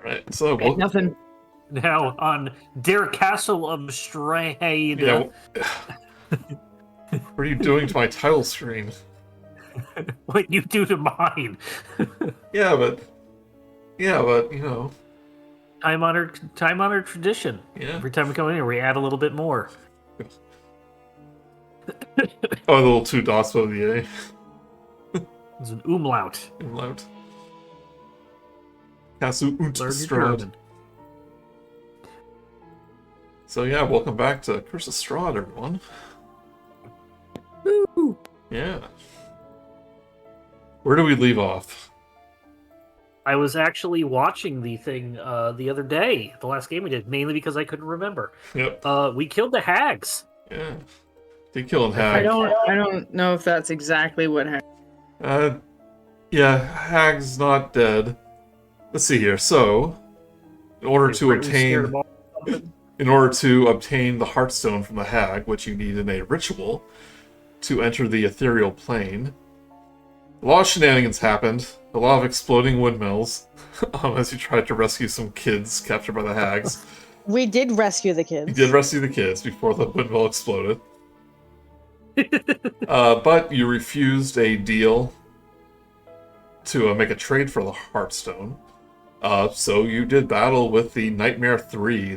Right. So Ain't nothing. Now on Dear Castle of Strahd. Yeah. What are you doing to my title screen? What you do to mine? Yeah, but you know. Time honored tradition. Yeah. Every time we come in here, we add a little bit more. Oh, the little 2 dots above the A. It's an umlaut. Umlaut. Castle und Learn your Strahd. German. So yeah, welcome back to Curse of Strahd, everyone. Woo. Yeah. Where do we leave off? I was actually watching the thing the other day, the last game we did, mainly because I couldn't remember. Yep. We killed the hags. Yeah. Did kill and I hag. don't know if that's exactly what happened. Yeah, hag's not dead. Let's see here. So, in order to obtain the Heartstone from the hag, which you need in a ritual to enter the ethereal plane, a lot of shenanigans happened. A lot of exploding windmills as you tried to rescue some kids captured by the hags. We did rescue the kids. You did rescue the kids before the windmill exploded. But you refused a deal to make a trade for the Heartstone. So you did battle with the Nightmare 3,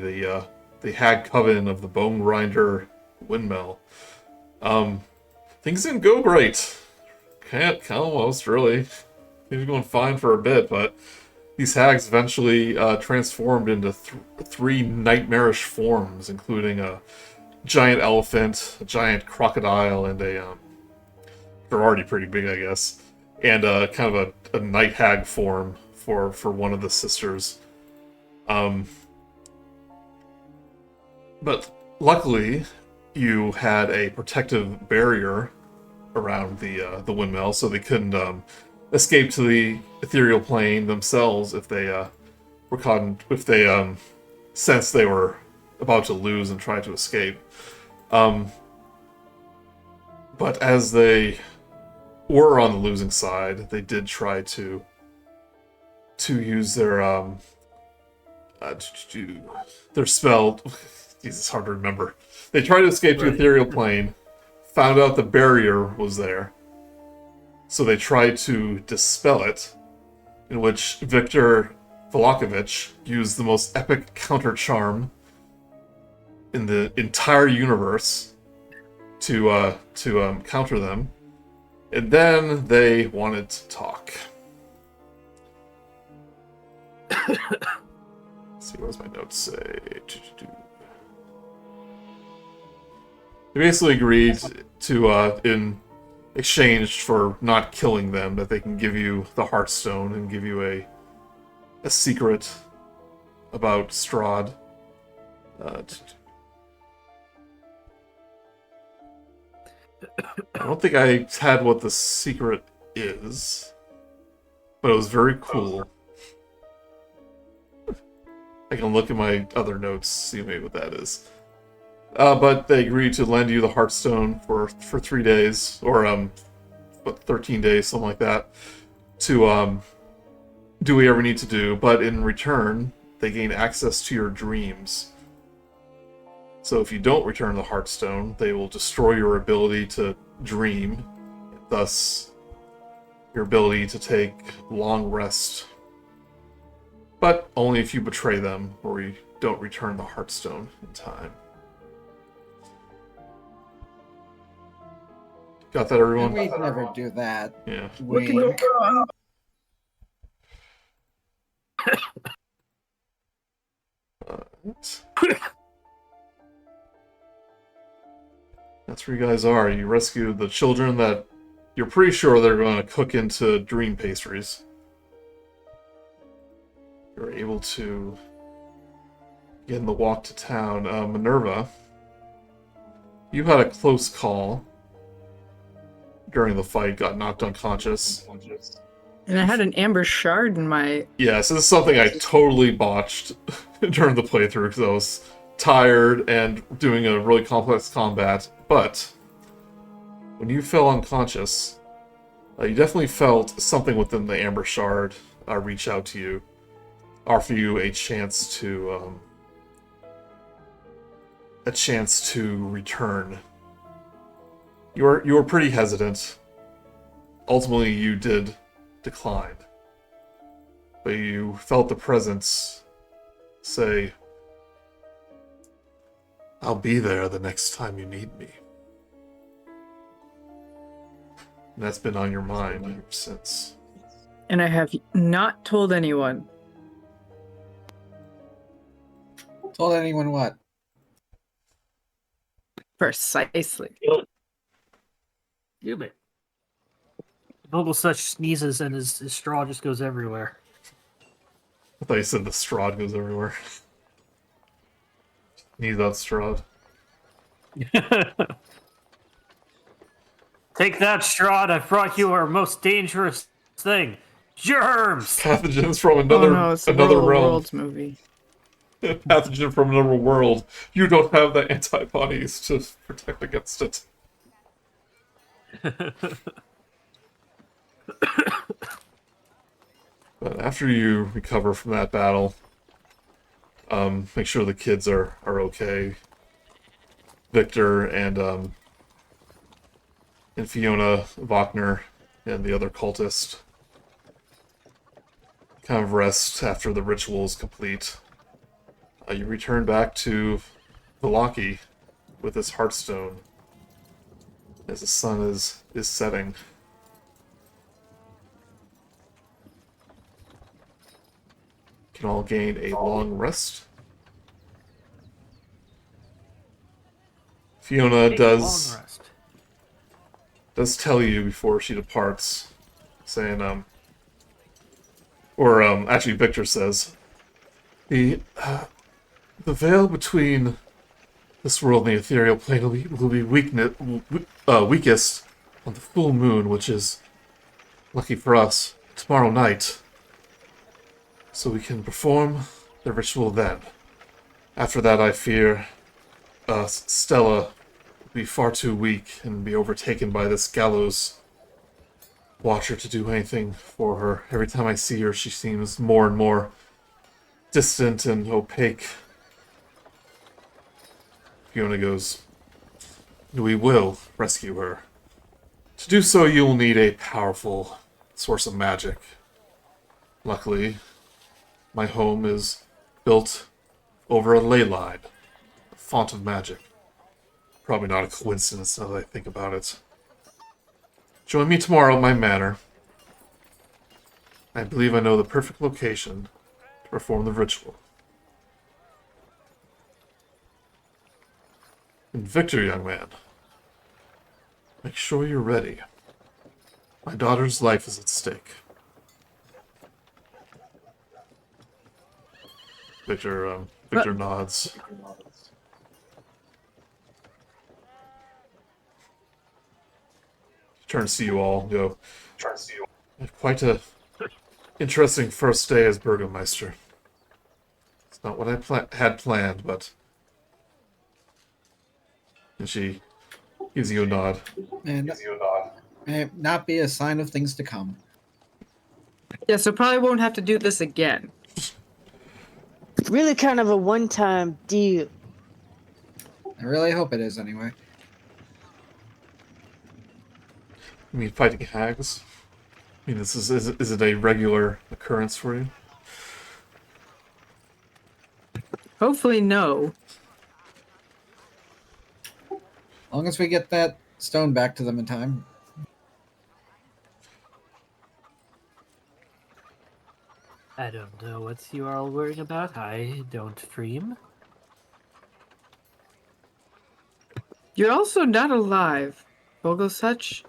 the Hag Coven of the Bone Grinder Windmill. Things didn't go great. Can't almost, really. Things were going fine for a bit, but these hags eventually transformed into 3 nightmarish forms, including a giant elephant, a giant crocodile, and they're already pretty big, I guess, and kind of a night hag form for one of the sisters. But luckily, you had a protective barrier around the windmill, so they couldn't escape to the ethereal plane themselves if they were caught. If they sensed they were about to lose and tried to escape. But as they were on the losing side, they did try to use their spell. It's hard to remember. They tried to escape to the ethereal plane, found out the barrier was there, so they tried to dispel it, in which Victor Volakovich used the most epic counter charm in the entire universe to counter them, and then they wanted to talk. Let's see, what does my notes say? They basically agreed to, in exchange for not killing them, that they can give you the Heartstone and give you a secret about Strahd. I don't think I had what the secret is, but it was very cool. I can look at my other notes, see maybe what that is. But they agreed to lend you the Heartstone for 3 days, or 13 days, something like that, to do what you ever need to do. But in return, they gain access to your dreams. So if you don't return the Heartstone, they will destroy your ability to dream, thus your ability to take long rest. But only if you betray them, or you don't return the Heartstone in time. Got that, everyone? We'd never do that. Yeah. That's where you guys are. You rescued the children that you're pretty sure they're going to cook into dream pastries. You're able to begin the walk to town. Minerva, you had a close call during the fight, got knocked unconscious. And I had an amber shard in my... Yeah, so this is something I totally botched during the playthrough because I was tired and doing a really complex combat. But when you fell unconscious, you definitely felt something within the amber shard reach out to you. offer you a chance to return. You were pretty hesitant. Ultimately, you did decline, but you felt the presence say, "I'll be there the next time you need me." And that's been on your mind ever since. And I have not told anyone. Told anyone what? Precisely. You it. Vogelsuch sneezes and his straw just goes everywhere. I thought you said the Strahd goes everywhere. Need that Strahd. Take that, Strahd. I've brought you our most dangerous thing. Germs! Pathogens from another Oh no, it's the another World of realm. Worlds movie. Pathogen from another world. You don't have the antibodies to protect against it. But after you recover from that battle, make sure the kids are okay. Victor and Fiona Wagner and the other cultist kind of rest after the ritual is complete. You return back to Velaki with this heartstone as the sun is setting. You can all gain a long rest. Fiona Take a long does rest. tell you before she departs, saying, actually Victor says, the veil between this world and the ethereal plane will be weakest on the full moon, which is, lucky for us, tomorrow night. So we can perform the ritual then. After that, I fear Stella will be far too weak and be overtaken by this Gallows watcher to do anything for her. Every time I see her, she seems more and more distant and opaque. Fiona goes, "We will rescue her. To do so, you will need a powerful source of magic. Luckily, my home is built over a ley line, a font of magic. Probably not a coincidence now that I think about it. Join me tomorrow at my manor. I believe I know the perfect location to perform the ritual." And Victor, young man, make sure you're ready. My daughter's life is at stake. Victor nods. He turns to you all and go, "Quite a interesting first day as Burgomeister. It's not what I had planned, but..." And she gives you a nod. And may it not be a sign of things to come. Yeah, so probably won't have to do this again. Really kind of a one-time deal. I really hope it is anyway. I mean, fighting hags? I mean, is it a regular occurrence for you? Hopefully no. As long as we get that stone back to them in time. I don't know what you are all worrying about. I don't dream. You're also not alive, Vogelsuch.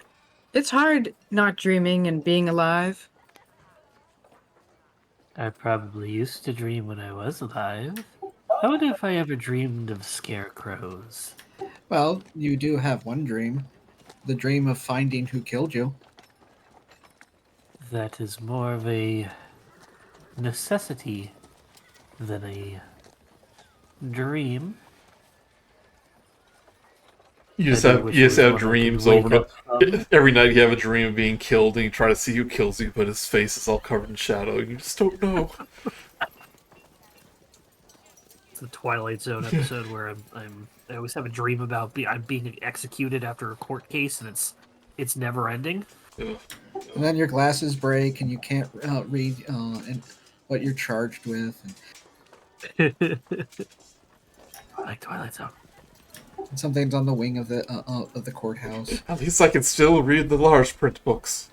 It's hard not dreaming and being alive. I probably used to dream when I was alive. I wonder if I ever dreamed of scarecrows. Well, you do have one dream. The dream of finding who killed you. That is more of a necessity than a dream. You just I do have wish you it just was have one I could dreams wake over up from. every night. You have a dream of being killed, and you try to see who kills you, but his face is all covered in shadow. You just don't know. the Twilight Zone episode where I always have a dream about I'm being executed after a court case, and it's never ending. Ugh. And then your glasses break, and you can't read and what you're charged with. I like Twilight Zone. And something's on the wing of the courthouse. At least I can still read the large print books.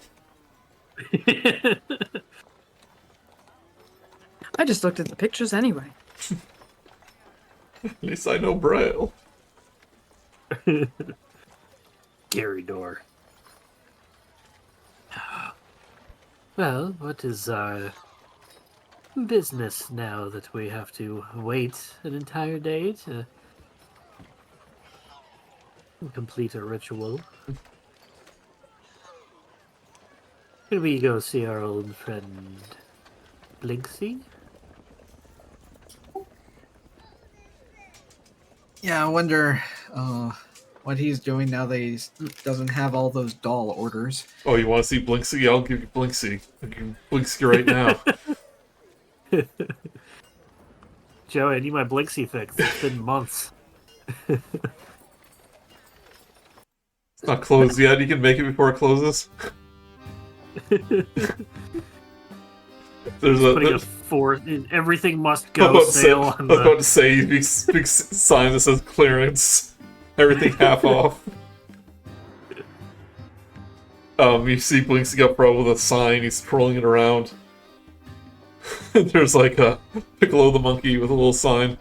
I just looked at the pictures anyway. At least I know Braille. Gary Door. Well, what is our business now that we have to wait an entire day to complete a ritual? Can we go see our old friend Blinksy? Yeah, I wonder what he's doing now that he doesn't have all those doll orders. Oh, you want to see Blinksy? I'll give you Blinksy. I can Blinksy right now. Joey, I need my Blinksy fix. It's been months. It's not closed yet. You can make it before it closes. There's Putting a everything must go I was sale on the... about to say big sign that says clearance. Everything half off. You see Blinksy up front with a sign. He's twirling it around. There's like a Piccolo the monkey with a little sign.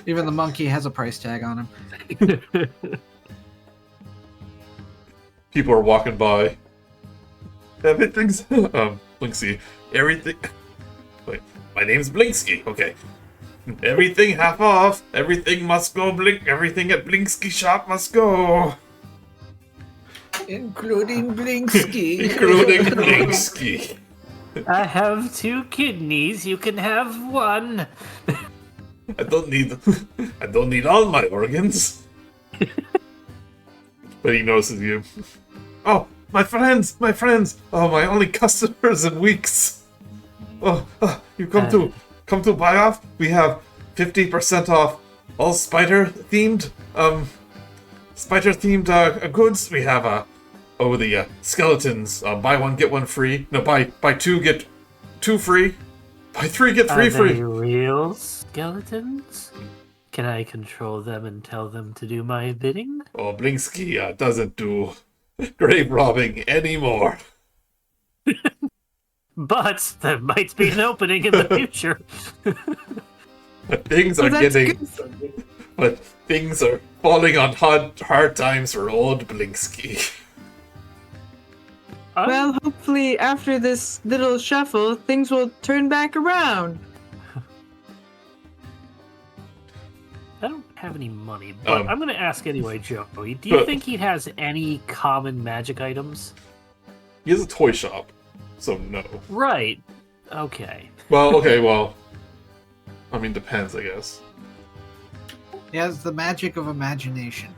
Even the monkey has a price tag on him. People are walking by. Everything's Blinksy. Everything. Wait, my name's Blinksky. Okay. Everything half off. Everything must go blink. Everything at Blinksky shop must go. Including Blinksky. Including Blinksky. I have 2 kidneys. You can have 1. I don't need all my organs. But he notices you. Oh, my friends! Oh, my only customers in weeks. Oh, you come to buy off? We have 50% off all spider-themed goods. We have the skeletons. Buy one get one free. No, buy 2 get 2 free. Buy 3 get 3 Are free. they real skeletons? Can I control them and tell them to do my bidding? Oh, Blinksky doesn't do grave robbing anymore. But there might be an opening in the future. But things are but things are falling on hard times for old Blinksky. Well, hopefully after this little shuffle, things will turn back around. I don't have any money, but I'm going to ask anyway, Joey. Do you think he has any common magic items? He has a toy shop, so no. Right. Okay. Well, I mean, depends, I guess. He has the magic of imagination.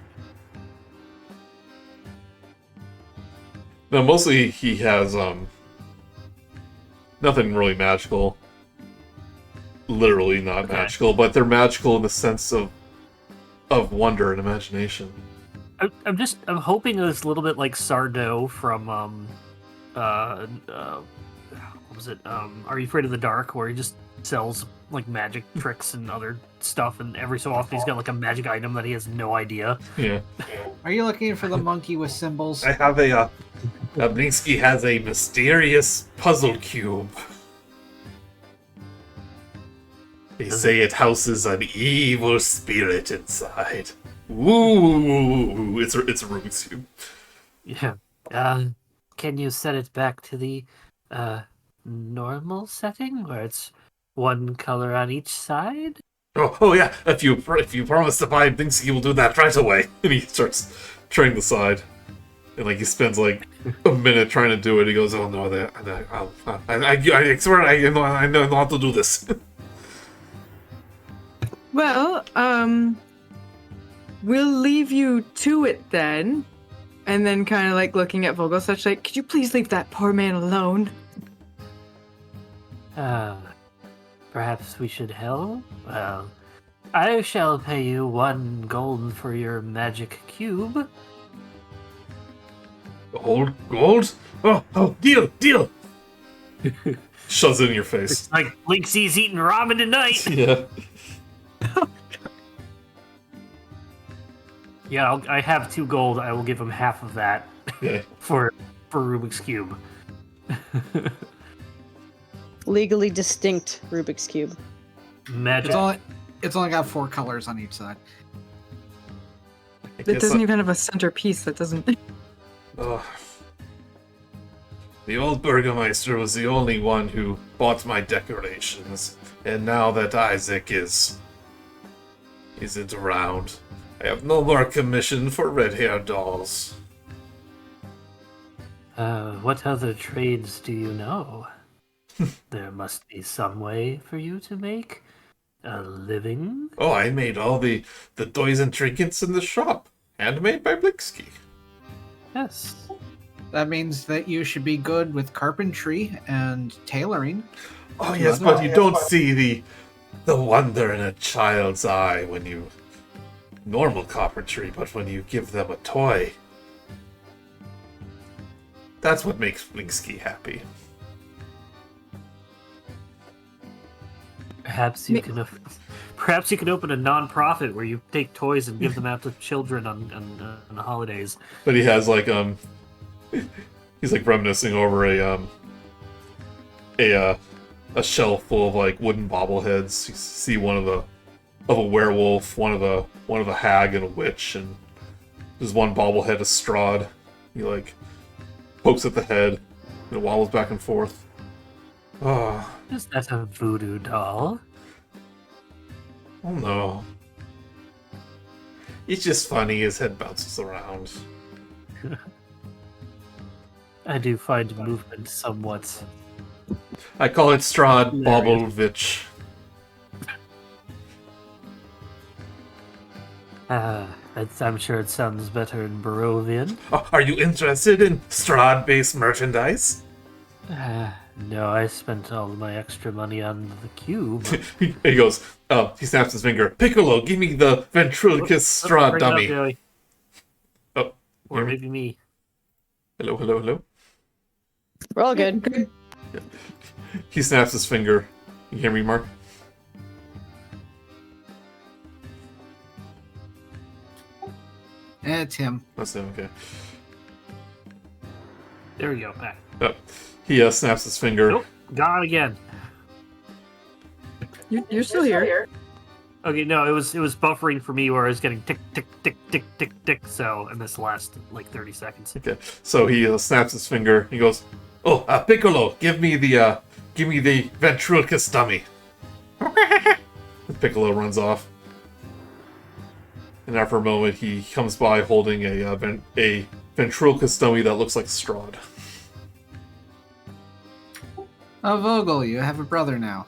No, mostly he has, nothing really magical. Literally not magical, but they're magical in the sense of wonder and imagination. I'm hoping it's a little bit like Sardo from what was it? Are You Afraid of the Dark? Where he just sells like magic tricks and other stuff, and every so often he's got like a magic item that he has no idea. Yeah. Are you looking for the monkey with symbols? I have Blinksky has a mysterious puzzle cube. They say it houses an evil spirit inside. Ooh, it's a Rubik's cube. Yeah. Can you set it back to the normal setting where it's one color on each side? Oh yeah. If you promise to buy Blinksky, we'll do that right away. And he starts turning the side, and like he spends like a minute trying to do it. He goes, "Oh no, I swear I know how to do this." Well, we'll leave you to it then. And then kind of like looking at Vogelsuch like, could you please leave that poor man alone? Perhaps we should help? Well, I shall pay you 1 gold for your magic cube. Gold? Oh, deal! Shoves it in your face. It's like Linksy's eating ramen tonight. Yeah. Yeah, I have 2 gold. I will give him half of that Yeah. for Rubik's Cube. Legally distinct Rubik's Cube. Magic. It's only got 4 colors on each side. It doesn't even have a centerpiece. That doesn't. Oh. The old Burgermeister was the only one who bought my decorations, and now that Isaac isn't around, I have no more commission for red-haired dolls. What other trades do you know? There must be some way for you to make a living. Oh, I made all the toys and trinkets in the shop, handmade by Bliksky. Yes. That means that you should be good with carpentry and tailoring. Oh yes, but you don't see the wonder in a child's eye when you normal carpentry, but when you give them a toy, that's what makes Bliksky happy. Perhaps you can open a non-profit where you take toys and give them out to children on the holidays. But he has like he's like reminiscing over a shelf full of like wooden bobbleheads. You see one of a werewolf, one of a hag and a witch, and there's one bobblehead of Strahd. He like pokes at the head and it wobbles back and forth. Oh. Is that a voodoo doll? Oh no. It's just funny, his head bounces around. I do find movement somewhat. I call it Strahd Hilarious. Bobbledvich. I'm sure it sounds better in Barovian. Oh, are you interested in Strahd-based merchandise? No, I spent all of my extra money on the cube. He goes, he snaps his finger. Piccolo, give me the ventriloquist Strahd Bring it up, dummy. Joey. Oh, Or hear me? maybe me. Hello. We're all good. He snaps his finger. You hear me, Mark? It's him. That's him, okay. There we go, back. Oh, he snaps his finger. Nope, gone again. You're still here. Okay, no, it was buffering for me where I was getting tick, tick, tick, tick, tick, tick, so, and this last, like, 30 seconds. Okay, so he snaps his finger. He goes, "Oh, Piccolo, give me the ventriloquist dummy." Piccolo runs off, and after a moment, he comes by holding a ventriloquist dummy that looks like Strahd. Oh, Vogel, you have a brother now.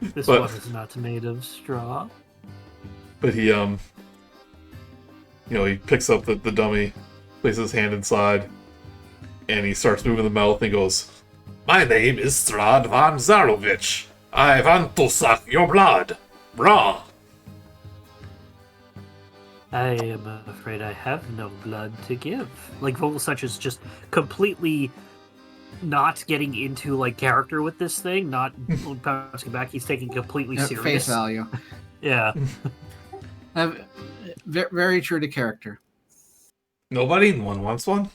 This But- one is not made of straw. But he he picks up the dummy, places his hand inside, and he starts moving the mouth and he goes, "My name is Strahd von Zarovich. I want to suck your blood. Raw." I am afraid I have no blood to give. Like, Vogelsuch is just completely not getting into, like, character with this thing, not bouncing back. He's taking it completely At serious. face value. Yeah. Very true to character. Nobody? No one wants one?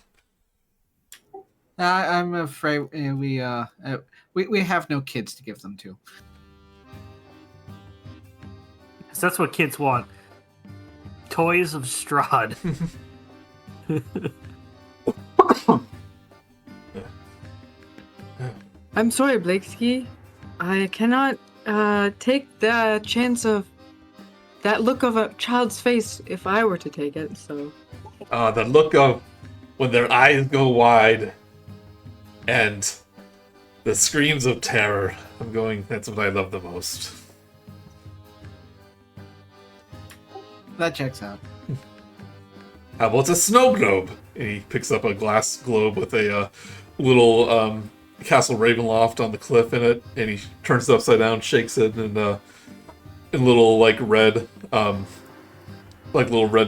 I'm afraid we have no kids to give them to. 'Cause that's what kids want. Toys of Strahd. I'm sorry, Blakesky. I cannot take the chance of that look of a child's face if I were to take it, so. The look of when their eyes go wide and the screams of terror. That's what I love the most. That checks out. How about a snow globe? And he picks up a glass globe with a little Castle Ravenloft on the cliff in it, and he turns it upside down, shakes it, and little like red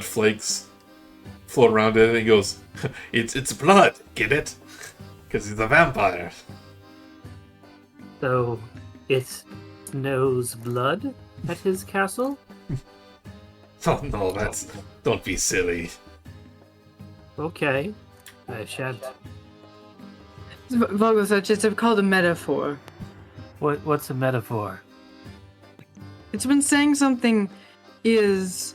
flakes float around it, and he goes, "It's blood, get it? Because he's a vampire." So, it knows blood at his castle? Oh no, don't be silly. Okay, I shan't. Vogelsuch, it's called a metaphor. What's a metaphor? It's been saying something is...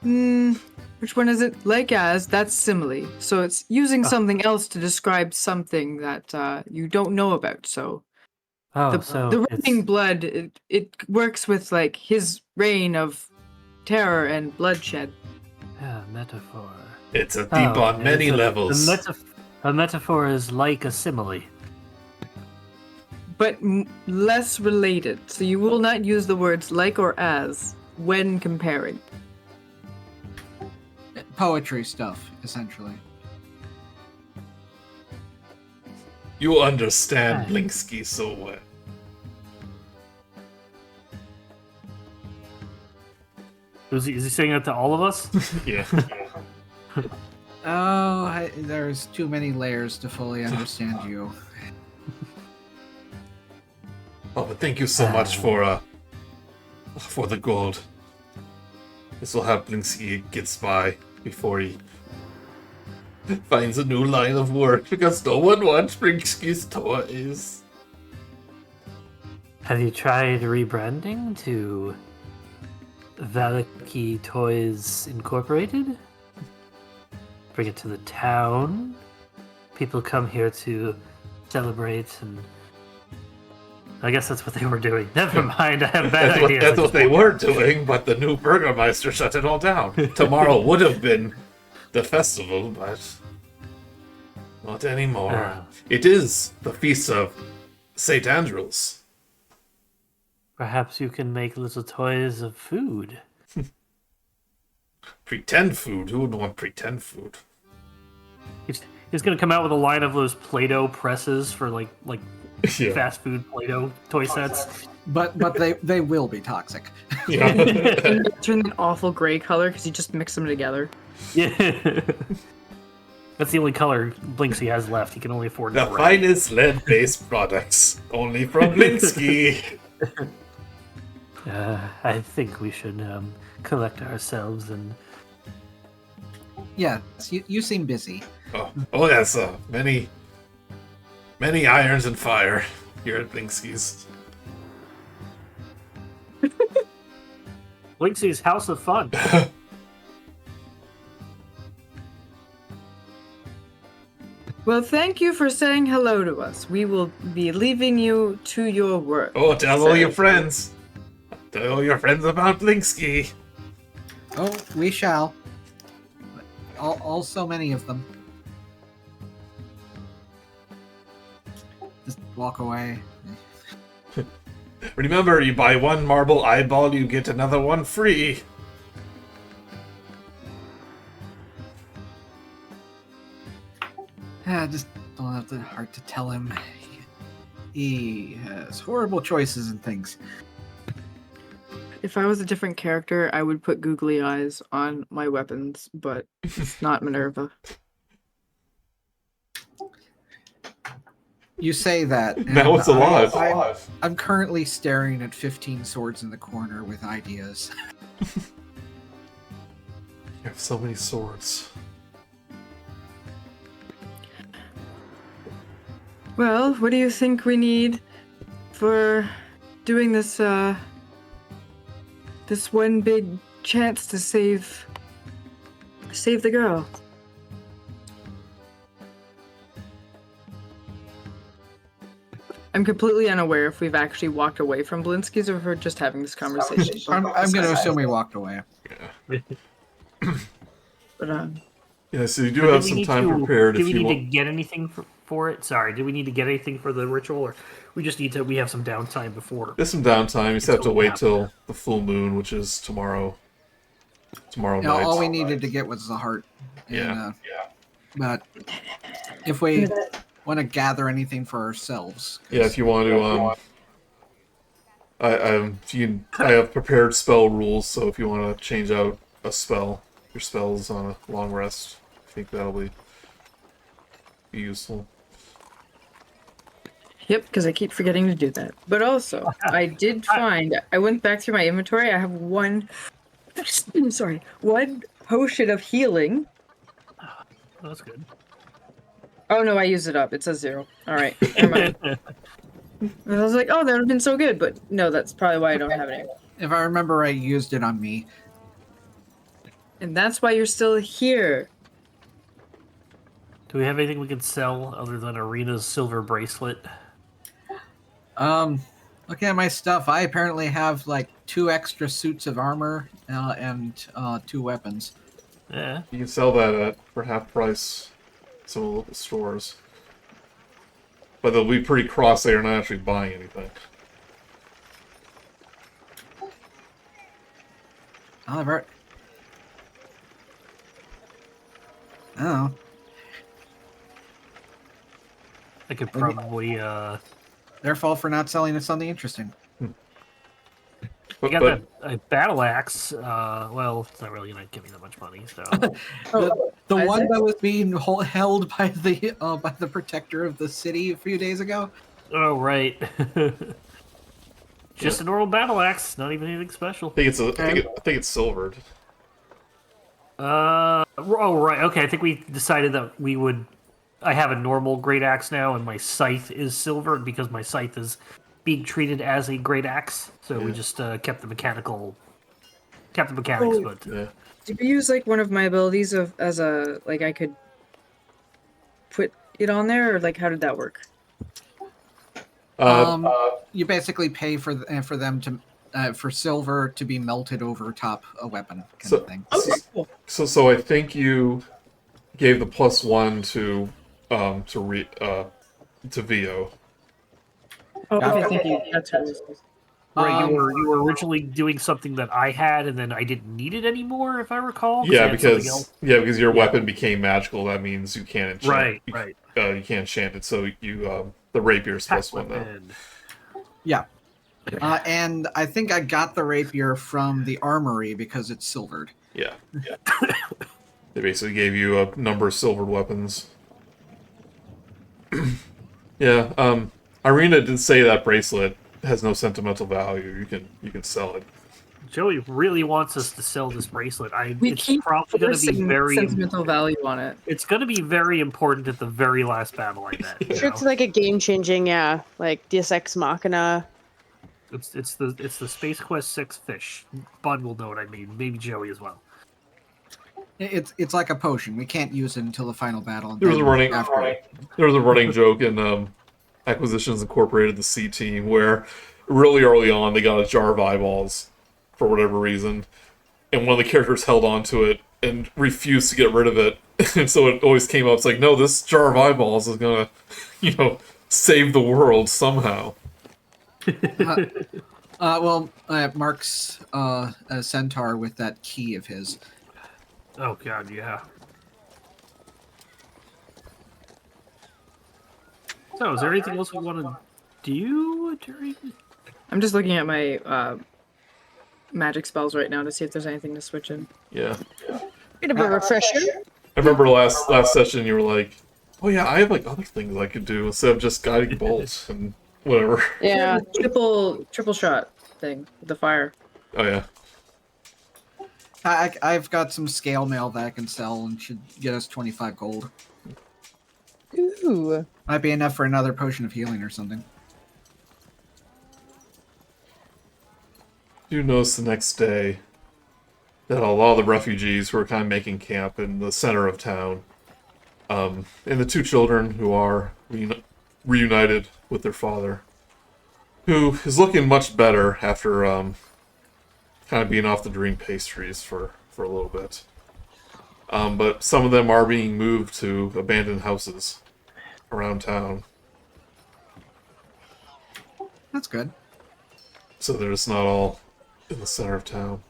which one is it? Like as, that's simile. So it's using something else to describe something that you don't know about, so... the raining blood, it works with, like, his reign of terror and bloodshed. Metaphor. It's a deep on many levels. A metaphor is like a simile. But less related, so you will not use the words like or as when comparing. Poetry stuff, essentially. You understand Blinksky so well. Is he saying that to all of us? Yeah. There's too many layers to fully understand you. Oh, but thank you so much for the gold. This will help Blinksky get by before he finds a new line of work, because no one wants Blinksky's toys. Have you tried rebranding to Valaki Toys Incorporated? Bring it to the town. People come here to celebrate, and I guess that's what they were doing. Never mind, I have bad ideas. That's what they were doing, but the new Burgermeister shut it all down. Tomorrow would have been the festival, but not anymore. It is the feast of St. Andrews. Perhaps you can make little toys of food. Pretend food? Who would want pretend food? He's gonna come out with a line of those Play-Doh presses for like fast food Play-Doh toy sets. But they will be toxic. Yeah. And turn an awful gray color because you just mix them together. Yeah. That's the only color Blinksy has left. He can only afford The finest lead-based products, only from Blinksky. I think we should collect ourselves and... Yeah, you seem busy. Oh yes, many irons and fire here at Blinksky's. Blinksy's House of Fun. Well, thank you for saying hello to us. We will be leaving you to your work. Oh, tell all your friends. Tell all your friends about Blinksky. Oh, we shall. All so many of them. Just walk away. Remember, you buy one marble eyeball, you get another one free. Just don't have the heart to tell him. He has horrible choices and things. If I was a different character, I would put googly eyes on my weapons, but it's not Minerva. You say that. Now it's alive. I'm currently staring at 15 swords in the corner with ideas. You have so many swords. Well, what do you think we need for doing this, this one big chance to save the girl? I'm completely unaware if we've actually walked away from Blinsky's or if we're just having this conversation. I'm going to assume we walked away. Yeah. But, Yeah, so you do have some time prepared if you want. Do we need to get anything for it? Sorry, do we need to get anything for the ritual, or we just need to? We have some downtime before. There's some downtime. You just have to wait till the full moon, which is tomorrow. Tomorrow night. All we needed to get was the heart. And, Yeah. But if we want to gather anything for ourselves. Yeah, if you want to, I have prepared spell rules, so if you want to change out a spell, your spells on a long rest, I think that'll be useful. Yep, because I keep forgetting to do that. But also, I did find, I went back through my inventory. I have one potion of healing. That's good. Oh no, I used it up. It says 0. All right, never mind. I was like, oh, that would have been so good, but no, that's probably why I don't have it anymore. If I remember, I used it on me. And that's why you're still here. Do we have anything we can sell other than Arena's silver bracelet? Looking at my stuff, I apparently have like 2 extra suits of armor and 2 weapons. Yeah. You can sell that for half price at some of the local stores. But they'll be pretty cross, they're not actually buying anything. Oliver. Oh. I could probably, Their fault for not selling us something interesting. I got that battle axe. Well, it's not really gonna give me that much money, so. The one that was being held by the protector of the city a few days ago. Oh right. Just a normal battle axe, not even anything special. I think it's silvered. Oh right. Okay, I think we decided that we would. I have a normal great axe now, and my scythe is silver because my scythe is being treated as a great axe. So we just kept the mechanics, but Yeah. Did you use like one of my abilities as a like I could put it on there, or like how did that work? You basically pay for them to for silver to be melted over top a weapon kind of thing. Okay, cool. So I think you gave the +1 to VO. Oh, okay, thank you. That's what it was. right, you were originally doing something that I had, and then I didn't need it anymore, if I recall. Yeah, because your weapon became magical. That means you can't enchant. Right. You can't enchant it. So you the rapier's +1 now. Yeah. And I think I got the rapier from the armory because it's silvered. Yeah. They basically gave you a number of silvered weapons. Yeah. Irina did say that bracelet has no sentimental value. You can sell it. Joey really wants us to sell this bracelet. It's probably going to be very sentimental value on it. It's going to be very important at the very last battle, I bet. It's like a game changing, like Deus Ex Machina. It's the Space Quest 6 fish. Bud will know what I mean. Maybe Joey as well. It's like a potion. We can't use it until the final battle. There was a running joke in Acquisitions Incorporated, the C team, where really early on they got a jar of eyeballs for whatever reason, and one of the characters held on to it and refused to get rid of it, and so it always came up. It's like, no, this jar of eyeballs is gonna, save the world somehow. Mark's a centaur with that key of his. Oh god, yeah. So, is there anything else we want to do during? I'm just looking at my magic spells right now to see if there's anything to switch in. Yeah. Bit of a refresher. I remember last session you were like, oh yeah, I have like other things I could do instead of just guiding bolts and whatever. Yeah. Triple shot thing with the fire. Oh yeah. I've got some scale mail that I can sell and should get us 25 gold. Ooh. Might be enough for another potion of healing or something. You notice the next day that a lot of the refugees who are kind of making camp in the center of town, and the 2 children who are reunited with their father, who is looking much better after kind of being off the dream pastries for a little bit. But some of them are being moved to abandoned houses around town. That's good. So they're just not all in the center of town.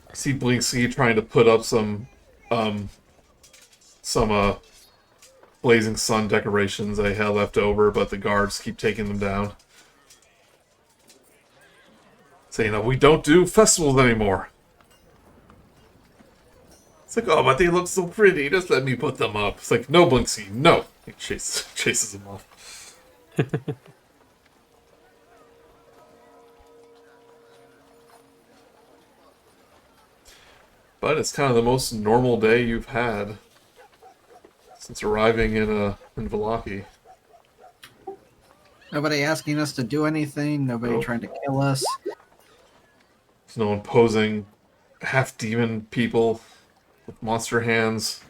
I see Blinksy trying to put up some some blazing sun decorations I had left over, but the guards keep taking them down. Saying, we don't do festivals anymore. It's like, oh, but they look so pretty. Just let me put them up. It's like, no, Blinksy, no. He chases them off. But it's kind of the most normal day you've had since arriving in Vallaki. Nobody asking us to do anything. Nobody trying to kill us. There's no one posing half-demon people with monster hands,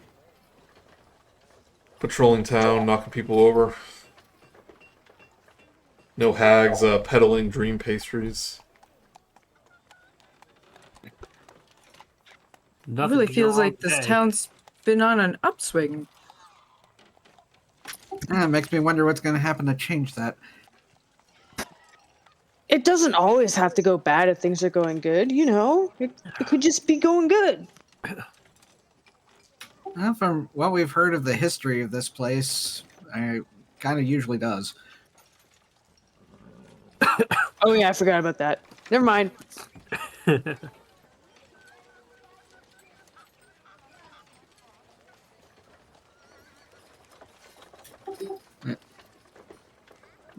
patrolling town, knocking people over. No hags peddling dream pastries. It really feels like this town's been on an upswing. It makes me wonder what's going to happen to change that. It doesn't always have to go bad if things are going good, you know? It could just be going good. Well, from what we've heard of the history of this place, it kind of usually does. Oh yeah, I forgot about that. Never mind.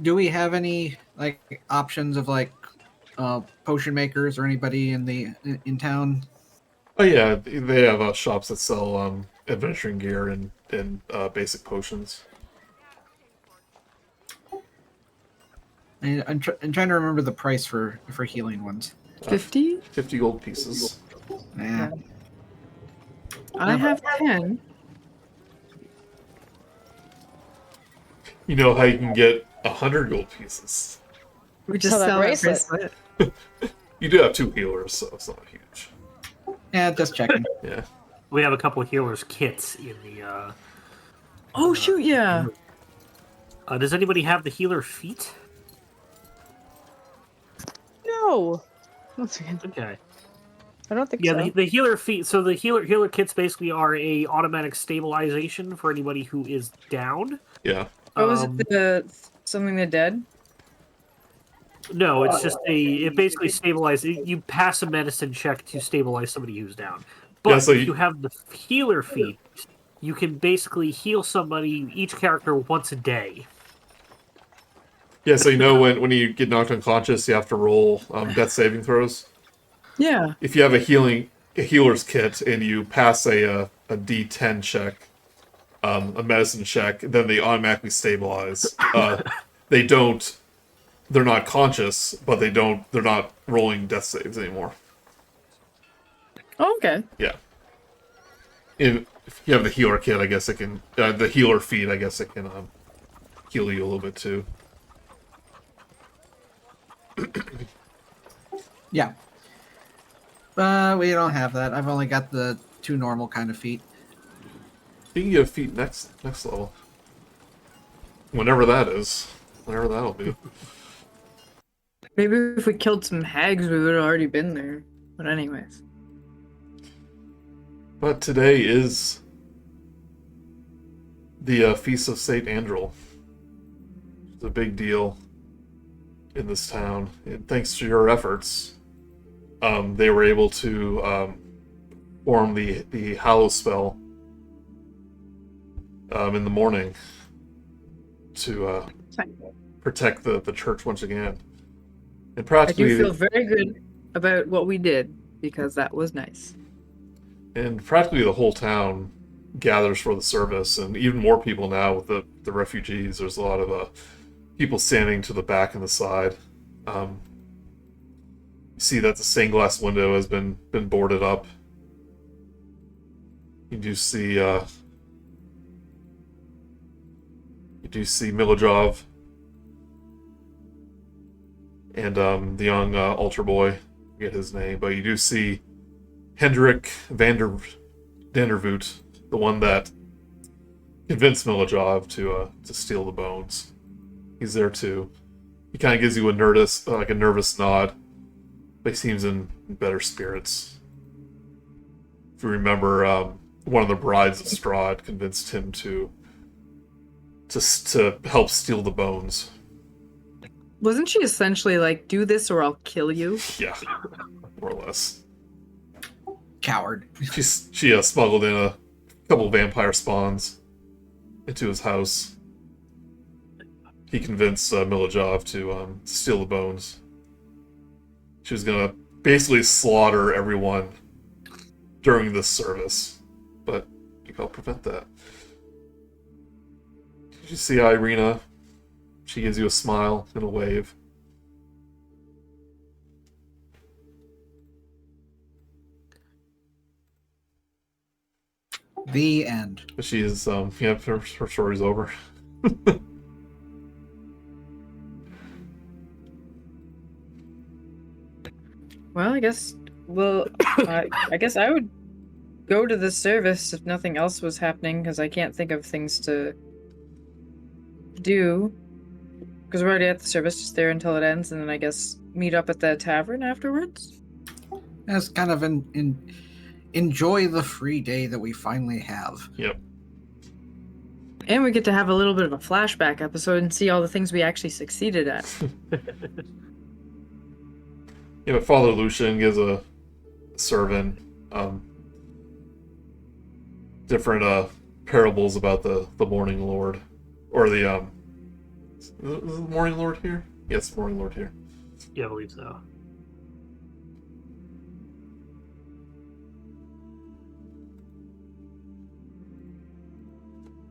Do we have any options of potion makers or anybody in town? Oh yeah, they have shops that sell adventuring gear and basic potions. I'm trying to remember the price for healing ones. 50? 50 gold pieces. Yeah. I have 10. You know how you can get 100 gold pieces. We just sell that bracelet. You do have 2 healers, so it's not huge. Yeah, just checking. Yeah. We have a couple of healers kits in the. Oh shoot! Yeah. Does anybody have the healer feat? No. Once again, Okay. I don't think so. Yeah, the healer feat. So the healer kits basically are a automatic stabilization for anybody who is down. Yeah. Oh, is it something the dead? No, it's just it basically stabilizes. You pass a medicine check to stabilize somebody who's down. But Yeah, so if you have the healer feat, you can basically heal somebody, each character, once a day. Yeah, so when you get knocked unconscious, you have to roll death saving throws. Yeah. If you have a healer's kit and you pass a D10 check, a medicine check, then they automatically stabilize. They're not conscious, but they're not rolling death saves anymore. Oh, okay. Yeah. If you have the healer kit, I guess it can, the healer feat, I guess it can heal you a little bit too. Yeah. We don't have that. I've only got the 2 normal kind of feet. You can get a feat next level. Whenever that is. Whenever that'll be. Maybe if we killed some hags, we would have already been there. But anyways. But today is the Feast of St. Andrel. It's a big deal in this town. And thanks to your efforts, they were able to form the Hallow spell in the morning to protect the church once again. And I practically, do feel very good about what we did, because that was nice. and practically the whole town gathers for the service, and even more people now with the refugees. There's a lot of people standing to the back and the side. You see that the stained glass window has been boarded up. You do see Milojov and the young altar boy, I forget his name, but you do see Hendrik Vandervoot, the one that convinced Milojov to steal the bones. He's there too. He kind of gives you a nervous nod, but he seems in better spirits. If you remember, one of the brides of Strahd convinced him to help steal the bones. Wasn't she essentially like, do this or I'll kill you? Yeah, more or less. Coward. She smuggled in a couple vampire spawns into his house. He convinced Milojov to steal the bones. She was gonna basically slaughter everyone during this service, but you can help prevent that. Did you see Irina? She gives you a smile and a wave. The end. But she is, yeah, her story's over. Well, I guess, I guess I would go to the service if nothing else was happening, because I can't think of things to do. Because we're already at the service, just there until it ends, and then I guess meet up at the tavern afterwards? That's kind of enjoy the free day that we finally have. Yep. And we get to have a little bit of a flashback episode and see all the things we actually succeeded at. Yeah, but Father Lucian gives a servant different parables about the Morning Lord. Or the, is the Morning Lord here? Yes, Morning Lord here. Yeah, I believe so.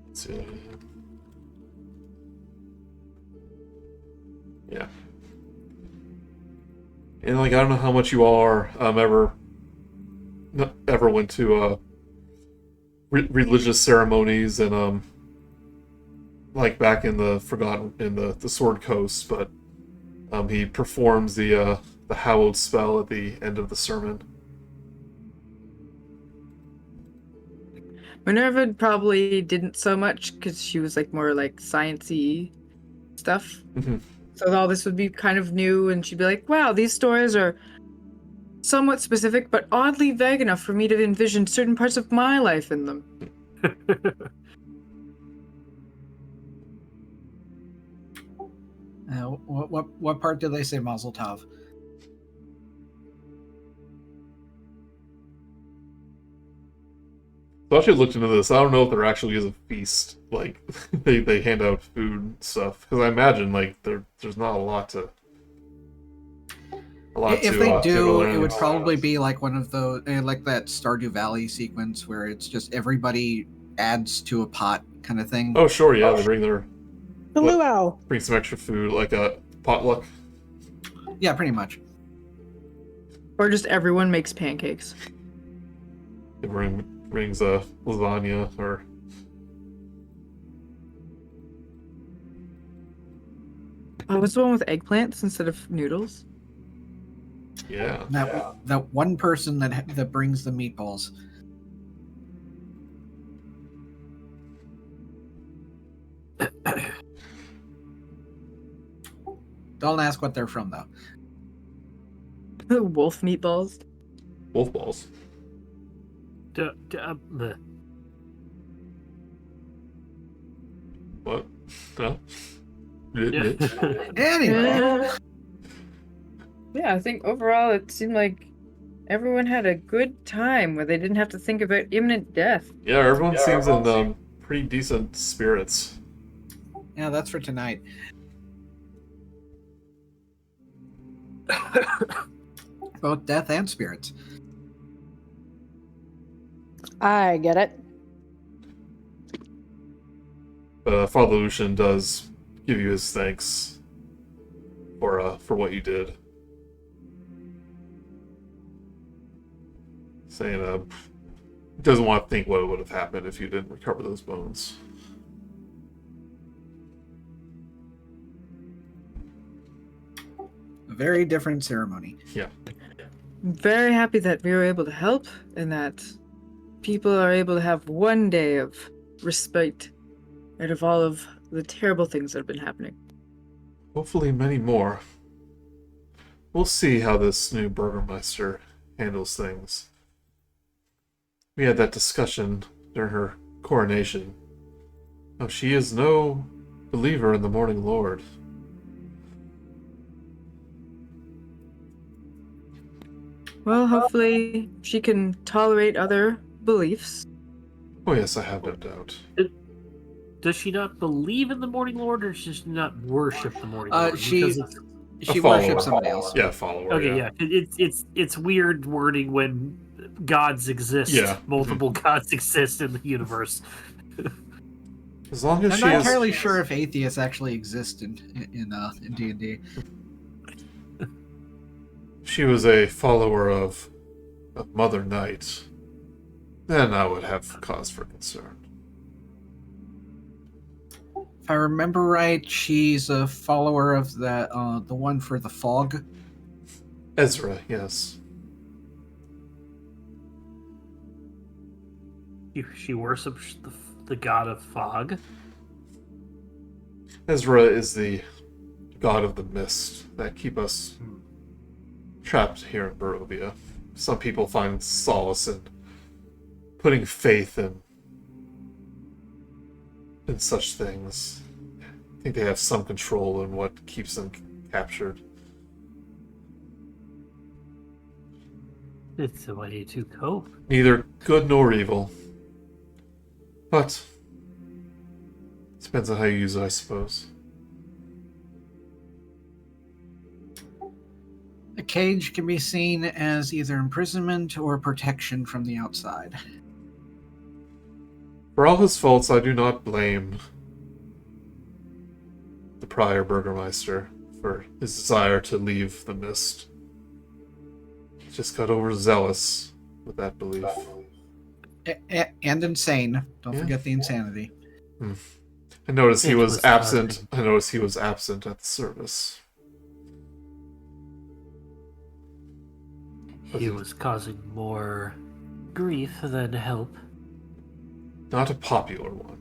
Let's see. Yeah. And like, I don't know how much you all are ever went to religious ceremonies and like back in the the Sword Coast, but he performs the hallowed spell at the end of the sermon. Minerva probably didn't so much because she was like more like sciencey stuff. Mm-hmm. So all this would be kind of new, and she'd be like, wow, these stories are somewhat specific, but oddly vague enough for me to envision certain parts of my life in them. What part did they say Mazel Tov? So I actually looked into this. I don't know if there actually is a feast. Like, they hand out food and stuff. Because I imagine, like, there's not a lot to... If they do, it would probably be like one of those, like that Stardew Valley sequence where it's just everybody adds to a pot kind of thing. Oh, sure, yeah. They bring their... Luau. Bring some extra food, like a potluck. Yeah, pretty much. Or just everyone makes pancakes. It brings a lasagna or... Oh, what's the one with eggplants instead of noodles? Yeah. That one person that brings the meatballs. Don't ask what they're from, though. Wolf meatballs. Wolf balls. What? No? Anyway. Yeah, I think overall it seemed like everyone had a good time where they didn't have to think about imminent death. Yeah, everyone seems in pretty decent spirits. Yeah, that's for tonight. Both death and spirits. I get it. But Father Lucian does give you his thanks for what you did. Saying doesn't want to think what would have happened if you didn't recover those bones. A very different ceremony. Yeah. I'm very happy that we were able to help and that people are able to have one day of respite out of all of the terrible things that have been happening. Hopefully many more. We'll see how this new Burgermeister handles things. We had that discussion during her coronation. Oh, she is no believer in the Morning Lord. Well, hopefully she can tolerate other beliefs. Oh yes, I have no doubt. Does she not believe in the Morning Lord, or does she not worship the Morning Lord? She A worships follower. somebody else. Yeah, follower. Okay, yeah. It's weird wording when gods exist. Yeah. Multiple gods exist in the universe. As long as I'm she not is... entirely sure if atheists actually exist in D&D. she was a follower of Mother Night, then I would have cause for concern. If I remember right, she's a follower of the one for the fog. Ezra, yes. She worships the god of fog. Ezra is the god of the mist that keep us trapped here in Barovia. Some people find solace in putting faith in such things. I think they have some control in what keeps them captured. It's a way to cope. Neither good nor evil. But it depends on how you use it, I suppose. A cage can be seen as either imprisonment or protection from the outside. For all his faults, I do not blame the prior Burgermeister for his desire to leave the mist. He just got overzealous with that belief. And insane. Don't forget the insanity. I noticed he was absent. I noticed he was absent at the service. He was causing more grief than help. Not a popular one.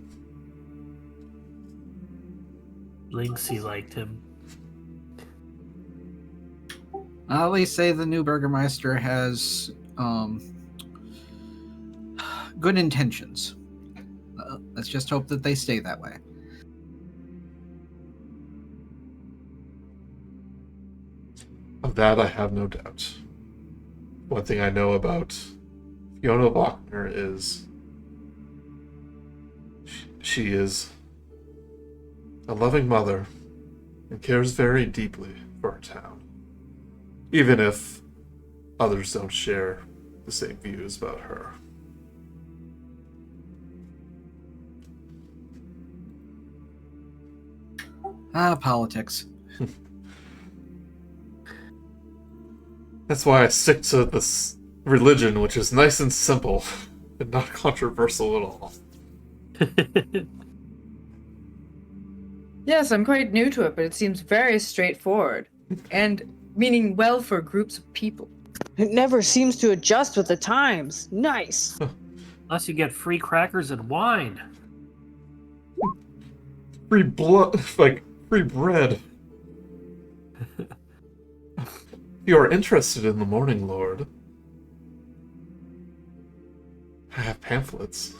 Linksy liked him. I'll at least say the new Burgermeister has good intentions. Let's just hope that they stay that way. Of that, I have no doubt. One thing I know about Fiona Wagner is she is a loving mother and cares very deeply for her town, even if others don't share the same views about her. Politics. That's why I stick to this religion, which is nice and simple and not controversial at all. Yes, I'm quite new to it, but it seems very straightforward. And meaning well for groups of people. It never seems to adjust with the times. Nice. Unless you get free crackers and wine. Free blood, like free bread. If you are interested in the Morning Lord, I have pamphlets.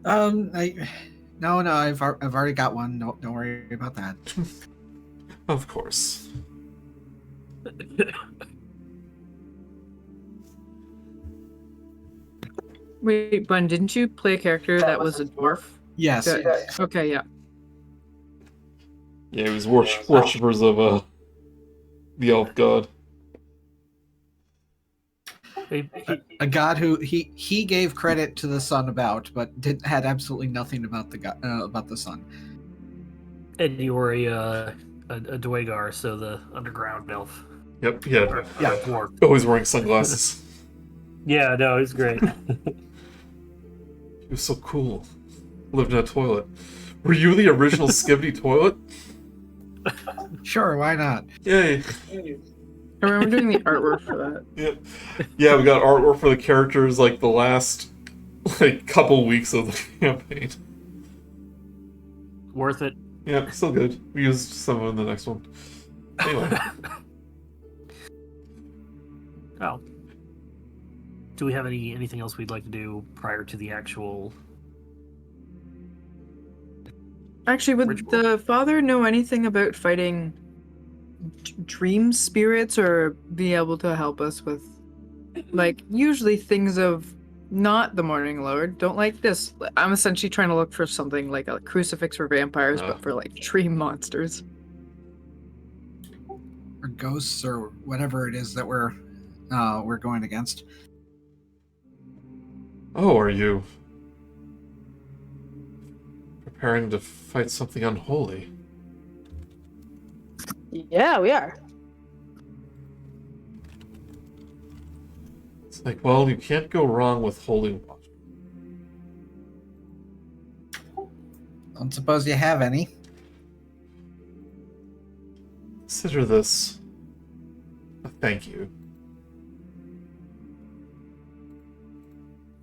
No, I've already got one. Don't worry about that. Of course. Wait, Bun, didn't you play a character that was a dwarf? Yes. Okay, yeah. Yeah, he was worshippers of the elf god. A god who he gave credit to the sun about, but had absolutely nothing about the sun. And you were a Dwagar, so the underground elf. Yep, yeah. Dwarf. Always wearing sunglasses. Yeah, no, he's great. He was so cool. Lived in a toilet. Were you the original Skibidi toilet? Sure, why not? Yay. I remember doing the artwork for that. Yeah, we got artwork for the characters like the last couple weeks of the campaign. Worth it. Yeah, still good. We used some of them in the next one. Anyway. Oh. do we have anything else we'd like to do prior to the actual? Actually, would Ritual. the father know anything about fighting dream spirits, or be able to help us with, like, usually things of not the Morning Lord? Don't like this. I'm essentially trying to look for something like a crucifix for vampires, but for like dream monsters. Or ghosts, or whatever it is that we're going against. Oh, are you preparing to fight something unholy? Yeah, we are. It's like, well, you can't go wrong with holy water. Don't suppose you have any. Consider this a thank you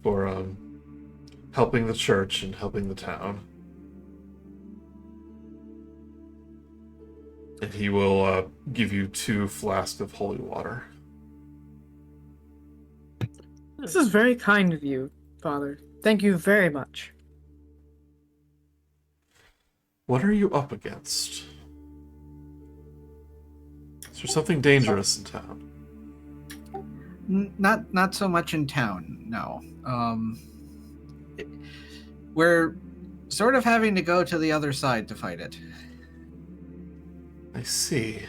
for helping the church and helping the town. And he will give you 2 flasks of holy water. This is very kind of you, Father. Thank you very much. What are you up against? Is there something dangerous in town? Not so much in town, no. We're sort of having to go to the other side to fight it. I see.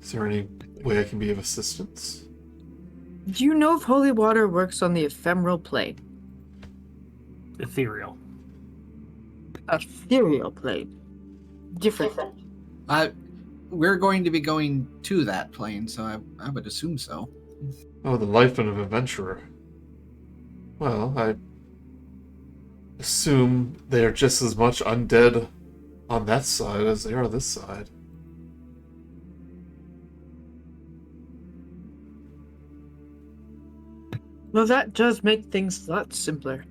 Is there any way I can be of assistance? Do you know if holy water works on the ephemeral plane? Ethereal. Ethereal plane. Different. We're going to be going to that plane, so I would assume so. Oh, the life of an adventurer. Well, I assume they are just as much undead on that side as they are this side. Well, that does make things a lot simpler.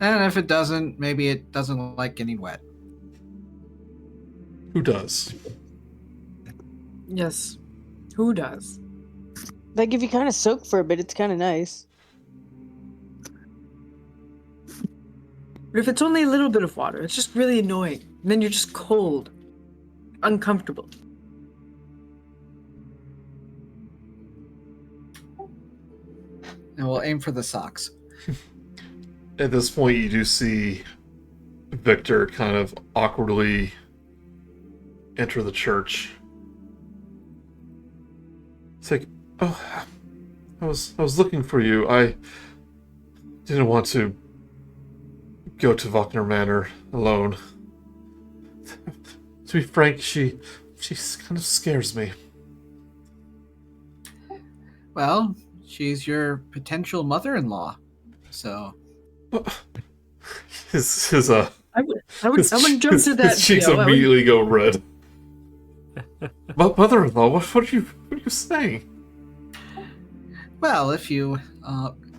And if it doesn't, maybe it doesn't like getting wet. Who does? Yes. Who does? Like, if you kind of soak for a bit, it's kind of nice. But if it's only a little bit of water, it's just really annoying. And then you're just cold. Uncomfortable. And we'll aim for the socks. At this point, you do see Victor kind of awkwardly enter the church. It's like, oh, I was looking for you. I didn't want to go to Wagner Manor alone. To be frank, she kind of scares me. Well, she's your potential mother-in-law, so. His I wouldn't jump to that. His cheeks immediately go red. Mother-in-law, what are you saying? Well, if you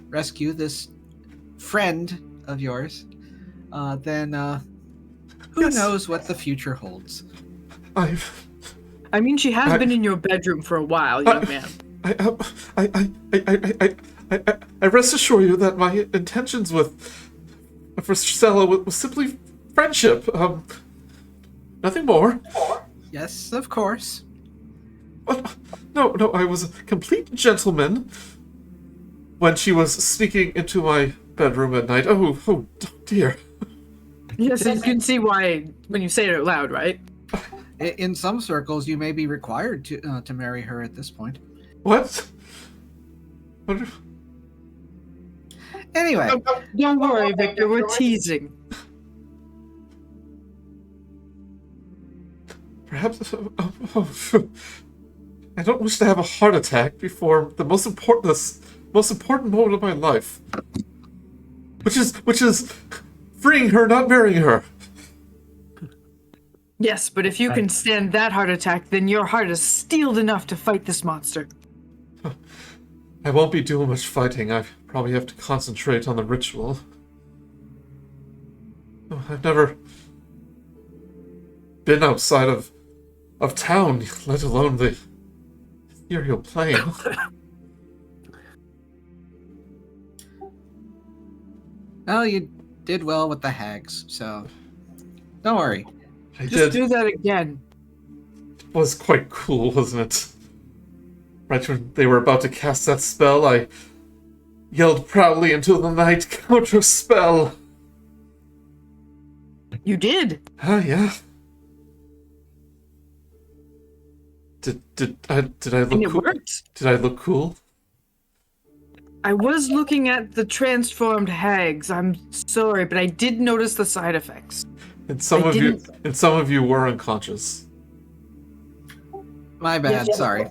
rescue this friend of yours, then who knows what the future holds. I mean, she has been in your bedroom for a while, young man. I rest assure you that my intentions for Stella was simply friendship. Nothing more. Yes, of course. No, I was a complete gentleman when she was sneaking into my bedroom at night. Oh dear. Yes, you can see why when you say it out loud, right? In some circles, you may be required to marry her at this point. What? Anyway. Don't worry, Victor, we're teasing. Perhaps... I don't wish to have a heart attack before the most important moment of my life. Which is freeing her, not marrying her. Yes, but if you can stand that heart attack, then your heart is steeled enough to fight this monster. I won't be doing much fighting. I probably have to concentrate on the ritual. I've never been outside of town, let alone the ethereal plane. Well, you did well with the hags, so don't worry. Just do that again. It was quite cool, wasn't it? Right when they were about to cast that spell, I yelled proudly into the night, "Counter spell!" You did? Yeah. Did I look And it cool? worked. Did I look cool? I was looking at the transformed hags. I'm sorry, but I did notice the side effects. And some of you were unconscious. My bad, Yes. sorry.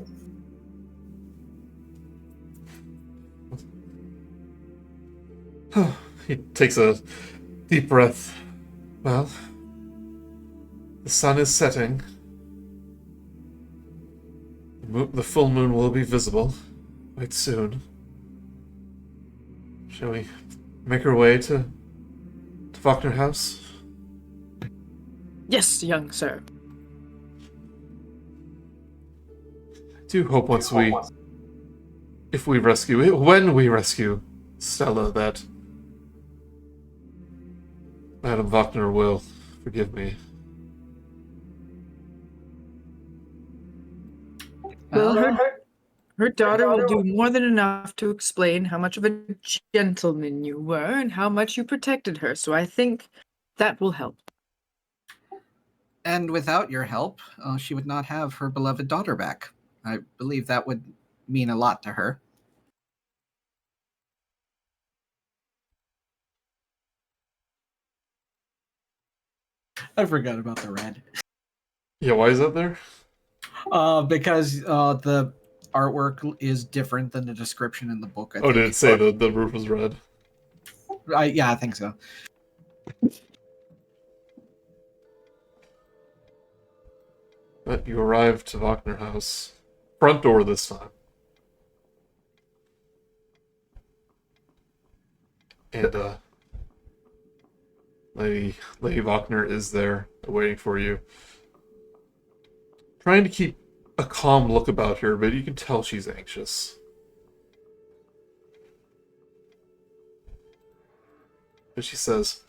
He takes a deep breath. Well, the sun is setting. The full moon will be visible quite soon. Shall we make our way to Wagner House? Yes, young sir. I do hope when we rescue Stella, that Madame Wagner will forgive me. Well, her daughter will do more than enough to explain how much of a gentleman you were and how much you protected her, so I think that will help. And without your help, she would not have her beloved daughter back. I believe that would mean a lot to her. I forgot about the red. Yeah, why is that there? Because the artwork is different than the description in the book. I think. Did it say the roof was red? Yeah, I think so. But you arrived to Wagner House. Front door this time. And, Lady Wagner is there, waiting for you. Trying to keep a calm look about her, but you can tell she's anxious. But she says,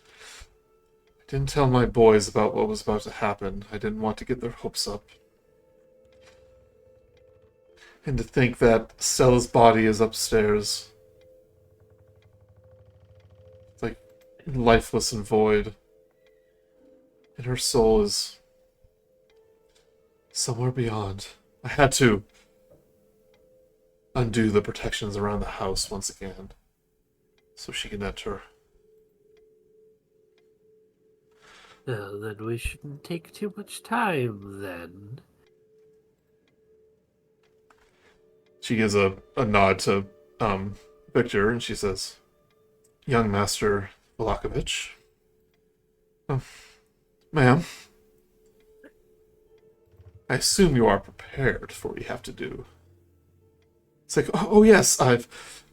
"I didn't tell my boys about what was about to happen. I didn't want to get their hopes up. And to think that Stella's body is upstairs, like lifeless and void, and her soul is somewhere beyond. I had to undo the protections around the house once again, so she can enter." Then we shouldn't take too much time, then. She gives a nod to Victor, and she says, "Young Master Volakovich." Ma'am, I assume you are prepared for what you have to do. It's like, oh yes, I've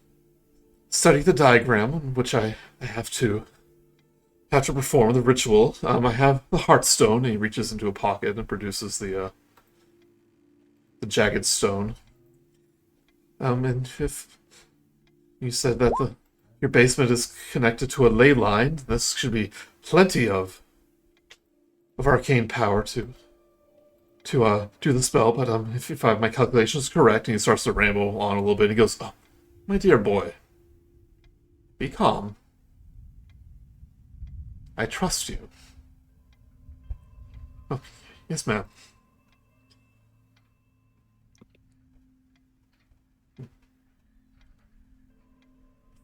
studied the diagram on which I have to perform the ritual. I have the Heartstone, and he reaches into a pocket and produces the jagged stone. And if you said that your basement is connected to a ley line, this should be plenty of arcane power to do the spell. But if I have my calculations correct, and he starts to ramble on a little bit, he goes, "Oh, my dear boy, be calm. I trust you." "Oh, yes, ma'am."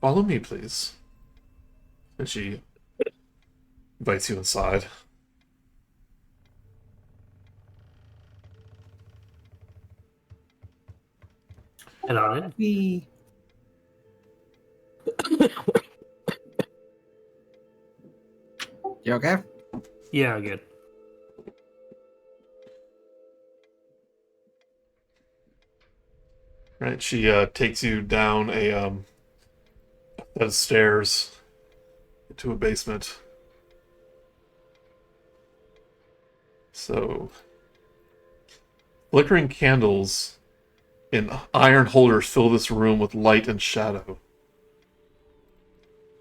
"Follow me, please." And she invites you inside. Head on in. You okay? Yeah, good. Right, she takes you down a set of stairs into a basement. So, flickering candles in iron holders fill this room with light and shadow.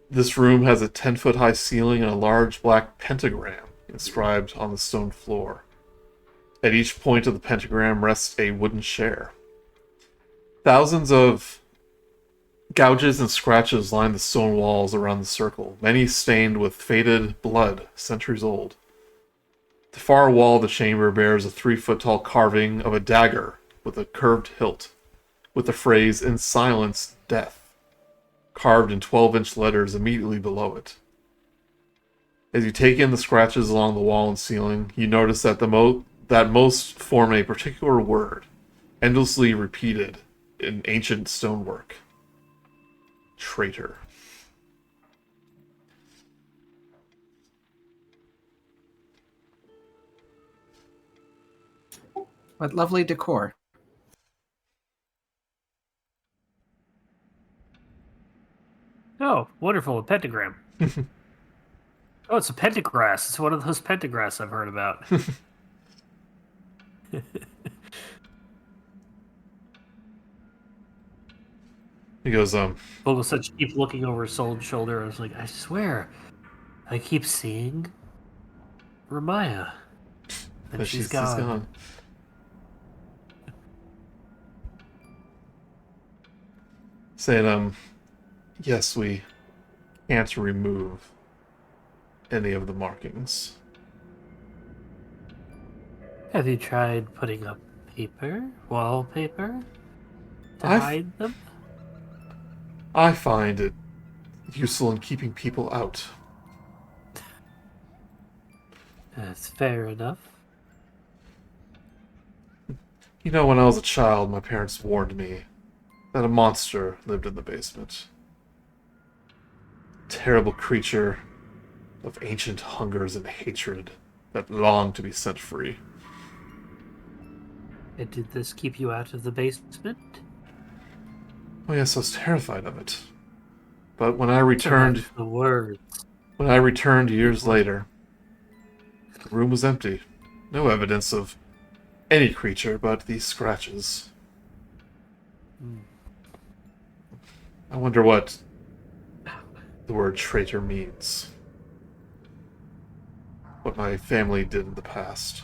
This room has a 10-foot high ceiling and a large black pentagram inscribed on the stone floor. At each point of the pentagram rests a wooden chair. Thousands of gouges and scratches line the stone walls around the circle, many stained with faded blood, centuries old. The far wall of the chamber bears a 3-foot-tall carving of a dagger with a curved hilt, with the phrase, "In silence, death," carved in 12-inch letters immediately below it. As you take in the scratches along the wall and ceiling, you notice that most form a particular word, endlessly repeated in ancient stonework. Traitor. What lovely decor. Oh, wonderful, a pentagram. Oh, it's a pentagrass. It's one of those pentagrass I've heard about. He goes, Vogelsuch keeps looking over his shoulder. I was like, I swear, I keep seeing Romaia. And she's gone. Saying, yes, we can't remove any of the markings. Have you tried putting up wallpaper, to hide them? I find it useful in keeping people out. That's fair enough. You know, when I was a child, my parents warned me that a monster lived in the basement. A terrible creature of ancient hungers and hatred that longed to be set free. And did this keep you out of the basement? Oh yes, I was terrified of it. But when I returned... The words. When I returned years later, the room was empty. No evidence of any creature but these scratches. I wonder what the word traitor means. What my family did in the past.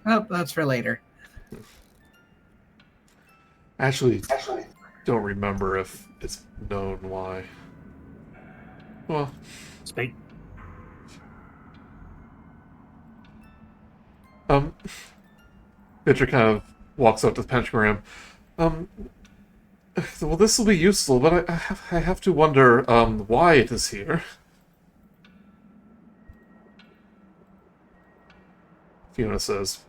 Oh, that's for later. Actually, don't remember if it's known why. Well, Spate. Victor kind of walks up to the pentagram. Well, this will be useful, but I have to wonder, why it is here. Fiona says,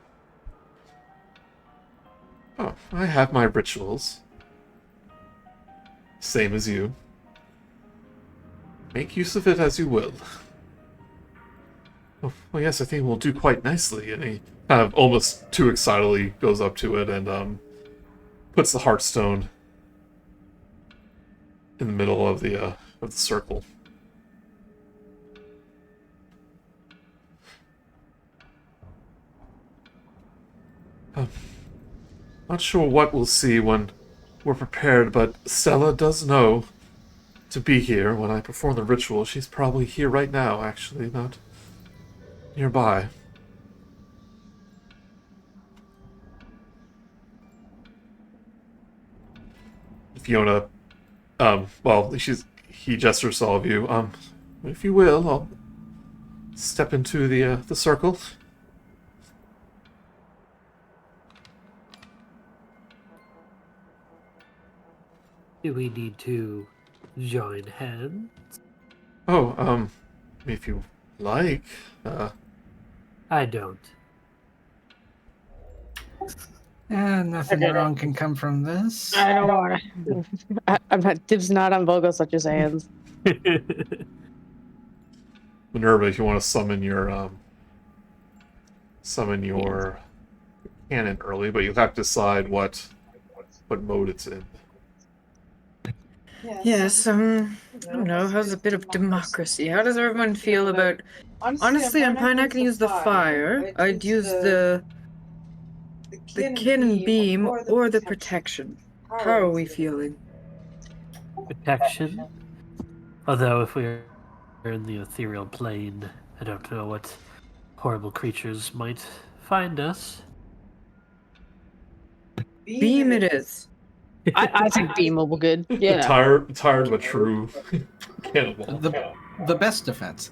"Oh, I have my rituals. Same as you. Make use of it as you will." "Oh, well, yes, I think we'll do quite nicely." And he kind of almost too excitedly goes up to it and puts the heartstone in the middle of the circle. Not sure what we'll see when we're prepared, but Stella does know to be here when I perform the ritual. She's probably here right now, actually, not nearby. Fiona, well, he gestures to all of you. If you will, I'll step into the circle. Do we need to join hands? Oh, if you like, I don't. Nothing wrong can come from this. I don't want to. I'm not. Dibs not on Vogelsuch's hands. Minerva, if you want to summon your cannon early, but you'll have to decide what mode it's in. Yes, I don't know. How's a bit of democracy? How does everyone feel about... Honestly, I'm probably not going to use the fire. I'd use the cannon beam or the protection. How are we feeling? Protection. Although if we're in the ethereal plane, I don't know what horrible creatures might find us. Beam it is. I think beam will be good. Yeah. Tired but true. Cannonball. The best defense.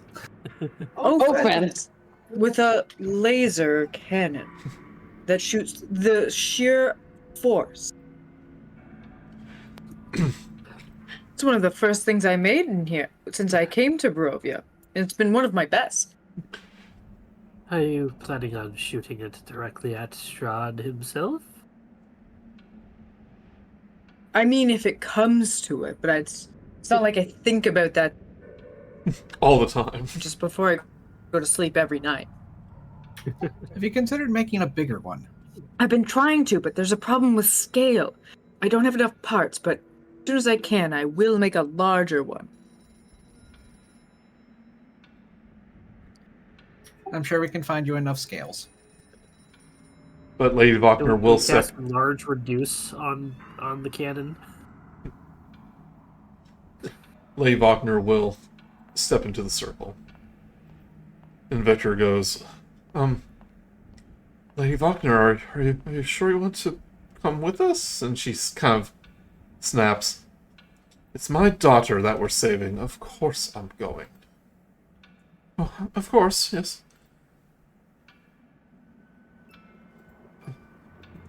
Offense. With a laser cannon that shoots the sheer force. It's one of the first things I made in here since I came to Barovia. And it's been one of my best. Are you planning on shooting it directly at Strahd himself? I mean, if it comes to it, but it's not like I think about that All the time. just before I go to sleep every night. Have you considered making a bigger one? I've been trying to, but there's a problem with scale. I don't have enough parts, but as soon as I can, I will make a larger one. I'm sure we can find you enough scales. But Lady Wagner will set set. large reduce on the cannon. Lady Wagner will step into the circle. And Victor goes, Lady Wagner, are you sure you want to come with us? And she kind of snaps. It's my daughter that we're saving. Of course I'm going. Oh, of course, yes.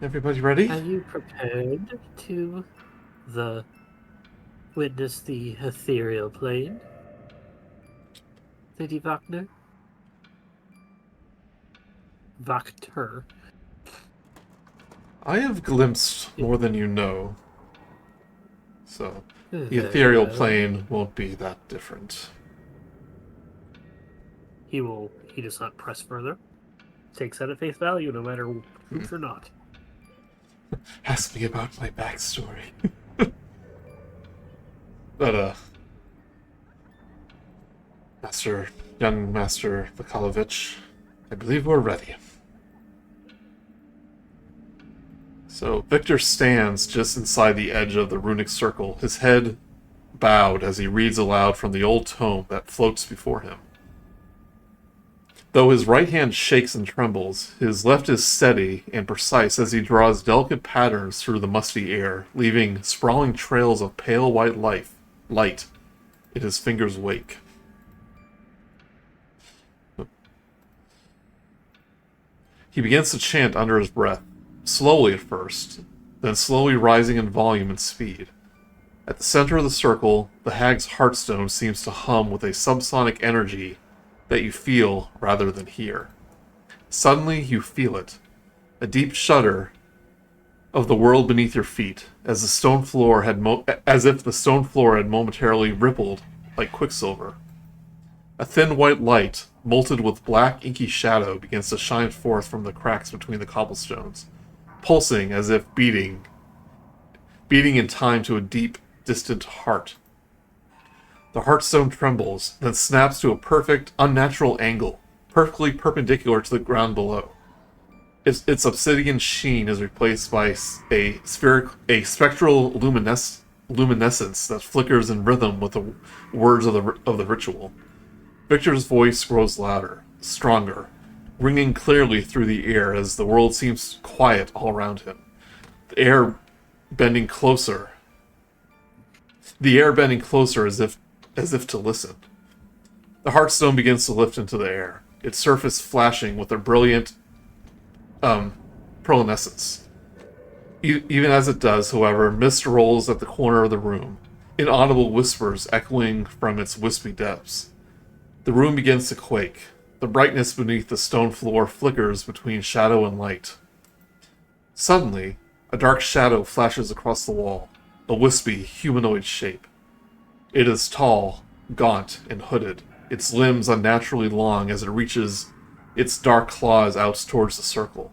Everybody ready? Are you prepared to witness the ethereal plane, Lady Wagner? Vactor. I have glimpsed more than you know. So, the ethereal plane won't be that different. He does not press further. Takes that at face value, no matter truth or not. Ask me about my backstory. But, young Master Vakalovich, I believe we're ready. So, Victor stands just inside the edge of the runic circle, his head bowed as he reads aloud from the old tome that floats before him. Though his right hand shakes and trembles, his left is steady and precise as he draws delicate patterns through the musty air, leaving sprawling trails of pale white light in his fingers' wake. He begins to chant under his breath, slowly at first, then slowly rising in volume and speed. At the center of the circle, the hag's heartstone seems to hum with a subsonic energy that you feel rather than hear. Suddenly you feel it, a deep shudder of the world beneath your feet, as the stone floor as if the stone floor had momentarily rippled like quicksilver. A thin white light, molted with black inky shadow, begins to shine forth from the cracks between the cobblestones, pulsing as if beating in time to a deep, distant heart. The heartstone trembles, then snaps to a perfect, unnatural angle, perfectly perpendicular to the ground below. Its obsidian sheen is replaced by a spectral luminescence that flickers in rhythm with the words of the ritual. Victor's voice grows louder, stronger, ringing clearly through the air as the world seems quiet all around him. The air bending closer as if to listen. The heartstone begins to lift into the air, its surface flashing with a brilliant pearlescence. Even as it does, however, mist rolls at the corner of the room, inaudible whispers echoing from its wispy depths. The room begins to quake. The brightness beneath the stone floor flickers between shadow and light. Suddenly, a dark shadow flashes across the wall, a wispy, humanoid shape. It is tall, gaunt, and hooded, its limbs unnaturally long as it reaches its dark claws out towards the circle.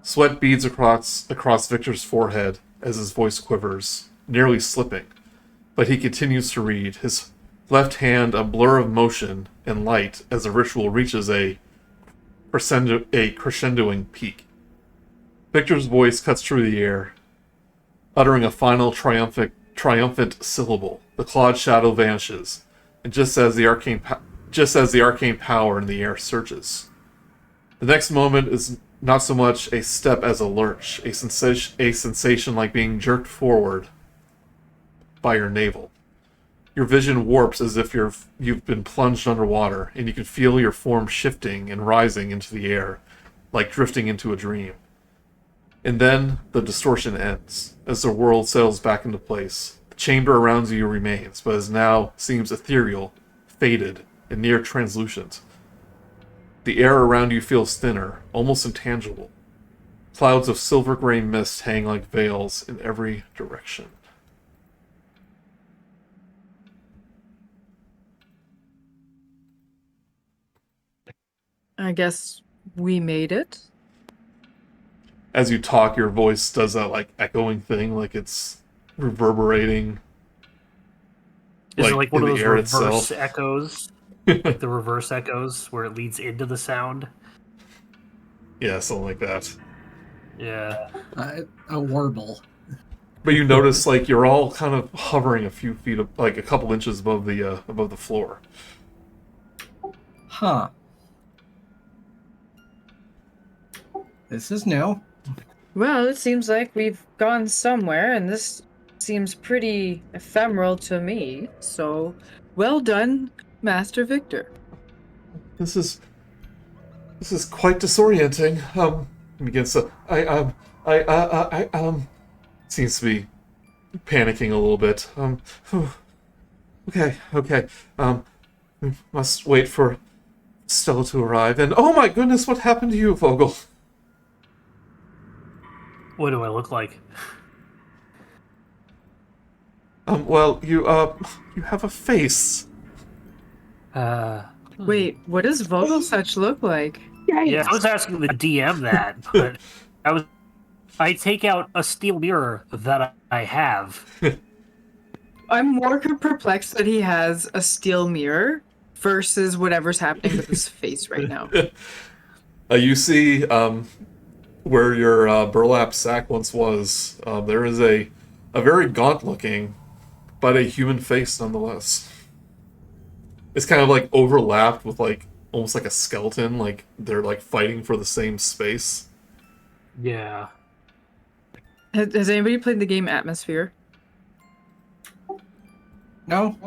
Sweat beads across Victor's forehead as his voice quivers, nearly slipping. But he continues to read, his left hand a blur of motion and light as the ritual reaches a crescendoing peak. Victor's voice cuts through the air, uttering a final triumphant syllable. The clawed shadow vanishes, and just as the arcane power in the air surges. The next moment is not so much a step as a lurch, a sensation like being jerked forward by your navel. Your vision warps as if you've been plunged underwater, and you can feel your form shifting and rising into the air, like drifting into a dream. And then the distortion ends, as the world settles back into place. The chamber around you remains, but as now seems ethereal, faded, and near translucent. The air around you feels thinner, almost intangible. Clouds of silver-gray mist hang like veils in every direction. I guess we made it. As you talk, your voice does that like echoing thing, like it's reverberating. Is it like one of those reverse itself. echoes? Like the reverse echoes where it leads into the sound? Yeah, something like that. Yeah. A warble. But you notice like you're all kind of hovering a few feet, like a couple inches above the floor. Huh. This is new. Well, it seems like we've gone somewhere, and this seems pretty ephemeral to me. So, well done, Master Victor. This is quite disorienting. Begins to seems to be panicking a little bit. Okay. We must wait for Stella to arrive. And oh my goodness, what happened to you, Vogel? What do I look like? Well, you have a face. Wait, what does Vogelsuch look like? Yeah, I was asking the DM that, but I take out a steel mirror that I have. I'm more perplexed that he has a steel mirror versus whatever's happening with his face right now. You see, where your burlap sack once was, there is a very gaunt-looking, but a human face nonetheless. It's kind of like overlapped with like almost like a skeleton, like they're like fighting for the same space. Yeah. Has anybody played the game Atmosphere? No?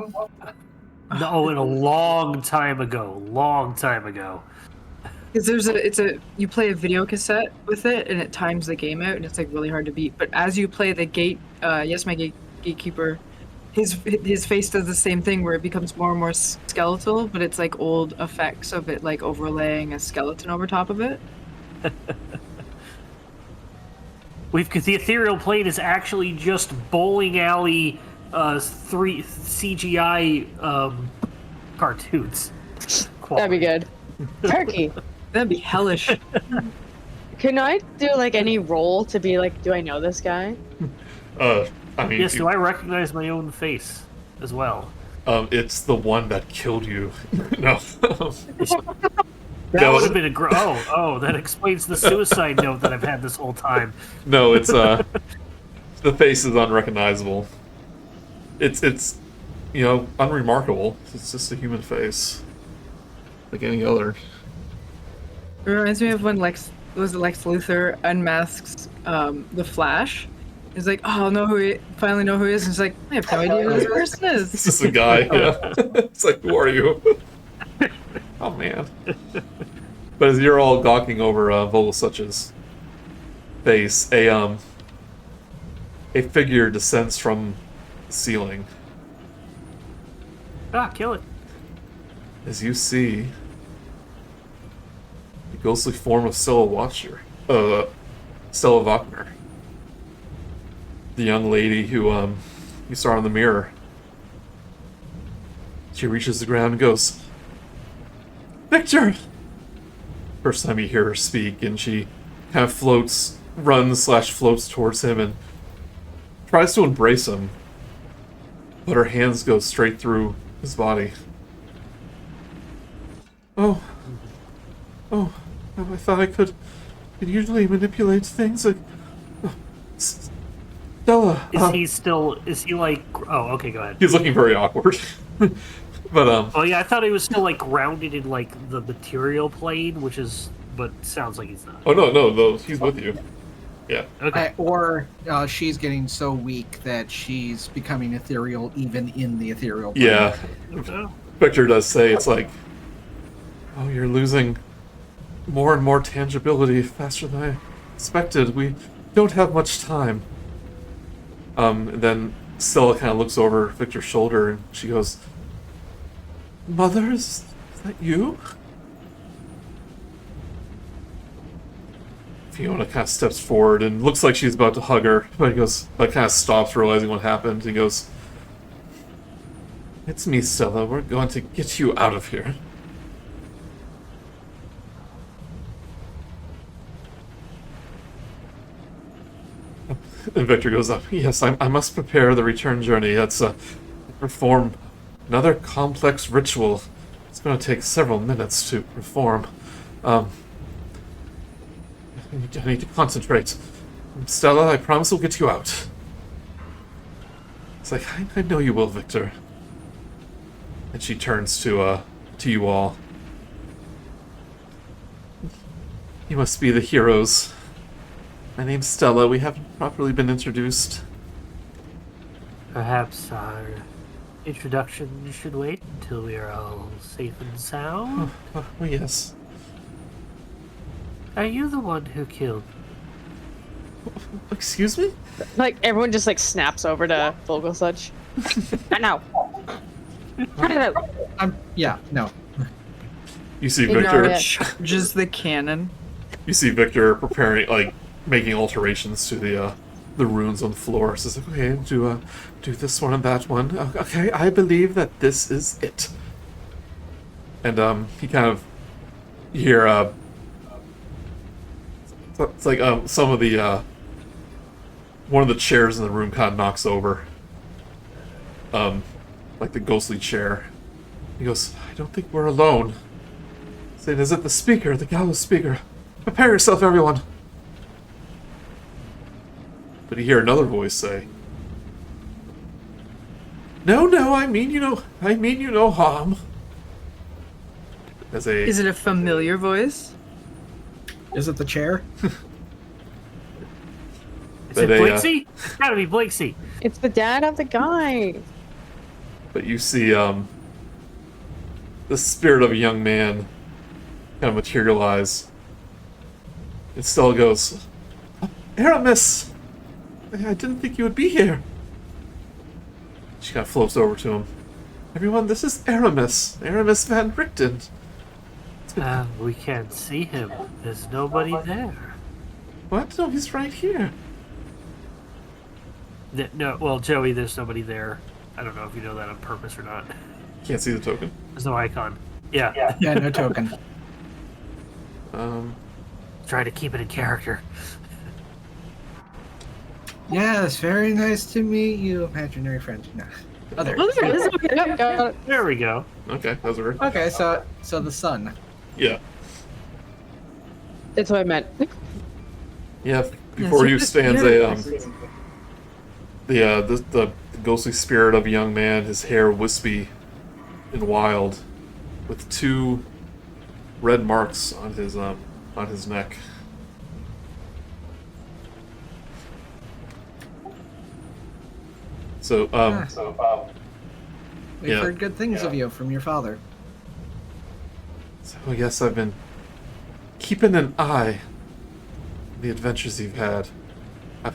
No, in a long time ago. Because you play a video cassette with it, and it times the game out, and it's like really hard to beat. But as you play the gatekeeper, his face does the same thing where it becomes more and more skeletal, but it's like old effects of it like overlaying a skeleton over top of it. The ethereal plane is actually just bowling alley 3 CGI cartoons. That'd be good. Turkey. That'd be hellish. Can I do like any role to be like, do I know this guy? I mean, yes, do I recognize my own face as well? It's the one that killed you. No. That would have been a that explains the suicide note that I've had this whole time. No, it's the face is unrecognizable. It's unremarkable. It's just a human face, like any other. It reminds me of when Lex Luthor unmasks the Flash. He's like, oh, finally know who he is. And he's like, I have no idea who this person is. It's just a guy, yeah. It's like, who are you? Oh, man. But as you're all gawking over Vogelsuch's face, a figure descends from the ceiling. Kill it. As you see the ghostly form of Stella Wagner. The young lady who you saw in the mirror. She reaches the ground and goes, Victor! First time you hear her speak, and she kind of runs/floats towards him and tries to embrace him. but her hands go straight through his body. Oh, I thought I could usually manipulate things. Stella. Is he like, oh, okay, go ahead. He's looking very awkward. But, Oh, yeah, I thought he was still, like, grounded in, like, the material plane, but sounds like he's not. Oh, no, he's with you. Yeah. Okay. Or she's getting so weak that she's becoming ethereal even in the ethereal plane. Yeah. Victor does say it's like, oh, you're losing more and more tangibility faster than I expected. We don't have much time. And then Stella kind of looks over Victor's shoulder and she goes, Mother, is that you? Fiona kind of steps forward and looks like she's about to hug her, but kind of stops, realizing what happened. He goes, It's me, Stella. We're going to get you out of here. And Victor goes up. Yes, I must prepare the return journey. That's perform another complex ritual. It's going to take several minutes to perform. I need to concentrate. Stella, I promise we'll get you out. It's like, I know you will, Victor. And she turns to you all. You must be the heroes. My name's Stella. We haven't properly been introduced. Perhaps our introduction should wait until we are all safe and sound. Oh, yes. Are you the one who killed? Excuse me? Like everyone just like snaps over to Vogelsuch. I know. Cut it out. Yeah, no. You see Inara Victor. charges the cannon. You see Victor preparing, like, making alterations to the runes on the floor. Says, okay, do this one and that one. Okay, I believe that this is it. And he kind of, you hear it's like some of the one of the chairs in the room kind of knocks over. Like the ghostly chair. He goes, I don't think we're alone. Saying, is it the speaker, the Gallows speaker? Prepare yourself, everyone. But you hear another voice say, No, I mean you no harm. Is it a familiar voice? Is it the chair? Is it Blakesy? It's gotta be Blakesy. It's the dad of the guy. But you see the spirit of a young man kind of materialize. And Stella goes, Aramis! I didn't think you would be here. She kind of floats over to him. Everyone, this is Aramis. Aramis van Richten. We can't see him. There's nobody there. What? No, he's right here. No, well, Joey, there's nobody there. I don't know if you know that on purpose or not. Can't see the token. There's no icon. Yeah. Yeah, no token. Try to keep it in character. Yes, very nice to meet you, imaginary friends. No. Oh, there. Oh, there it is. Okay, yep, got it. There we go. Okay, those are. Okay, so the sun. Yeah. That's what I meant. Yeah. Before you stands the ghostly spirit of a young man, his hair wispy and wild, with 2 red marks on his neck. So We've yeah. heard good things of you from your father. So I guess I've been keeping an eye on the adventures you've had. I've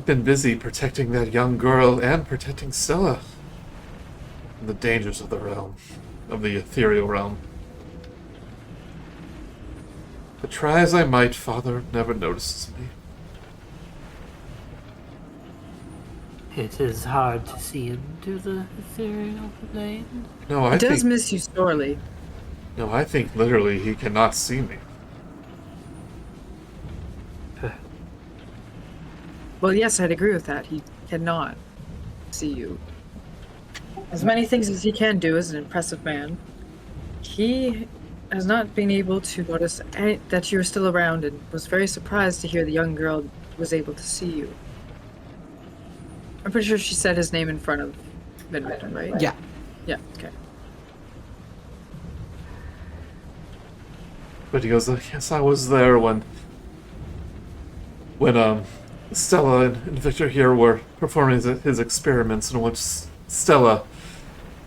been busy protecting that young girl and protecting Stella from the dangers of the realm, of the ethereal realm. But try as I might, Father never notices me. It is hard to see into the ethereal plane. No, He does miss you sorely. No, I think literally he cannot see me. Well, yes, I'd agree with that. He cannot see you. as many things as he can do as an impressive man, he has not been able to notice that you're still around, and was very surprised to hear the young girl was able to see you. I'm pretty sure she said his name in front of Minerva, right? Yeah. Yeah, okay. But he goes, yes, I was there when Stella and Victor here were performing his experiments, in which Stella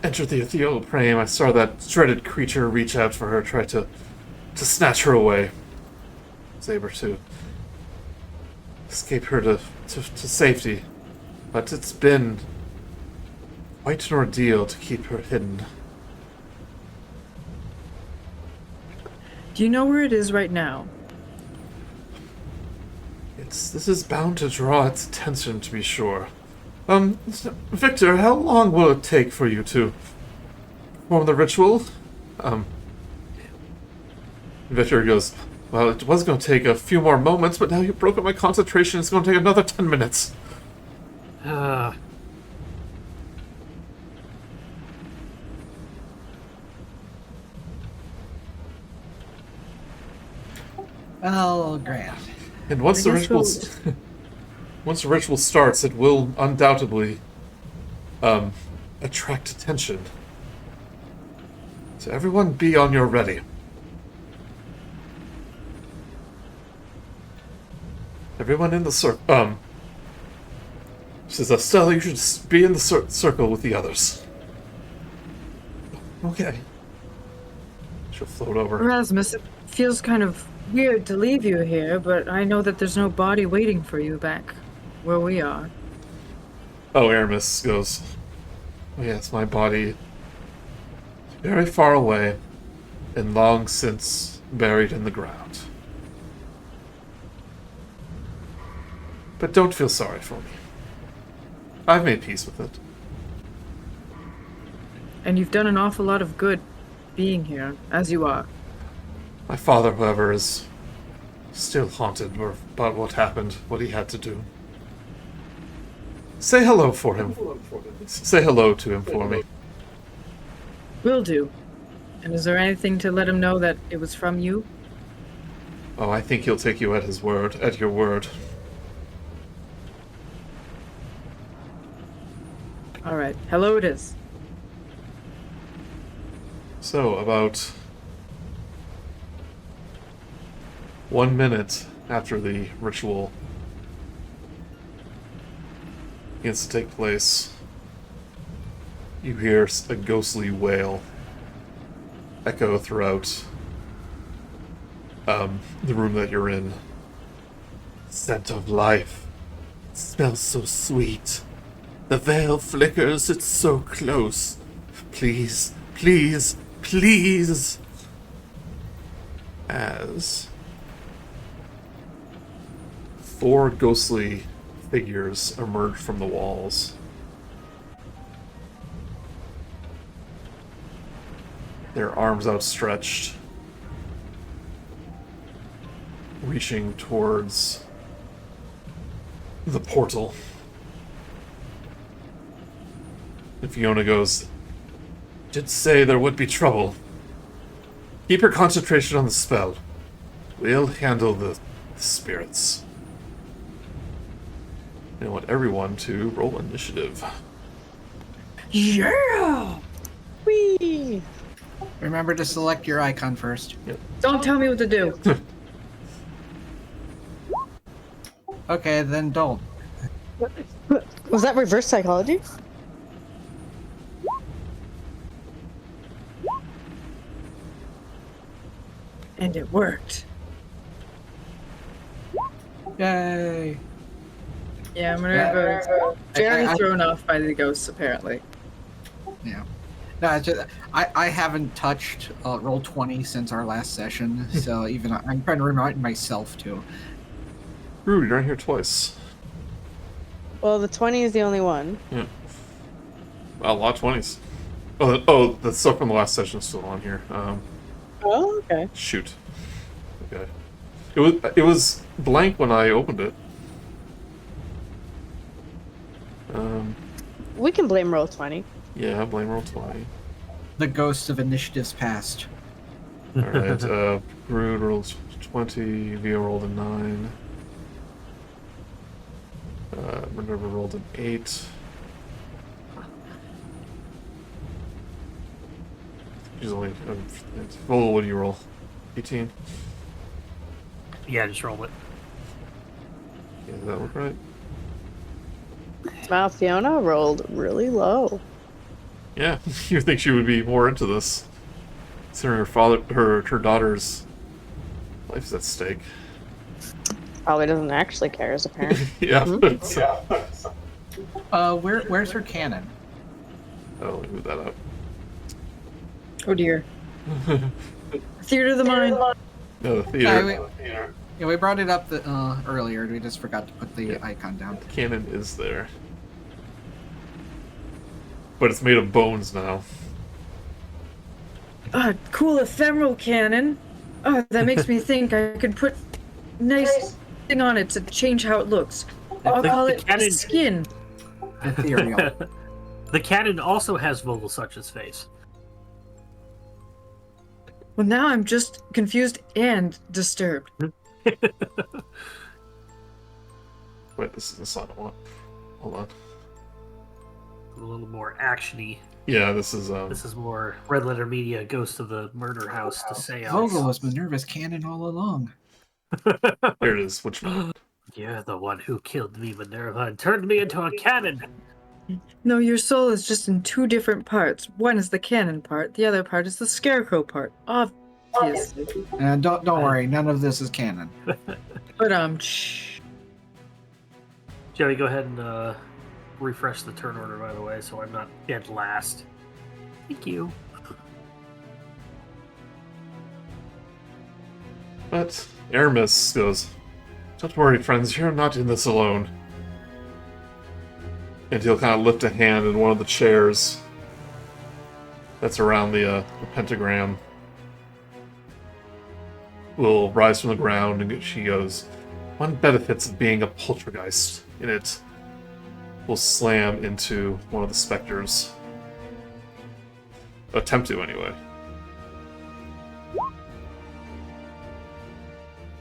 entered the ethereal plane. I saw that dreaded creature reach out for her, try to snatch her away. I was able to escape her to safety, but it's been quite an ordeal to keep her hidden. Do you know where it is right now? This is bound to draw its attention, to be sure. Victor, how long will it take for you to perform the ritual? Victor goes, well, it was going to take a few more moments, but now you've broken my concentration. It's going to take another 10 minutes. Oh, grand. And once the ritual starts, it will undoubtedly attract attention. So everyone be on your ready. Everyone in the circle. Says, Stella, you should be in the circle with the others. Okay. She'll float over. Erasmus, it feels kind of weird to leave you here, but I know that there's no body waiting for you back where we are. Oh, Aramis goes, oh yes, my body very far away and long since buried in the ground. But don't feel sorry for me. I've made peace with it. And you've done an awful lot of good being here, as you are. My father, however, is still haunted about what happened, what he had to do. Say hello for him. Say hello to him for me. Will do. And is there anything to let him know that it was from you? Oh, I think he'll take you at his word, at your word. All right. Hello it is. So, about 1 minute after the ritual begins to take place, you hear a ghostly wail echo throughout the room that you're in. Scent of life. It smells so sweet. The veil flickers, it's so close. Please, please, please. As 4 ghostly figures emerge from the walls. Their arms outstretched, reaching towards the portal. And Fiona goes, did say there would be trouble. Keep your concentration on the spell. We'll handle the spirits. I want everyone to roll initiative. Yeah! Whee! Remember to select your icon first. Yep. Don't tell me what to do. Okay, then don't. Was that reverse psychology? And it worked. Yay! Yeah, Minerva very thrown off by the ghosts, apparently. Yeah. No, it's just, I haven't touched Roll20 since our last session, so even I'm trying to remind myself to. Grude, you're in here twice. Well, the 20 is the only one. Yeah. A lot of 20s. Oh, the stuff from the last session is still on here. Oh, okay. Shoot. Okay. It was blank when I opened it. We can blame Roll20. Yeah, blame roll 20. The ghosts of initiatives past. Alright, Grude rolled 20, Vio rolled a 9. Minerva rolled an 8. She's only... Vogel, what do you roll? 18? Yeah, just roll it. Yeah, does that look right? Wow, Fiona rolled really low. Yeah, you think she would be more into this. Considering her daughter's life is at stake. Probably doesn't actually care as a parent. Yeah. Where's her cannon? Oh, let me move that up. Oh dear. Theater of the mind. No, the theater. Yeah, we brought it up earlier. We just forgot to put the icon down. The cannon is there. But it's made of bones now. Cool ephemeral cannon. Oh, that makes me think I could put nice thing on it to change how it looks. I'll call it cannon... skin. Ethereal. The cannon also has Vogelsuch's face. Well, now I'm just confused and disturbed. Wait, this is the sign I want. Hold on. A little more actiony. Yeah, this is This is more Red Letter Media Ghost of the Murder House to seance. Vogel was Minerva's cannon all along. here it is. Which one? You're the one who killed me, Minerva, and turned me into a cannon. No, your soul is just in two different parts. One is the cannon part, the other part is the scarecrow part. Obviously. And don't worry, none of this is canon. But shh. Joey, go ahead and refresh the turn order, by the way, so I'm not dead last. Thank you. But Aramis goes, "Don't worry, friends, you're not in this alone." And he'll kind of lift a hand, and one of the chairs that's around the pentagram will rise from the ground, and she goes, "One benefits of being a poltergeist in it will slam into one of the specters. Attempt to, anyway.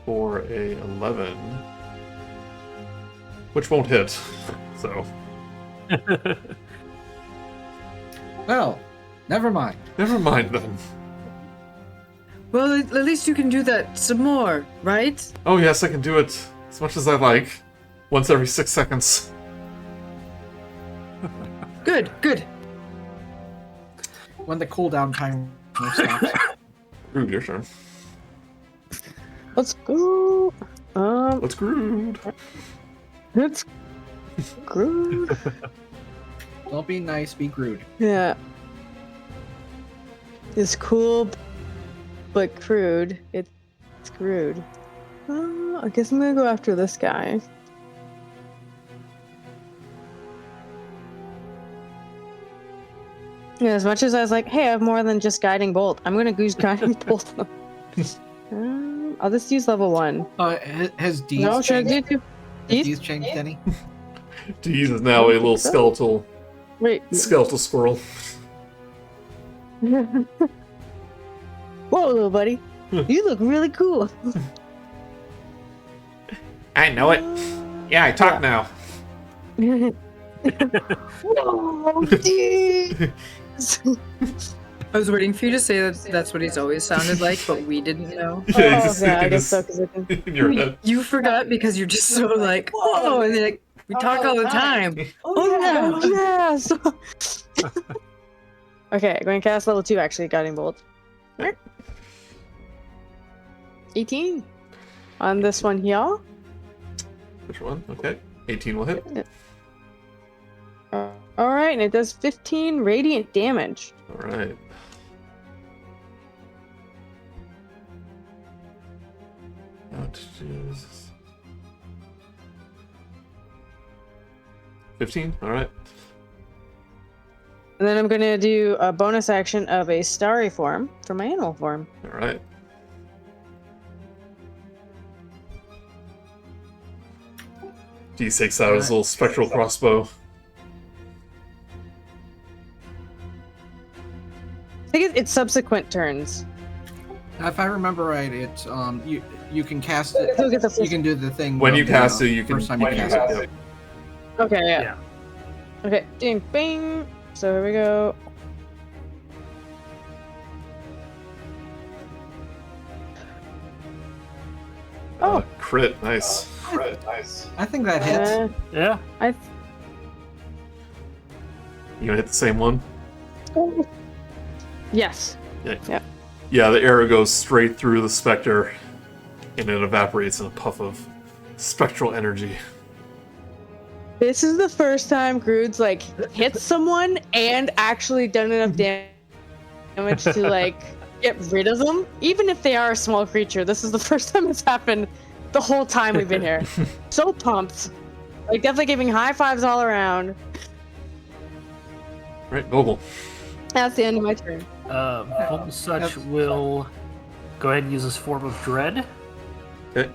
For a 11. Which won't hit, so... Well, never mind. Never mind, then. Well, at least you can do that some more, right? Oh yes, I can do it as much as I like. Once every 6 seconds. Good, good. When the cooldown time stops. Grude, your turn. Let's go. Let's Grude. Let's Grude. Don't be nice, be Grude. Yeah. It's cool, but crude. It's crude. I guess I'm gonna go after this guy. Yeah, as much as I was like, hey, I have more than just Guiding Bolt, I'm gonna use Guiding Bolt. I'll just use level 1. Has D's No, should I changed? do two? Has D's? D's changed any? Deez is now a little skeletal Wait. skeletal squirrel. Whoa, little buddy. You look really cool. I know it. Yeah, I talk now. Whoa, dude. I was waiting for you to say that that's what he's always sounded like, but we didn't know. Yeah, he's just yeah, I in, guess so, 'cause I can... in your head. You forgot because you're just so like, whoa, and like, we talk all the time. Oh yeah, yes. Okay, I'm going to cast level 2 actually, Guiding Bolt. 18 on this one here. Which one? Okay. 18 will hit. Alright, and it does 15 radiant damage. Alright. Now to choose. 15? Alright. And then I'm going to do a bonus action of a starry form for my animal form. Alright. He takes out his little spectral crossbow. think it's subsequent turns. If I remember right, it's you can cast it. You can do the thing when you cast it. You can first time you cast it. Yep. Okay, yeah. Okay, ding, bing. So here we go. Oh, crit, nice. I think that hits. Yeah. You gonna hit the same one? Yes. Yeah. Yeah, the arrow goes straight through the specter, and it evaporates in a puff of spectral energy. This is the first time Grude's like hit someone and actually done enough damage to like get rid of them, even if they are a small creature. This is the first time it's happened the whole time we've been here. So pumped. Like definitely giving high fives all around. Right, Vogel. That's the end of my turn. Vogelsuch will go ahead and use his Form of Dread. Okay.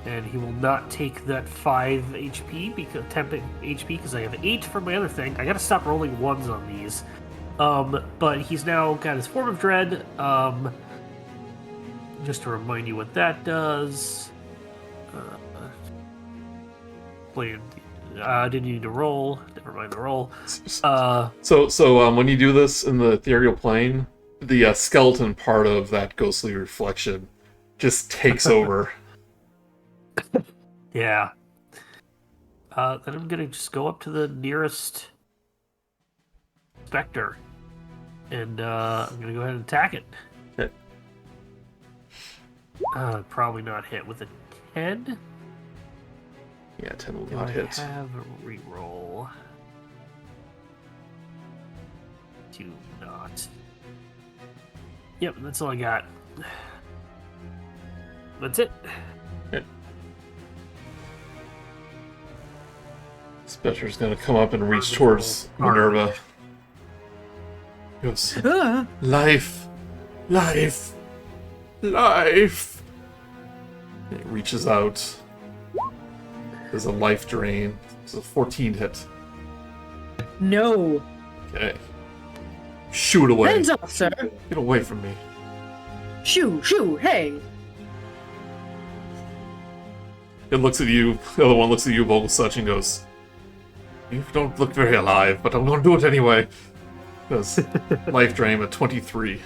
And he will not take that 5 HP, because temp HP, because I have 8 from my other thing. I gotta stop rolling 1s on these. But he's now got his Form of Dread. Just to remind you what that does. I didn't need to roll. Never mind the roll. So when you do this in the ethereal plane, the skeleton part of that ghostly reflection just takes over. Yeah. Then I'm gonna just go up to the nearest specter, and I'm gonna go ahead and attack it. Okay. Probably not hit with a 10. Yeah, 10 will Do not I hit. have a reroll? Do not. Yep, that's all I got. That's it. Okay. Spectre's gonna come up and reach towards Minerva. He goes, life, life, life. And he reaches out. There's a life drain. It's a 14 hit. No. Okay. Shoot away. Hands up, sir. Get away from me. Shoo, hey. It looks at you. The other one looks at you, Vogelsuch, and goes, "You don't look very alive, but I'm going to do it anyway." Does life drain at 23.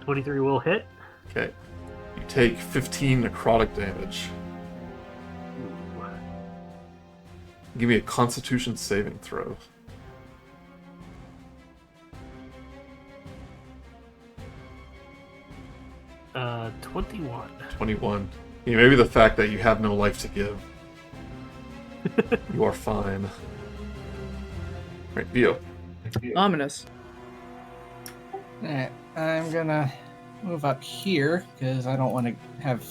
23 will hit. Okay. You take 15 necrotic damage. Give me a Constitution saving throw. Uh, 21. 21. Yeah, maybe the fact that you have no life to give. You are fine. Right, Vio. Ominous. Alright, I'm gonna move up here because I don't want to have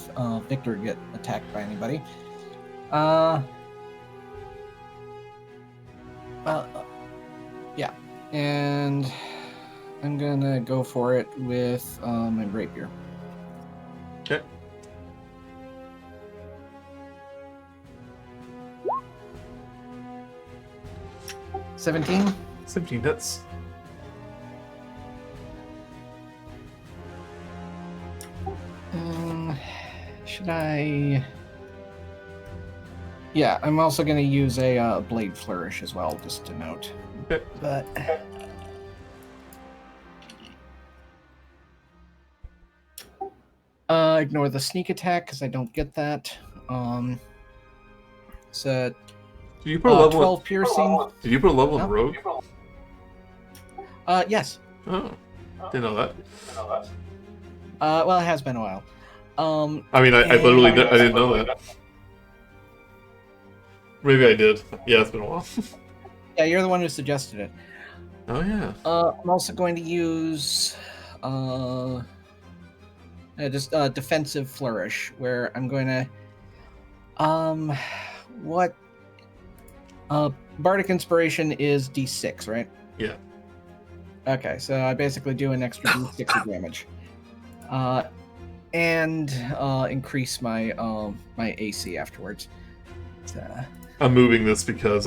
Victor get attacked by anybody. Yeah, and I'm gonna go for it with my rapier. Okay. $17. 17 hits. Should I? Yeah, I'm also going to use a blade flourish as well, just to note. Okay. But ignore the sneak attack because I don't get that. So Did you put a level 12 piercing. Did you put a level in No. Rogue? Yes. Oh, didn't know that. Well, it has been a while. I mean, I literally I didn't know that. Maybe I did. Yeah, it's been a while. Yeah, you're the one who suggested it. Oh yeah. I'm also going to use just defensive flourish, where I'm going to Bardic Inspiration is D6, right? Yeah. Okay, so I basically do an extra D6 of damage, and increase my my AC afterwards. I'm moving this because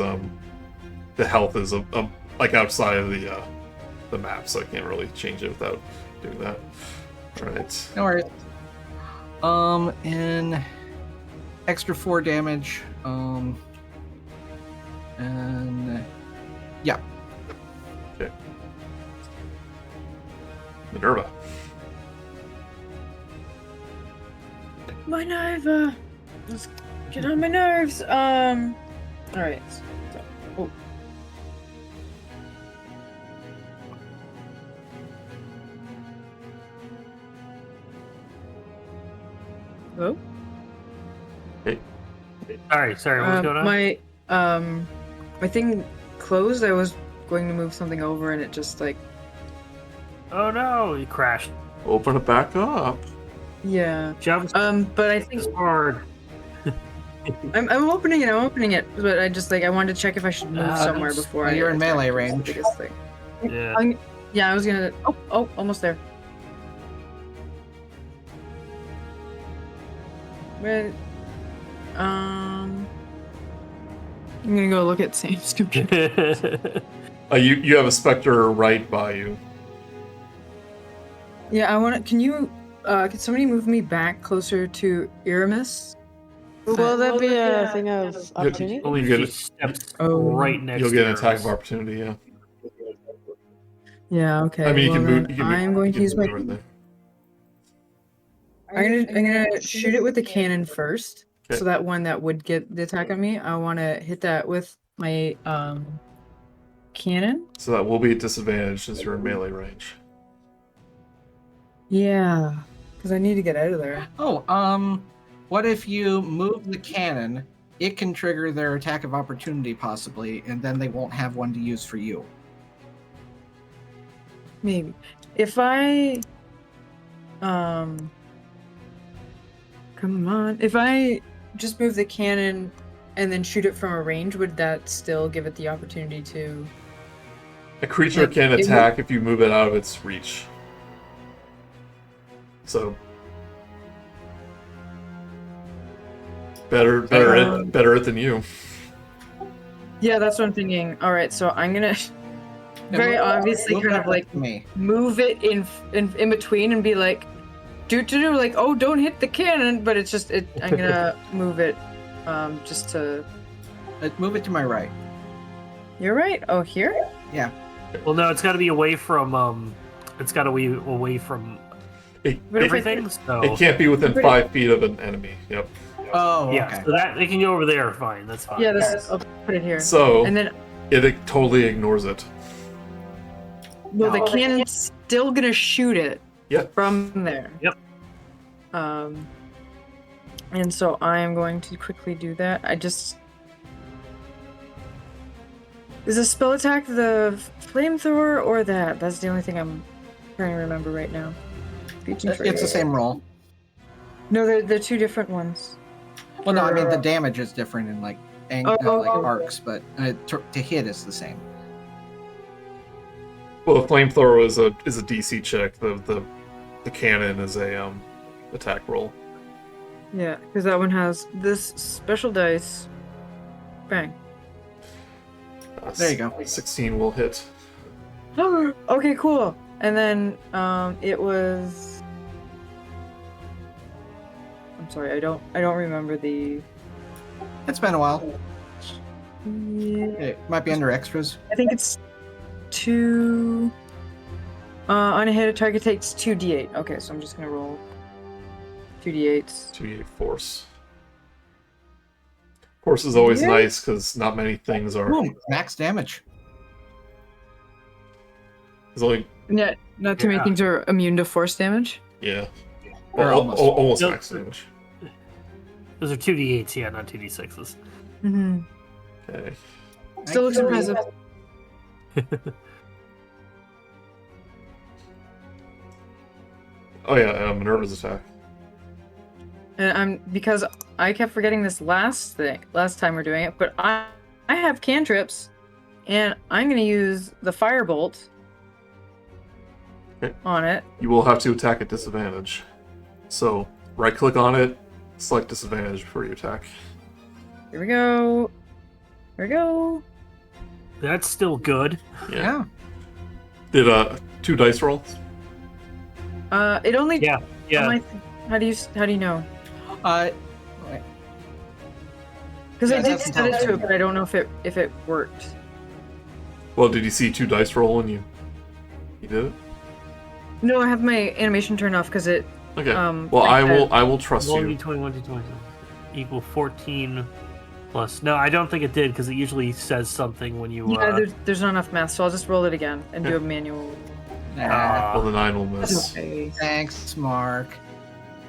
the health is like outside of the the map, so I can't really change it without doing that. All right. No worries. And extra 4 damage. And yeah. Okay. Minerva. Minerva! Let's get on my nerves. Alright. So, oh. Hello? Hey. Sorry, what's going on? My thing closed. I was going to move something over and it just like... Oh no, you crashed. Open it back up. Yeah. Jump But I think... hard. I'm opening it, but I just like I wanted to check if I should move somewhere before I. You're in attack, melee which is the range. biggest thing. Yeah. Yeah, I was gonna. Oh, almost there. But, I'm gonna go look at Sam's computer. You have a specter right by you. Yeah, I want to. Can somebody move me back closer to Iramis? Will that be a thing of opportunity? Only You if get she it. steps Oh. right next You'll to get an attack yours. of opportunity. Yeah. Yeah. Okay. I mean, you well, can move. then You can move, I'm going you to can use move my. right there. I'm gonna shoot it with the cannon first. Okay. So that one that would get the attack on me, I want to hit that with my cannon. So that will be a disadvantage since you're in melee range. Yeah, because I need to get out of there. Oh, what if you move the cannon? It can trigger their attack of opportunity possibly, and then they won't have one to use for you. Maybe if I come on, if I just move the cannon and then shoot it from a range, would that still give it the opportunity to? A creature can it attack if you move it out of its reach. So better it than you. Yeah, that's what I'm thinking. All right, so I'm gonna very obviously Move kind that of like me. move it in between and be like, do like, oh, don't hit the cannon, but it's just I'm gonna move it, just to. Move it to my right. You're right. Oh, here. Yeah. Well, no, it's got to be away from. It's got to be away from It, But if everything. So it can't be within 5 feet of an enemy. Yep. Oh, yeah, okay. so that they can go over there. Fine, that's fine. Yeah, I'll put it here. So And then, it totally ignores it. well, the cannon's still gonna shoot it. Yep. From there. Yep. And so I am going to quickly do that. Is a spell attack the flamethrower or that? That's the only thing I'm trying to remember right now. It's the same roll. No, they're two different ones. Well, no, I mean the damage is different in like arcs, but to hit is the same. Well, the flamethrower is a DC check. The cannon is a attack roll. Yeah, because that one has this special dice. Bang. There you go. 16 will hit. Okay, cool. And then it was. I'm sorry, I don't remember the. It's been a while. Yeah, It might be under extras. I think it's 2. On a hit, a target takes 2d8. Okay, so I'm just gonna roll 2d8s. 2d8 force. Force is always nice because not many things are. Boom! Max damage. There's only Yeah, not too many things are immune to force damage. yeah. Or Well, almost Nope. max damage. Those are 2d8s, yeah, not 2d6s. Mm-hmm. Okay. Still looks impressive. Oh yeah, Minerva's attack. And because I kept forgetting this last time we're doing it, but I have cantrips, and I'm gonna use the firebolt on it. You will have to attack at disadvantage. So right click on it, select disadvantage before you attack. Here we go. Here we go. That's still good. Yeah. Did 2 dice rolls? It only. Yeah. How do you know? Wait. Because I Yeah, did that's set it to it, intelligent. but I don't know if it worked. Well, did you see 2 dice roll when you did it? No, I have my animation turned off because it. Okay. Well, like I will trust you. 1d20 equal 14 plus. No, I don't think it did because it usually says something when you. Yeah, there's not enough math, so I'll just roll it again and do Yeah. a manual. Well, the 9 will miss. Okay. Thanks, Mark.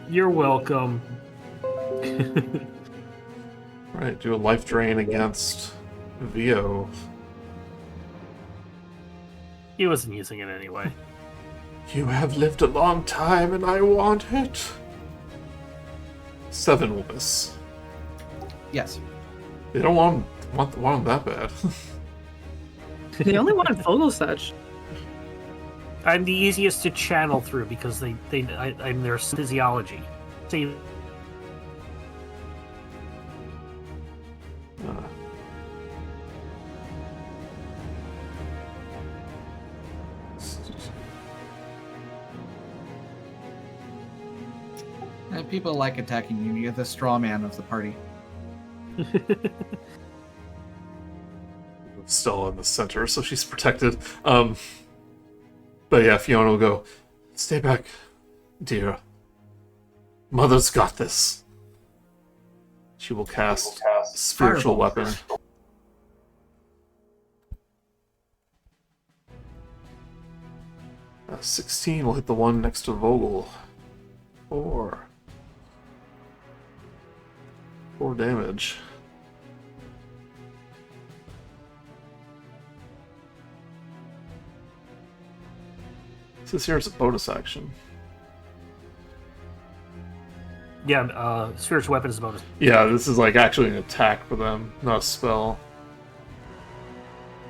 You're welcome. Right, do a life drain against VO. He wasn't using it anyway. You have lived a long time and I want it. 7 will miss. Yes. They don't want them that bad. They only wanted Vogelsuch. I'm the easiest to channel through because I'm their physiology. See, And people like attacking you. You're the straw man of the party. Stella in the center, so she's protected. But yeah, Fiona will go, stay back, dear. Mother's got this. She will cast spiritual weapon. 16 will hit the one next to Vogel. 4 damage. This here is a bonus action. yeah, spiritual weapon is a bonus. Yeah, this is like actually an attack for them, not a spell.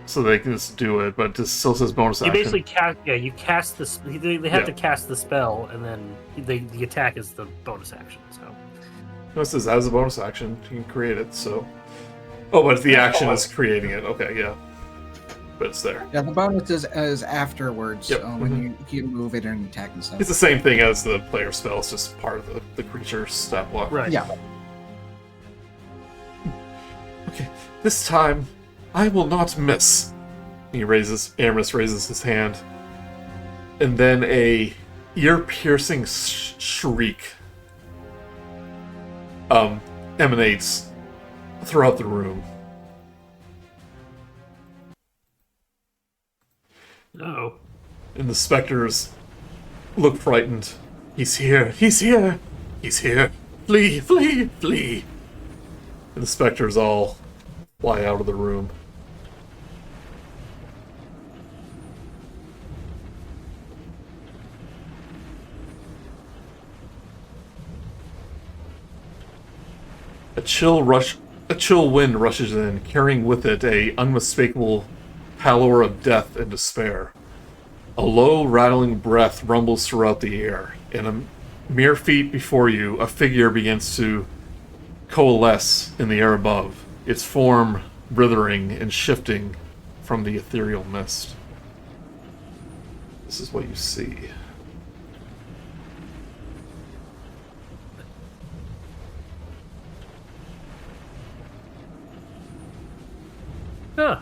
So they can just do it, but it still says bonus You action. basically cast. Yeah, you cast this. They have Yeah. to cast the spell, and then the attack is the bonus action. So. No, it says as a bonus action, you can create it, so... Oh, but the action is creating it. Okay, yeah. But it's there. Yeah, the bonus is afterwards. Yep. When you move it and attack and stuff. It's the same thing as the player spell, it's just part of the creature's stat block. Right. Yeah. Okay, this time, I will not miss. Aramis raises his hand. And then a ear-piercing shriek emanates throughout the room. Oh. And the specters look frightened. He's here! He's here! He's here! Flee! Flee! Flee! And the specters all fly out of the room. A chill wind rushes in, carrying with it a unmistakable pallor of death and despair. A low, rattling breath rumbles throughout the air, and a mere feet before you, a figure begins to coalesce in the air above, its form writhing and shifting from the ethereal mist. This is what you see. Huh.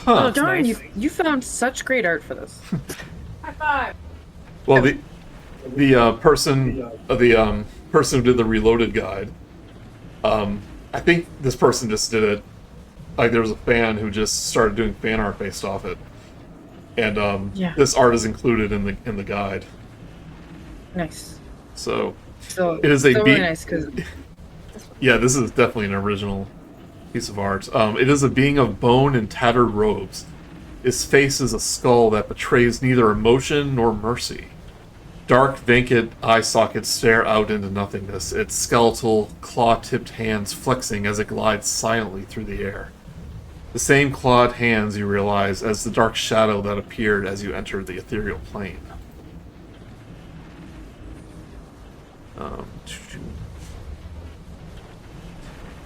Oh That's darn! nice. You found such great art for this. High five. Well, the person who did the Reloaded guide, I think this person just did it. Like there was a fan who just started doing fan art based off it, and Yeah. this art is included in the guide. Nice. So So it is a really beat. nice because Yeah, this is definitely an original piece of art. It is a being of bone and tattered robes. Its face is a skull that betrays neither emotion nor mercy. Dark, vacant eye sockets stare out into nothingness, its skeletal, claw-tipped hands flexing as it glides silently through the air. The same clawed hands, you realize, as the dark shadow that appeared as you entered the ethereal plane.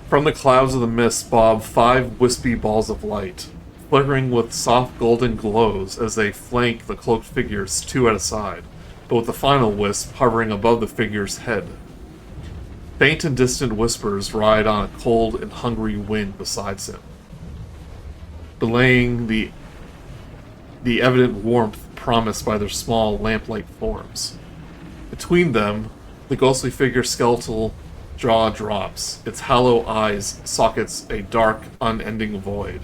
From the clouds of the mist bob 5 wispy balls of light. flickering with soft golden glows as they flank the cloaked figures two at a side, but with the final wisp hovering above the figure's head. Faint and distant whispers ride on a cold and hungry wind beside him, belaying the evident warmth promised by their small lamp-like forms. Between them, the ghostly figure's skeletal jaw drops, its hollow eyes sockets a dark, unending void.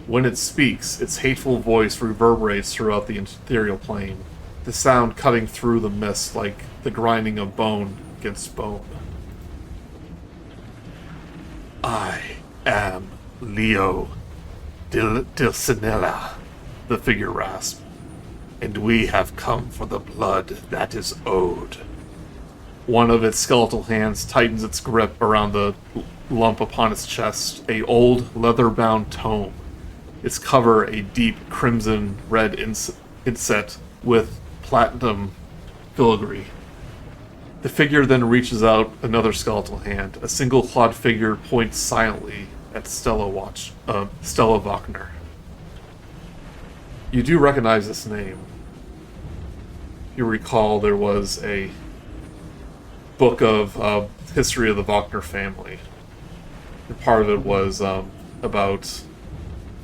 When it speaks, its hateful voice reverberates throughout the ethereal plane, the sound cutting through the mist like the grinding of bone against bone. I am Leo Dilcinella, the figure rasped, and we have come for the blood that is owed. One of its skeletal hands tightens its grip around the lump upon its chest, a old leather-bound tome. Its cover a deep crimson red inset with platinum filigree. The figure then reaches out another skeletal hand. A single clawed figure points silently at Stella Wagner. You do recognize this name. You recall there was a book of history of the Wagner family. And part of it was about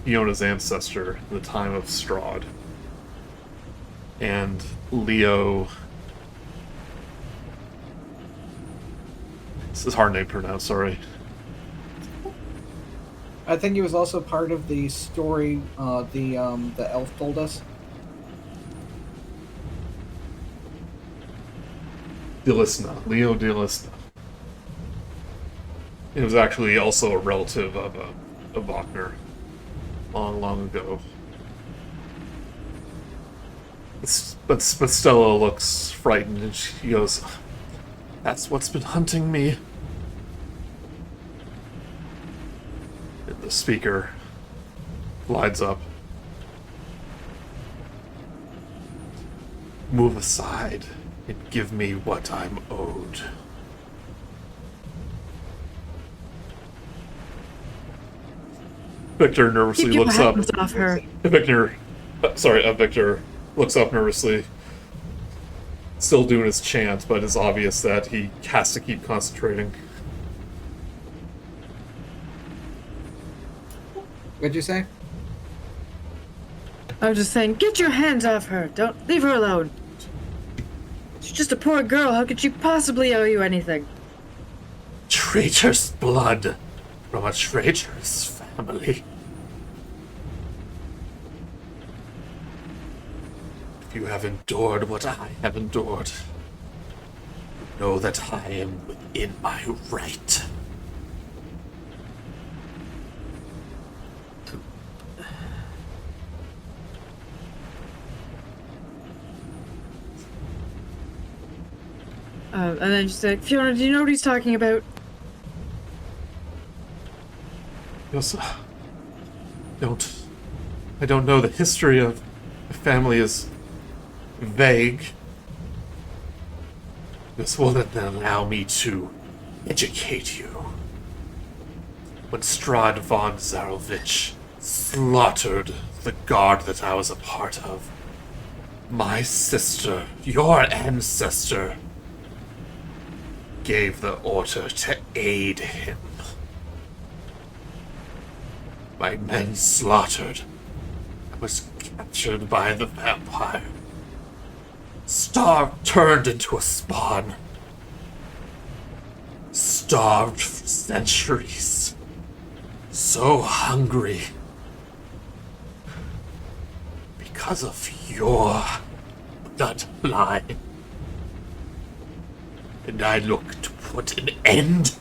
Iona's ancestor in the time of Strahd. And Leo... This is a hard name to pronounce, sorry. I think he was also part of the story the elf told us. Leo Dilisna. It was actually also a relative of Wagner long ago. But Stella looks frightened and she goes, "That's what's been hunting me." And the speaker glides up. "Move aside and give me what I'm owed." Victor nervously looks up. Off her. Victor looks up nervously, still doing his chant, but it's obvious that he has to keep concentrating. What'd you say? I was just saying, get your hands off her. Don't leave her alone. She's just a poor girl. How could she possibly owe you anything? Traitor's blood from a traitor's family. If you have endured what I have endured, know that I am within my right. And then she said, Fiona, do you know what he's talking about? Yes, I don't know. The history of the family is vague. This will then allow me to educate you. When Strahd von Zarovich slaughtered the guard that I was a part of, my sister, your ancestor, gave the order to aid him. My men slaughtered. I was captured by the vampire. Turned into a spawn. Starved for centuries. So hungry. Because of your bloodline. And I look to put an end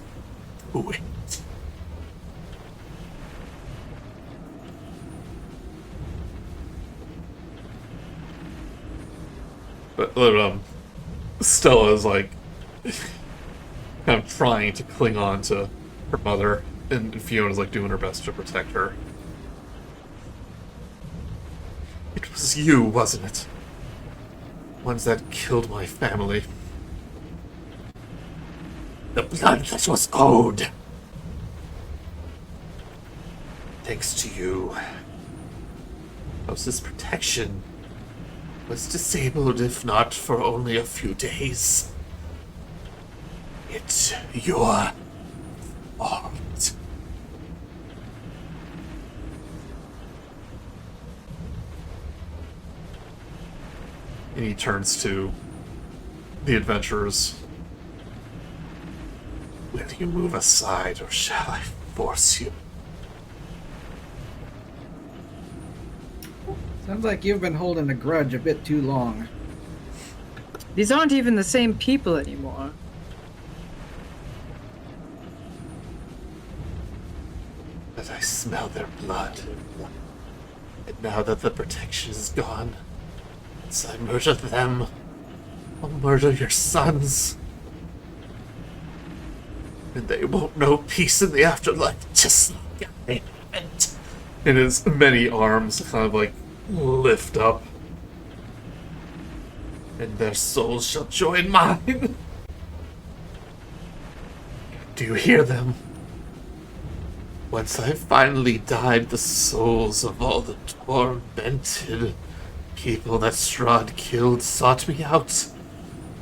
to it. But Stella is like kind of trying to cling on to her mother, and Fiona's like doing her best to protect her. It was you, wasn't it? Ones that killed my family. The blood that was owed. Thanks to you, House's protection was disabled, if not for only a few days. It's your fault. And he turns to the adventurers. Will you move aside, or shall I force you? Sounds like you've been holding a grudge a bit too long. These aren't even the same people anymore. But I smell their blood. And now that the protection is gone, as I murder them, I'll murder your sons. And they won't know peace in the afterlife, just like I meant. And his many arms kind of like lift up. And their souls shall join mine. Do you hear them? Once I finally died, the souls of all the tormented people that Strahd killed sought me out.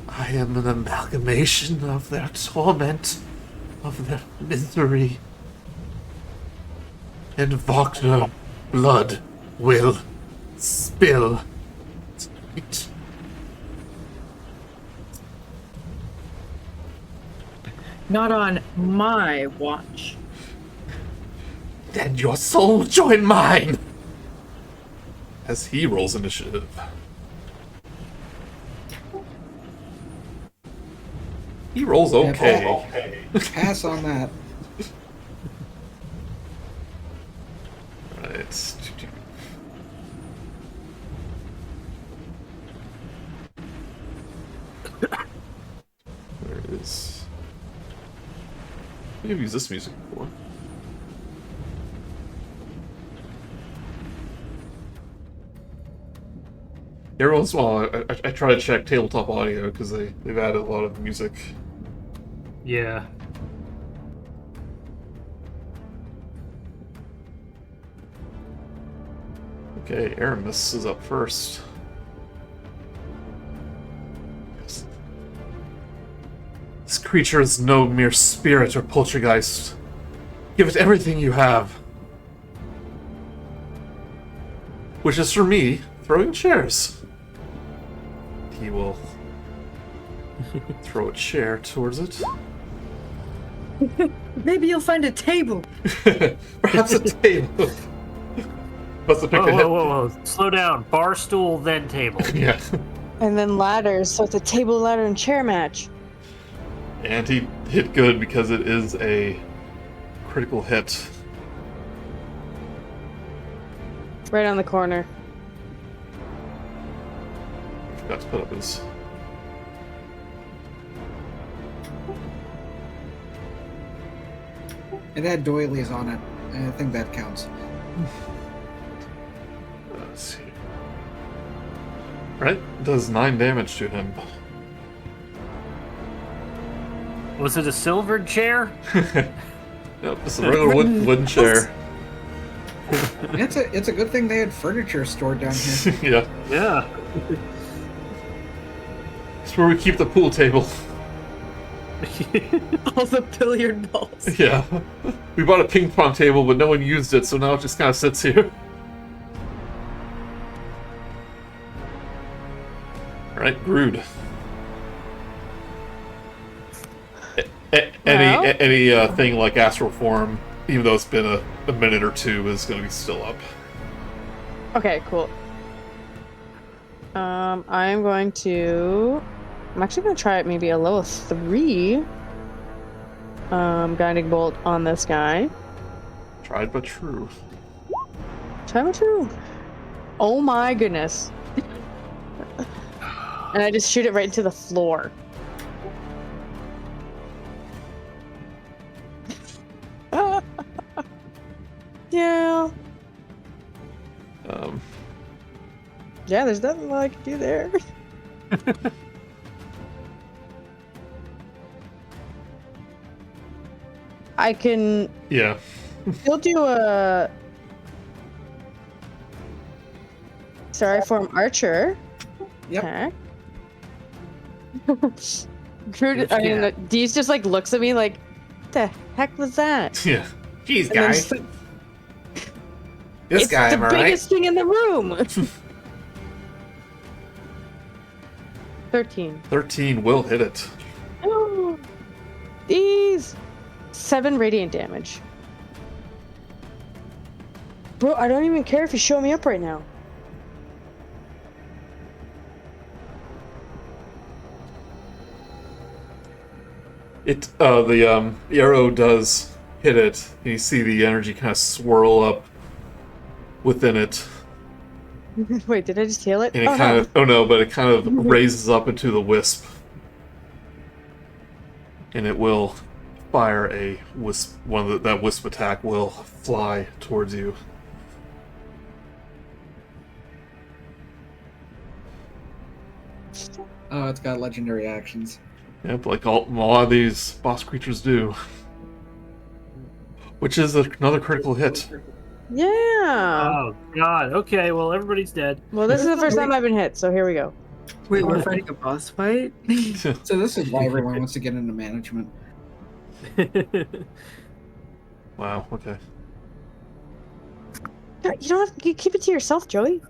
I am an amalgamation of their torment, of their misery. And Wagner blood will spill tonight. Not on my watch. Then your soul join mine! As he rolls initiative. He rolls okay. Pass on that. Right. Where is... We've used this music before. Every once in a while, I try to check tabletop audio because they've added a lot of music. Yeah. Okay, Aramis is up first. Yes. This creature is no mere spirit or poltergeist. Give it everything you have. Which is for me, throwing chairs. He will throw a chair towards it. Maybe you'll find a table. Perhaps a table. Must have picked a hit. Whoa. Slow down. Bar, stool, then table. Yeah. And then ladders, so it's a table, ladder, and chair match. And he hit good because it is a critical hit. Right on the corner. Forgot to put up his... It had doilies on it, and I think that counts. Let's see. Right? Does 9 damage to him. Was it a silvered chair? Yep, just a regular wooden chair. It's a good thing they had furniture stored down here. Yeah. Yeah. It's where we keep the pool table. All the billiard balls. Yeah. We bought a ping pong table, but no one used it, so now it just kind of sits here. Alright, Grude. Any thing like astral form, even though it's been a minute or two, is going to be still up. Okay, cool. I'm actually going to try it maybe a level 3. Guiding bolt on this guy. Tried but true. Tried but true. Oh my goodness. And I just shoot it right into the floor. Yeah. Yeah, there's nothing I can do there. I can. Yeah. He'll do a. Sorry, form archer. Yep. Okay. Grude, I mean, Deez just like looks at me like, what the heck was that? Yeah. Jeez, And then guy. just, like, This it's guy, the am I right? biggest thing in the room. 13. 13 will hit it. Oh, Deez. 7 radiant damage. Bro, I don't even care if you show me up right now. The arrow does hit it, and you see the energy kind of swirl up within it, Wait, did I just heal it? and it but it kind of raises up into the wisp, and it will fire a wisp. That wisp attack will fly towards you. Oh, it's got legendary actions. Yep, like a lot of these boss creatures do. Which is another critical hit. Yeah. Oh god. Okay. Well, everybody's dead. Well, this is the first time I've been hit, so here we go. Wait, we're fighting a boss fight? So this is why everyone wants to get into management. Wow, okay. You don't have to keep it to yourself, Joey.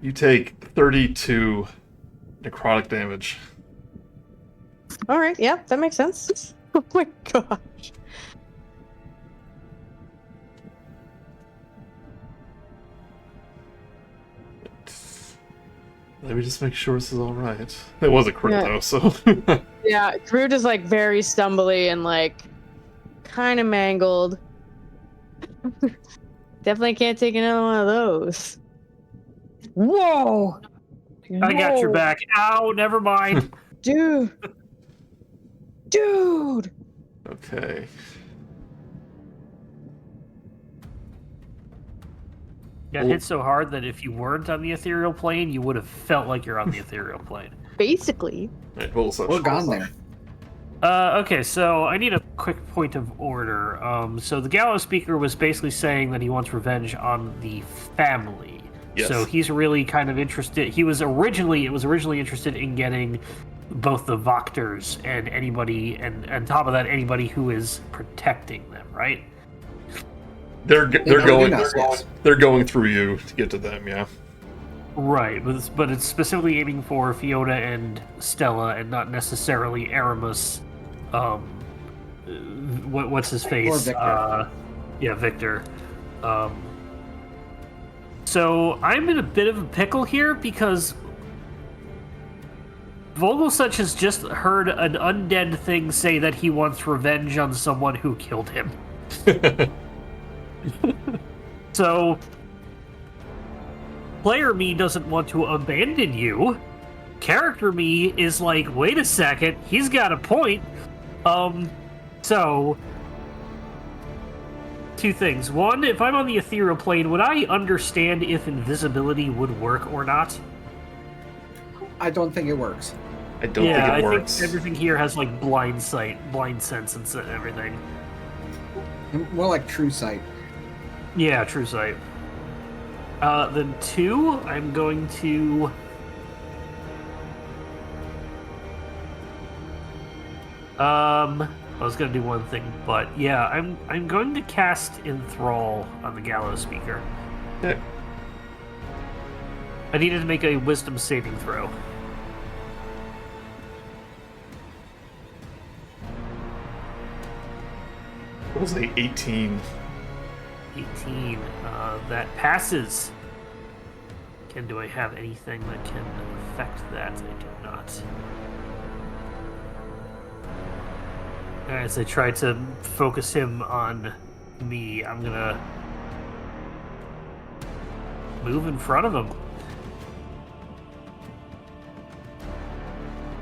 You take 32 necrotic damage. All right, yeah, that makes sense. Oh my gosh. Let me just make sure this is alright. It was a crit though, so... Yeah, Grude is like very stumbly and like kind of mangled. Definitely can't take another one of those. Whoa! I got your back. Ow, never mind. Dude! Dude! Okay. Got hit so hard that if you weren't on the ethereal plane, you would have felt like you're on the ethereal plane. Basically. Right, Vogelsuch. We're gone there. Okay, so I need a quick point of order. So the Gallows speaker was basically saying that he wants revenge on the family. Yes. So he's really kind of interested. It was originally interested in getting both the Voctors and anybody, and on top of that, anybody who is protecting them, right? They're going through you to get to them, yeah. Right, but it's specifically aiming for Fiona and Stella, and not necessarily Aramis. What's his face? Or Victor. Yeah, Victor. So I'm in a bit of a pickle here because Vogelsuch has just heard an undead thing say that he wants revenge on someone who killed him. So, player me doesn't want to abandon you. Character me is like, wait a second, he's got a point. So, two things. One, if I'm on the ethereal plane, would I understand if invisibility would work or not? I don't think it works. I don't think it works. I think everything here has like blind sight, blind sense, and everything. More like true sight. Yeah, true sight. Then two, I'm going to... I was gonna do one thing, but yeah, I'm going to cast Enthrall on the Gallows speaker. Okay. I needed to make a Wisdom saving throw. What was it? 18. 18. That passes. Do I have anything that can affect that? I do not. As I try to focus him on me, I'm gonna move in front of him.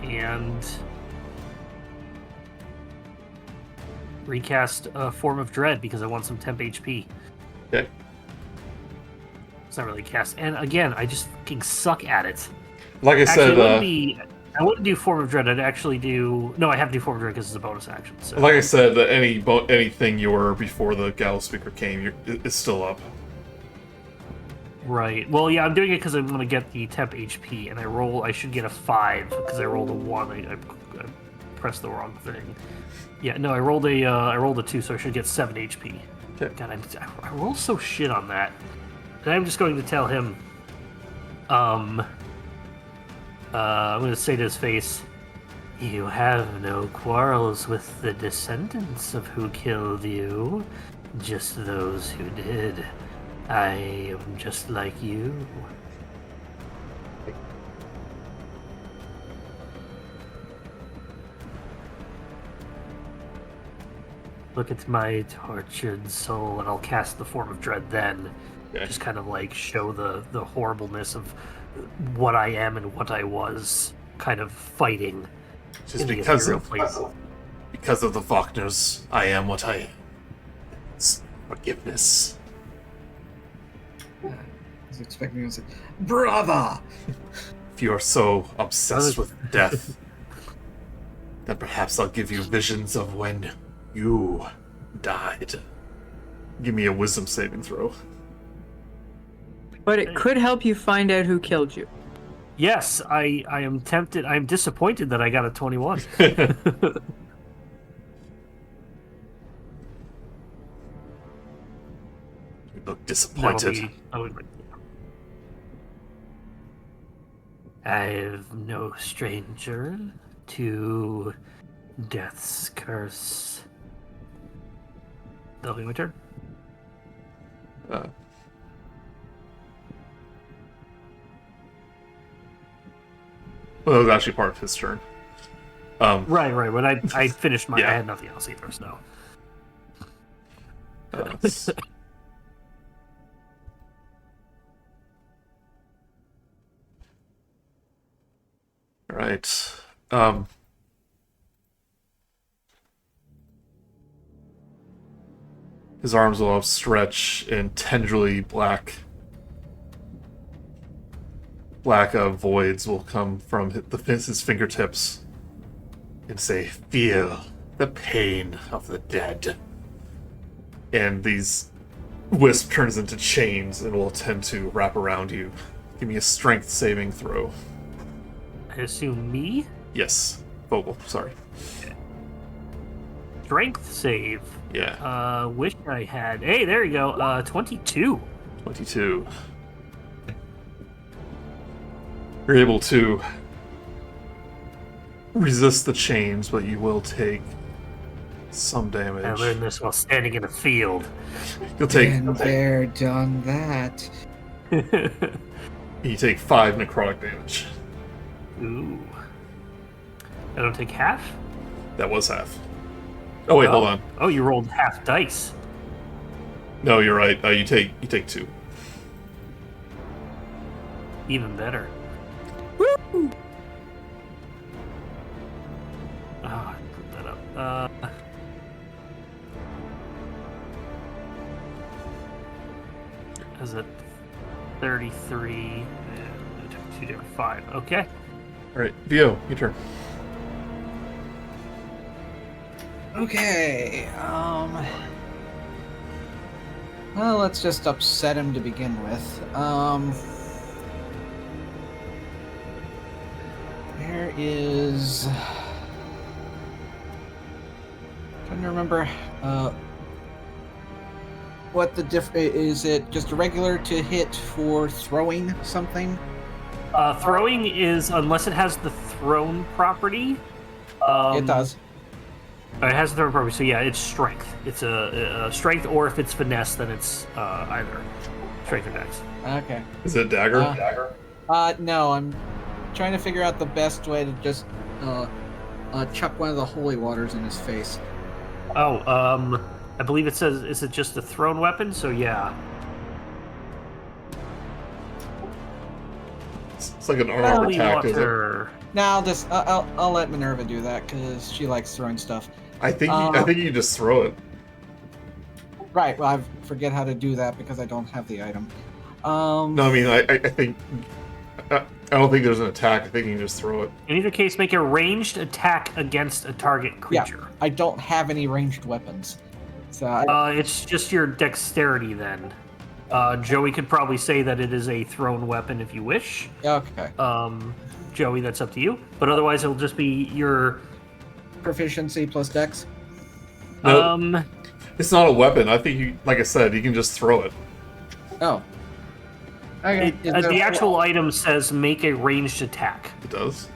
And recast a Form of Dread because I want some temp HP. Okay. It's not really cast. And again, I just fucking suck at it. Like I said, I wouldn't do Form of Dread. I'd actually do... No, I have to do Form of Dread because it's a bonus action. So. like I said, anything you were before the Gallows speaker came, it's still up. Right. Well, yeah, I'm doing it because I'm going to get the temp HP, and I should get a 5 because I rolled a 1. I pressed the wrong thing. Yeah, no, I rolled a 2, so I should get 7 HP. Okay. God, I roll so shit on that. And I'm just going to tell him, I'm going to say to his face, "You have no quarrels with the descendants of who killed you, just those who did. I am just like you." Look at my tortured soul, and I'll cast the Form of Dread then. Okay. Just kind of like show the horribleness of what I am and what I was kind of fighting. Just because of the Faulkners, I am what I am. It's forgiveness. I was expecting to say, "Brother!" If you are so obsessed with death, then perhaps I'll give you visions of when you died. Give me a wisdom saving throw. But it could help you find out who killed you. Yes, I am tempted. I'm disappointed that I got a 21. You look disappointed. I'm no stranger to death's curse. That'll be my turn. Well, that was actually part of his turn. Right. When I finished my, Yeah. I had nothing else either. So. All right. His arms will outstretch and tenderly black voids will come from his fingertips and say, "Feel the pain of the dead." And these wisp turns into chains and will tend to wrap around you. Give me a strength saving throw. I assume me? Yes, Vogel. Sorry. Strength save. Yeah. Wish I had. Hey, there you go. 22. 22. You're able to resist the chains, but you will take some damage. I learned this while standing in a field. You'll take. Been there, done that. You take 5 necrotic damage. Ooh. I don't take half? That was half. Oh wait, hold on. Oh, you rolled half dice. No, you're right. You take 2. Even better. Woo! Oh, I put that up. Is it 33? And I took 2 different 5. Okay. All right, Vio, your turn. Okay, well, let's just upset him to begin with. There is... trying to remember, what the is it just a regular to hit for throwing something? Throwing is, unless it has the thrown property. It does. It has the thrown property, so yeah, it's strength. It's a strength, or if it's finesse, then it's either strength or dex. Okay. Is it dagger? No, I'm trying to figure out the best way to just chuck one of the holy waters in his face. Oh, I believe it says, is it just a thrown weapon? So yeah. It's like an armor Holy attack, is it? water. Now, I'll let Minerva do that because she likes throwing stuff. I think you just throw it. Right. Well, I forget how to do that because I don't have the item. No, I mean, I think I don't think there's an attack. I think you can just throw it. In either case, make a ranged attack against a target creature. Yeah, I don't have any ranged weapons, so It's just your dexterity then. Joey could probably say that it is a thrown weapon if you wish. Okay. Joey, that's up to you. But otherwise, it'll just be your Proficiency plus dex. No, it's not a weapon. I think you, like I said, you can just throw it. Oh. Okay. The actual item says make a ranged attack. It does.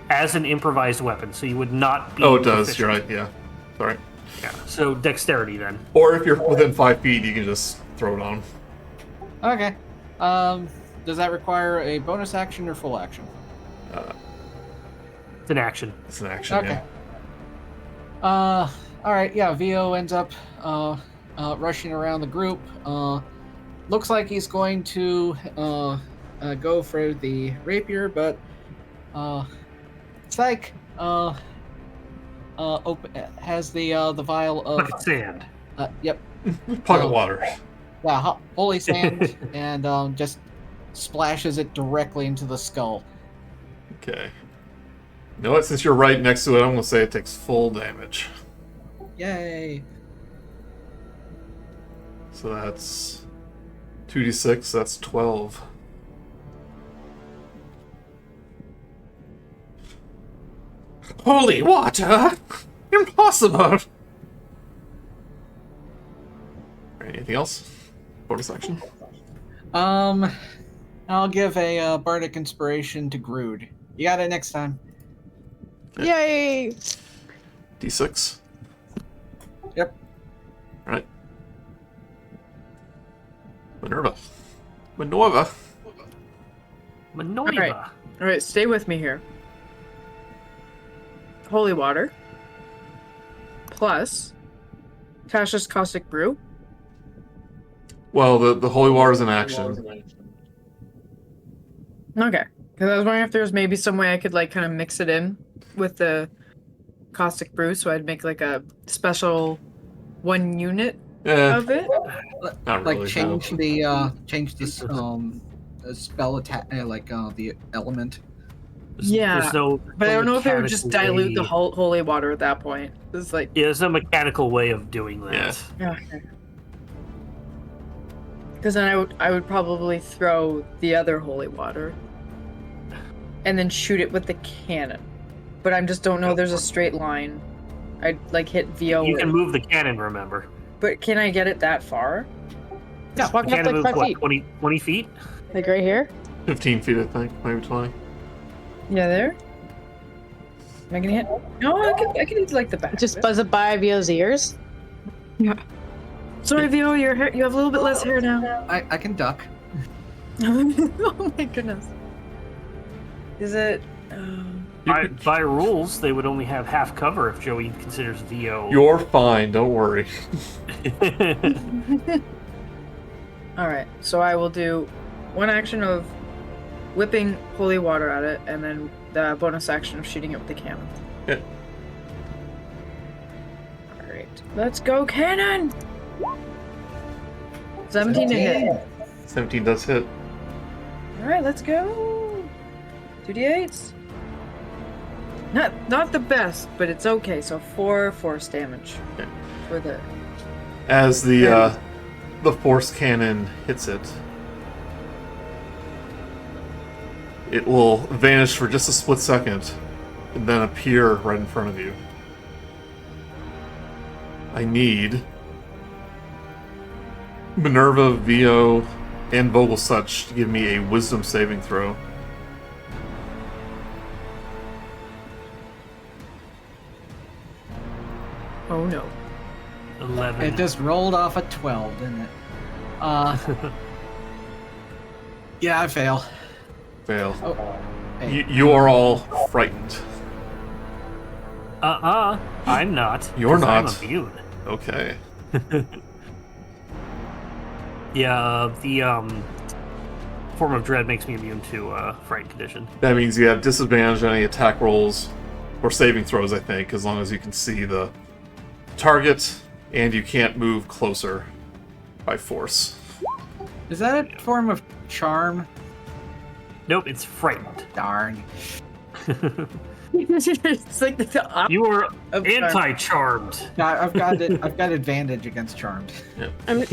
As an improvised weapon, so you would not be. Oh, it does. proficient. You're right. Yeah. Sorry. Yeah. So dexterity then. Or if you're within 5 feet, you can just throw it on. Okay. Does that require a bonus action or full action? It's an action. It's an action. Okay. Yeah. All right. Yeah. Vo ends up rushing around the group. Looks like he's going to go for the rapier, but it's like has the vial of Bucket sand. Yep. Pocket water. Yeah, holy sand, and just splashes it directly into the skull. Okay. You know what? Since you're right next to it, I'm gonna say it takes full damage. Yay! So that's 2d6. That's 12. Holy water! Impossible! Anything else? Bonus action? I'll give a bardic inspiration to Grude. You got it next time. Yay! D6. Yep. Alright. Minerva. Minerva. Minerva. All right, stay with me here. Holy water. Plus Tasha's caustic brew. Well, the holy water is an action. Okay. Because I was wondering if there was maybe some way I could like kind of mix it in with the caustic brew, so I'd make like a special 1 unit of it. Not Like really, change no. the spell attack, the element. Yeah, There's no, but I don't know if it would just mechanical dilute the way- holy water at that point. It's like, Yeah, there's no mechanical way of doing that. Yeah. because then I would probably throw the other holy water and then shoot it with the cannon. But I just don't know. There's a straight line. I'd like hit VO. You can move the cannon, remember? But can I get it that far? Just walking up Cannon like moves 5 feet. 20 feet? Like right here? 15 feet, I think. Maybe 20. Yeah, there. Am I gonna hit? No, I can hit like the back. Just of it. buzz it by Vio's ears. Yeah. Sorry, Vio, your hair. You have a little bit less hair now. I can duck. Oh my goodness. Is it? By rules, they would only have half cover if Joey considers VO. You're fine, don't worry. All right. So I will do 1 action of whipping holy water at it, and then the bonus action of shooting it with the cannon. Yeah. All right. Let's go, cannon! 17 to hit. 17 does hit. All right, let's go. 2d8s. Not the best, but it's okay. So 4 force damage Okay. for the. As the force cannon hits it, it will vanish for just a split second and then appear right in front of you. I need Minerva, Vo, and Vogelsuch to give me a wisdom saving throw. Oh no. 11. It just rolled off a 12, didn't it? Yeah, I fail. Fail. Oh, hey. You are all frightened. I'm not. You're 'cause I'm not. immune. Okay. Yeah, the form of dread makes me immune to fright condition. That means you have disadvantage on any attack rolls or saving throws, I think, as long as you can see the target and you can't move closer by force. Is that a form of charm? Nope, it's frightened. Darn. It's like the opposite You are of charm. anti-charmed. No, I've got advantage against charmed. I'm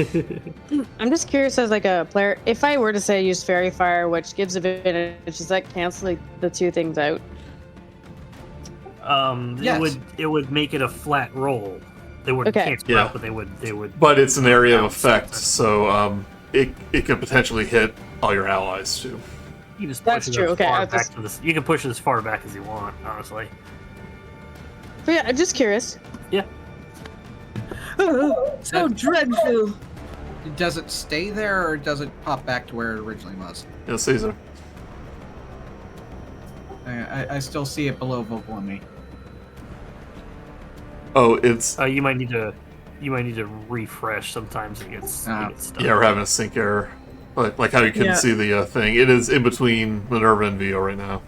just curious as like a player, if I were to say use Fairy Fire, which gives advantage, does that cancel like, the two things out? Yes. It would make it a flat roll. They wouldn't cancel Yeah. out, but they would. But it's an area of effect, so it could potentially hit all your allies too. You can just That's push true, it as okay, far I back just- to this. You can push it as far back as you want, honestly. But yeah, I'm just curious. Yeah. So dreadful. Does it stay there, or does it pop back to where it originally was? Yeah, Caesar. I still see it below Vocal and me. Oh, it's You might need to refresh. Sometimes it gets stuck. yeah, we're having a sync error. Like how you couldn't Yeah. see the thing. It is in between Minerva and Vio right now.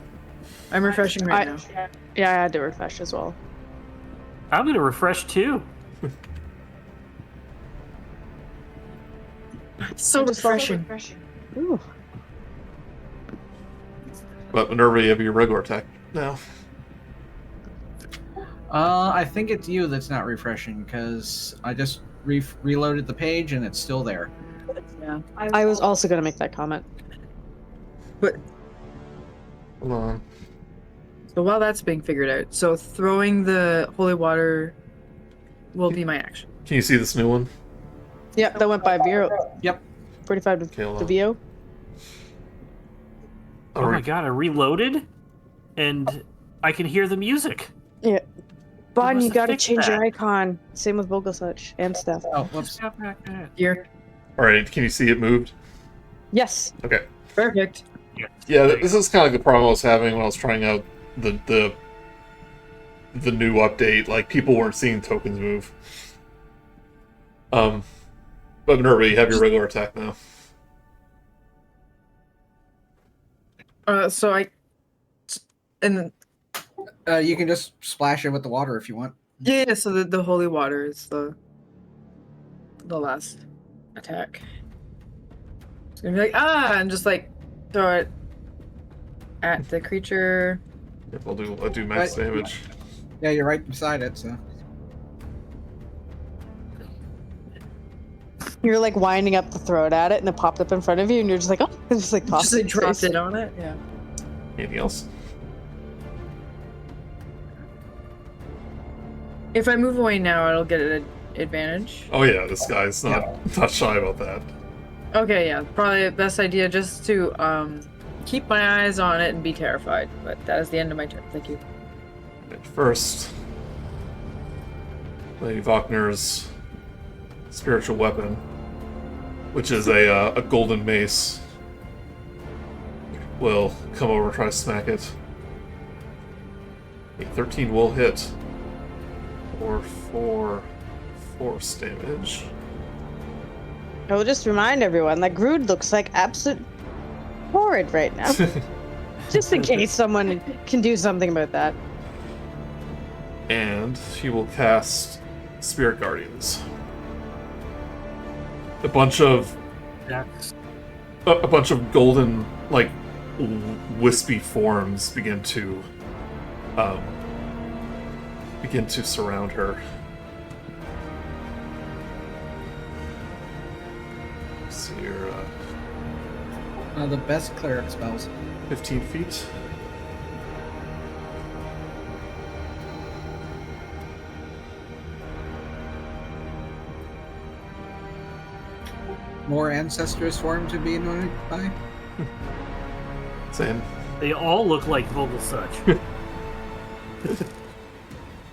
I'm refreshing right now. Yeah, I had to refresh as well. I'm gonna refresh too. So refreshing. Ooh. But Minerva, you have your regular attack now. I think it's you that's not refreshing, because I just reloaded the page and it's still there. Yeah. I was also gonna make that comment. But Hold on. so while that's being figured out, so throwing the holy water will be my action. Can you see this new one? Yeah, that went by Vero. Yep. 45 Okay, hold to on. Vio. Oh my god! I reloaded, and I can hear the music. Yeah. Bon, must you have gotta fixed change your that. icon. Same with Vogelsuch and Steph. Oh, whoops. Here. All right, can you see it moved? Yes. Okay. Perfect. Yeah, this is kind of like the problem I was having when I was trying out the new update. Like people weren't seeing tokens move. But Minerva, you have your regular attack now. So and You can just splash it with the water if you want. yeah, so the holy water is the last attack. It's gonna be like and just like throw it at the creature. Yep, I'll do max Right. damage. Yeah, you're right beside it, so. You're like winding up to throw it at it, and it popped up in front of you, and you're just like, oh, it's just like tossed Just it like in dropped space. it on it. Yeah. Anything else? If I move away now, it'll get an advantage. Oh yeah, this guy's not shy about that. Okay, yeah, probably the best idea just to keep my eyes on it and be terrified. But that is the end of my turn. Thank you. At first, Lady Wagner's spiritual weapon, which is a golden mace, will come over and try to smack it. A 13 will hit. Or 4 force damage. I will just remind everyone that Grude looks like absolute horrid right now. Just in case someone can do something about that. And she will cast Spirit Guardians. A bunch of golden, like, wispy forms begin to surround her. So you're The best cleric spells. 15 feet. More ancestors for him to be anointed by. Same. They all look like Vogelsuch.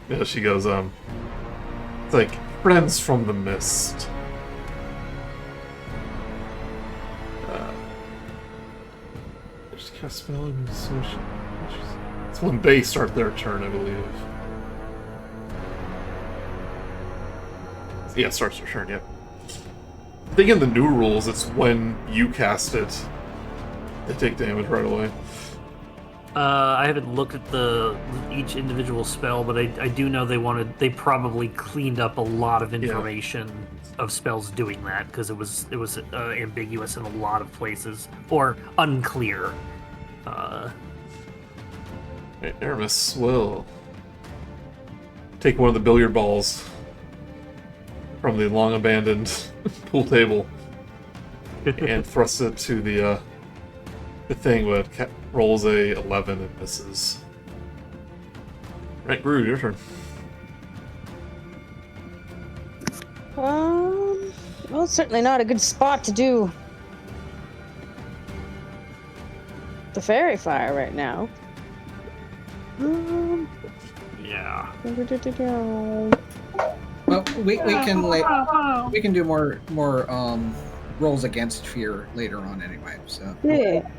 Yeah, she goes, it's like, friends from the mist. Just cast spell and associate. It's when they start their turn, I believe. Yeah, it starts their turn, yep. I think in the new rules, it's when you cast it, they take damage right away. I haven't looked at each individual spell, but I do know they probably cleaned up a lot of information of spells doing that, because it was ambiguous in a lot of places, or unclear. Right, Aramis will take one of the billiard balls from the long abandoned pool table and thrust it to the thing, but rolls a 11 and misses. Right, Grude, your turn. Well, it's certainly not a good spot to do the fairy fire right now. Yeah. Well, we can do more rolls against fear later on anyway. So Yeah.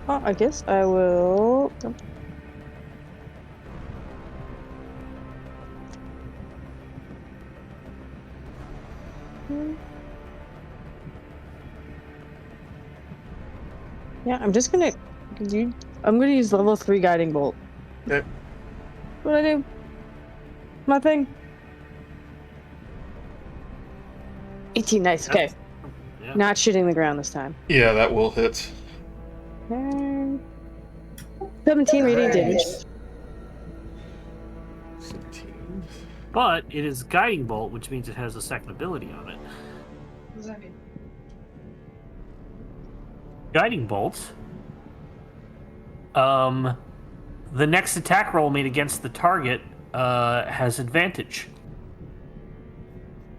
Well, I guess I will. Yeah, I'm just gonna. I'm gonna use level 3 guiding bolt. Okay. What do I do? My thing. 18, nice. Okay. Yeah. Not shooting the ground this time. Yeah, that will hit. Okay. 17 radiant damage. 17. But it is guiding bolt, which means it has a second ability on it. What does that mean? Guiding bolt. The next attack roll made against the target has advantage.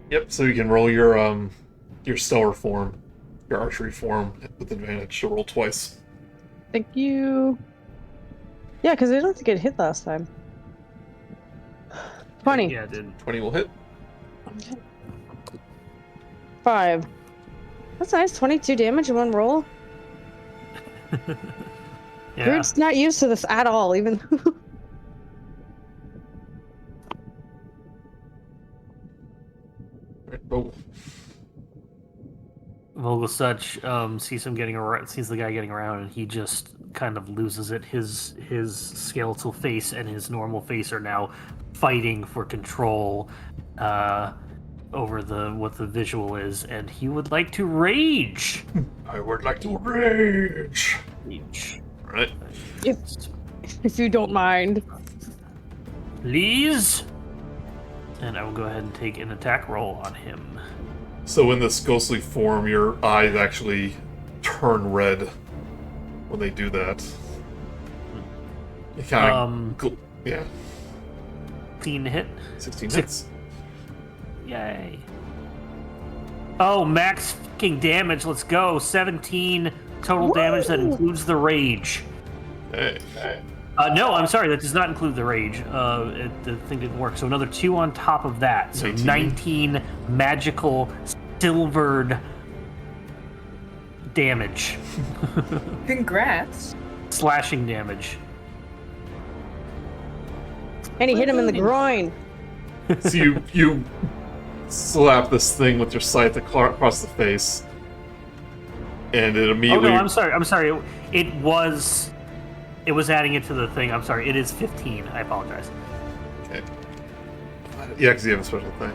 Yep, so you can roll your stellar form, your archery form with advantage to roll twice. Thank you. Yeah, because I don't think it hit last time. 20. Yeah, it did. 20 will hit. 5. That's nice. 22 damage in one roll. Yeah. Grude's not used to this at all, even. Oh, Vogelsuch sees him getting around, sees the guy getting around, and he just kind of loses it. His skeletal face and his normal face are now fighting for control over what the visual is, and he would like to rage. I would like to rage. Rage. Right. If you don't mind. Please. And I will go ahead and take an attack roll on him. So in this ghostly form, your eyes actually turn red when they do that. You kind of, yeah. 16 to hit. 16 hits. Yay. Oh, max fucking damage. Let's go. 17 total damage. That includes the rage. Hey. No, I'm sorry. That does not include the rage. The thing didn't work. So another 2 on top of that. So 19 magical silvered damage. Congrats. Slashing damage. And he hit him in the groin. So you slap this thing with your scythe across the face, and it immediately... Oh, no, I'm sorry. It was adding it to the thing. I'm sorry. It is 15. I apologize. Okay. Yeah, because you have a special thing.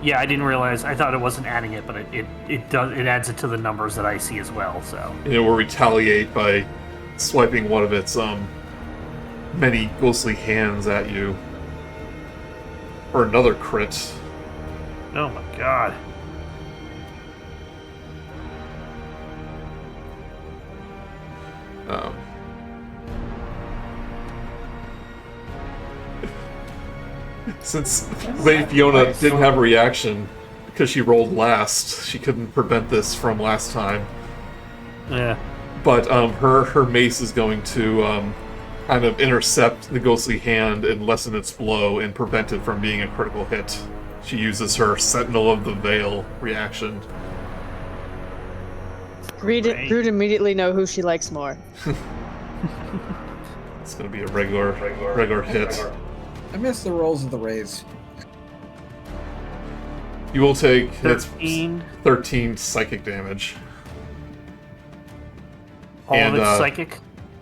Yeah, I didn't realize. I thought it wasn't adding it, but it adds it to the numbers that I see as well. So It will retaliate by swiping one of its many ghostly hands at you. For another crit. oh my god. Since Lady Fiona didn't have a reaction because she rolled last, she couldn't prevent this from last time. Yeah. But her mace is going to kind of intercept the ghostly hand and lessen its blow and prevent it from being a critical hit. She uses her Sentinel of the Veil reaction. Grude immediately know who she likes more. It's going to be a regular hit. I miss the rolls of the raise. You will take 13 psychic damage. All of it's psychic?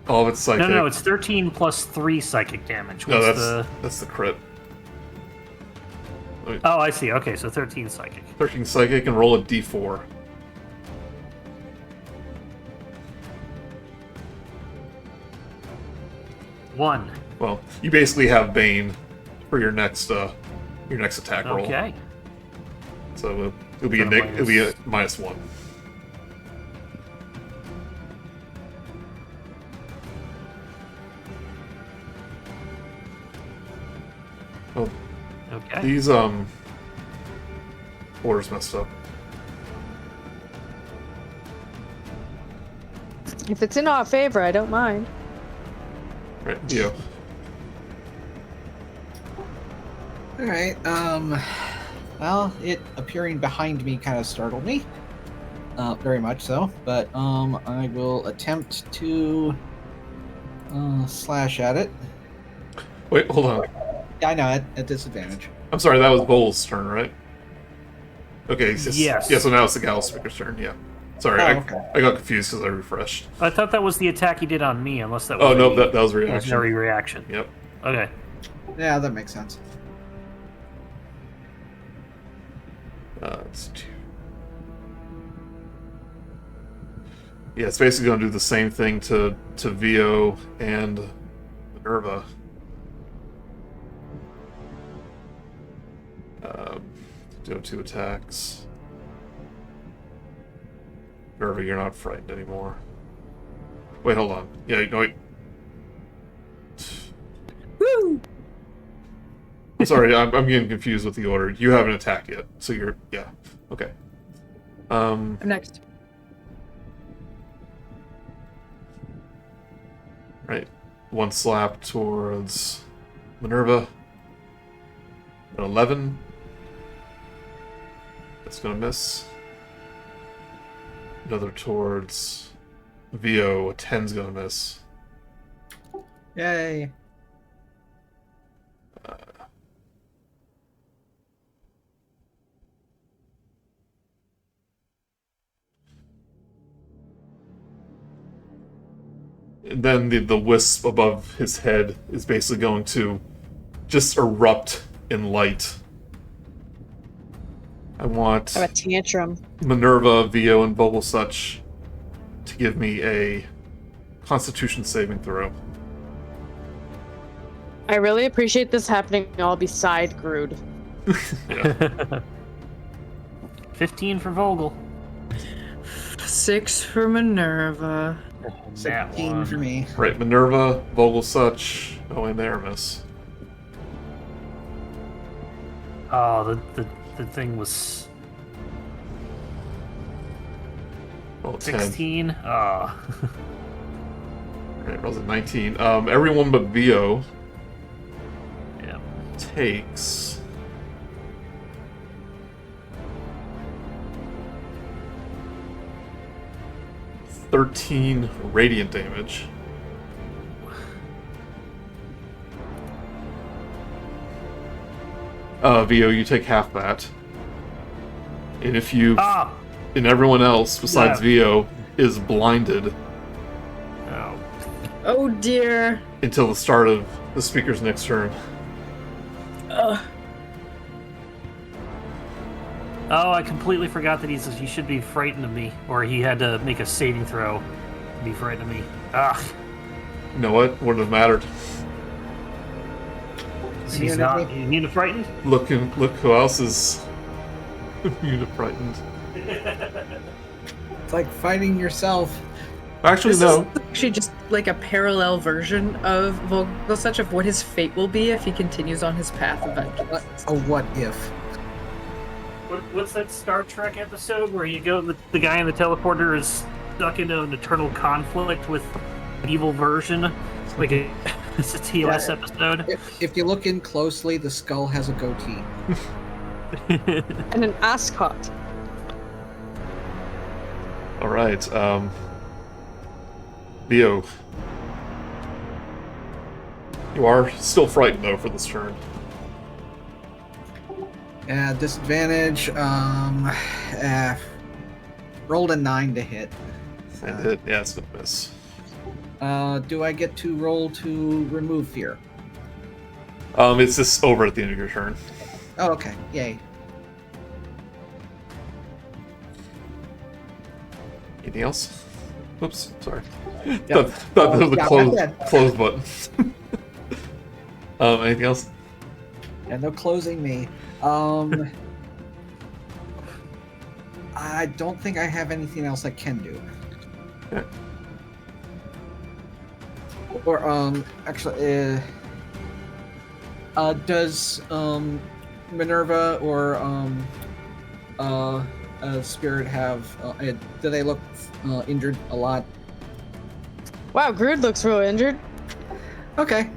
All of it's psychic. No, it's 13 plus 3 psychic damage. No, that's the crit. Oh, I see. Okay, so 13 psychic. 13 psychic and roll a d4. One. Well, you basically have Bane for your next attack roll. Okay. So it'll be it'll be a -1. Oh, Okay. these orders messed up. If it's in our favor, I don't mind. Right, Dio. All right. Well, it appearing behind me kind of startled me. Very much so. But I will attempt to slash at it. Wait, hold on. Yeah, I know, at disadvantage. I'm sorry, that was Vol's turn, right? Okay, Yes. Yeah, so now it's the Gallows speaker's turn, yeah. Sorry, Oh, okay. I got confused because I refreshed. I thought that was the attack he did on me, unless that was Oh, no, a that was a reaction. ordinary reaction. Yep. Okay. Yeah, that makes sense. It's 2. Yeah, it's basically going to do the same thing to Vio and Minerva. Do 2 attacks. Minerva, you're not frightened anymore. Wait, hold on. Yeah, no, wait. Woo! I'm sorry, I'm getting confused with the order. You haven't attacked yet, so you're... Yeah, okay. I'm next. Right. 1 slap towards Minerva. An 11. That's gonna miss. Another towards Vio. A 10's gonna miss. Yay. And then the wisp above his head is basically going to just erupt in light. I want Have a tantrum. Minerva, Vio, and Vogelsuch to give me a Constitution saving throw. I really appreciate this happening all beside Grude. Yeah. 15 for Vogel. 6 for Minerva. 16 for me. Right, Minerva, Vogelsuch. Oh, and there, miss. Oh, the thing was Oh, 10. 16. Oh. Right, rolls a 19. Everyone but Vio Yeah. takes... $13 radiant damage. Vio, you take half that. And if you... Ah! And everyone else besides Yeah. Vio is blinded Oh. Oh dear. until the start of the speaker's next turn. Oh, I completely forgot that he says you should be frightened of me, or he had to make a saving throw to be frightened of me. Ah, You know what? Wouldn't have mattered. he's not immune to frightened. Look who else is immune to frightened. It's like fighting yourself. Actually, This no. is actually just like a parallel version of Vogelsuch of what his fate will be if he continues on his path of vengeance. What if? What's that Star Trek episode where you go, the guy in the teleporter is stuck into an eternal conflict with an evil version? Like it's a TOS episode. If you look in closely, the skull has a goatee. And an ascot. All right. Vio. You are still frightened, though, for this turn. Disadvantage. Rolled a 9 to hit. And it, yeah, it's gonna miss. Do I get to roll to remove fear? It's just over at the end of your turn. Oh, okay. Yay. Anything else? Oops, sorry. Yep. Thought that was the Yeah, close button. Anything else? Yeah, no closing me. I don't think I have anything else I can do. Okay. Or actually, does Minerva or Spirit have? Do they look injured a lot? Wow, Grude looks real injured. Okay.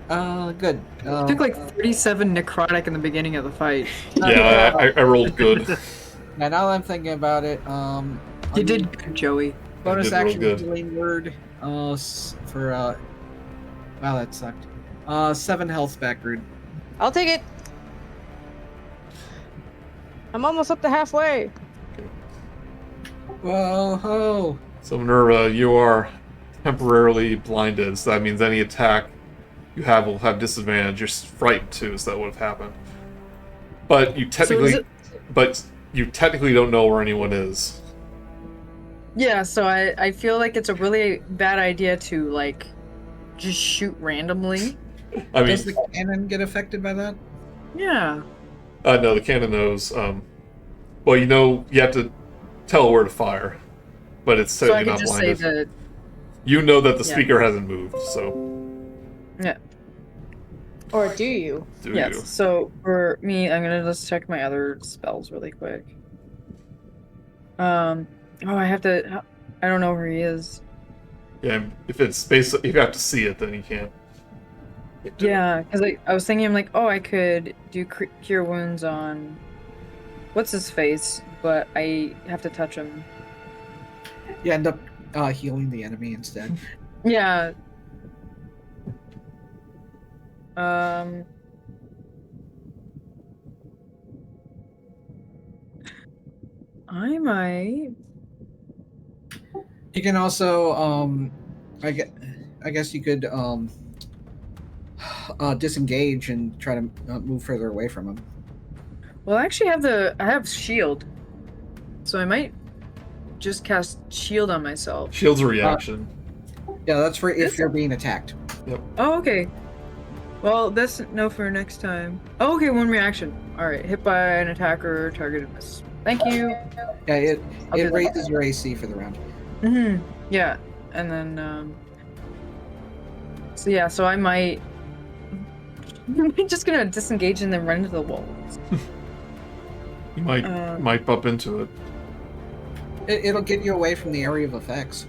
Good. It took like 37 necrotic in the beginning of the fight. Yeah, I rolled good. Now that I'm thinking about it, You did good, Joey. bonus did real action good. healing word for wow, that sucked. 7 health back, Grude. I'll take it. I'm almost up to halfway. Whoa, ho! So Minerva, you are temporarily blinded, so that means any attack you have will have disadvantage. You're frightened too, so that would have happened. But you technically, don't know where anyone is. Yeah, so I feel like it's a really bad idea to like just shoot randomly. I mean, Does the cannon get affected by that? Yeah. no, the cannon knows. Well, you have to tell where to fire, but it's So I technically can not just say blinded. that. You know that the Yeah. speaker hasn't moved, so Yeah. Or do you? do Yes. you? So for me, I'm gonna just check my other spells really quick. Oh, I have to. I don't know where he is. Yeah, if it's basically, if you have to see it, then you can't. do it. Yeah, because I was thinking, I'm like, oh, I could do cure wounds on what's his face, but I have to touch him. You end up healing the enemy instead. Yeah. I might. You can also I guess you could disengage and try to move further away from him. Well, I actually I have shield, so I might just cast shield on myself. Shield's a reaction. Yeah, that's for if Is you're it? being attacked. Oh, okay. Well, that's no for next time. Oh, okay, one reaction. All right, hit by an attacker, targeted miss. Thank you. Yeah, it I'll do that. raises your AC for the round. Yeah, and then so yeah, so I might. I'm just gonna disengage and then run into the walls. You might bump into it. It'll get you away from the area of effects.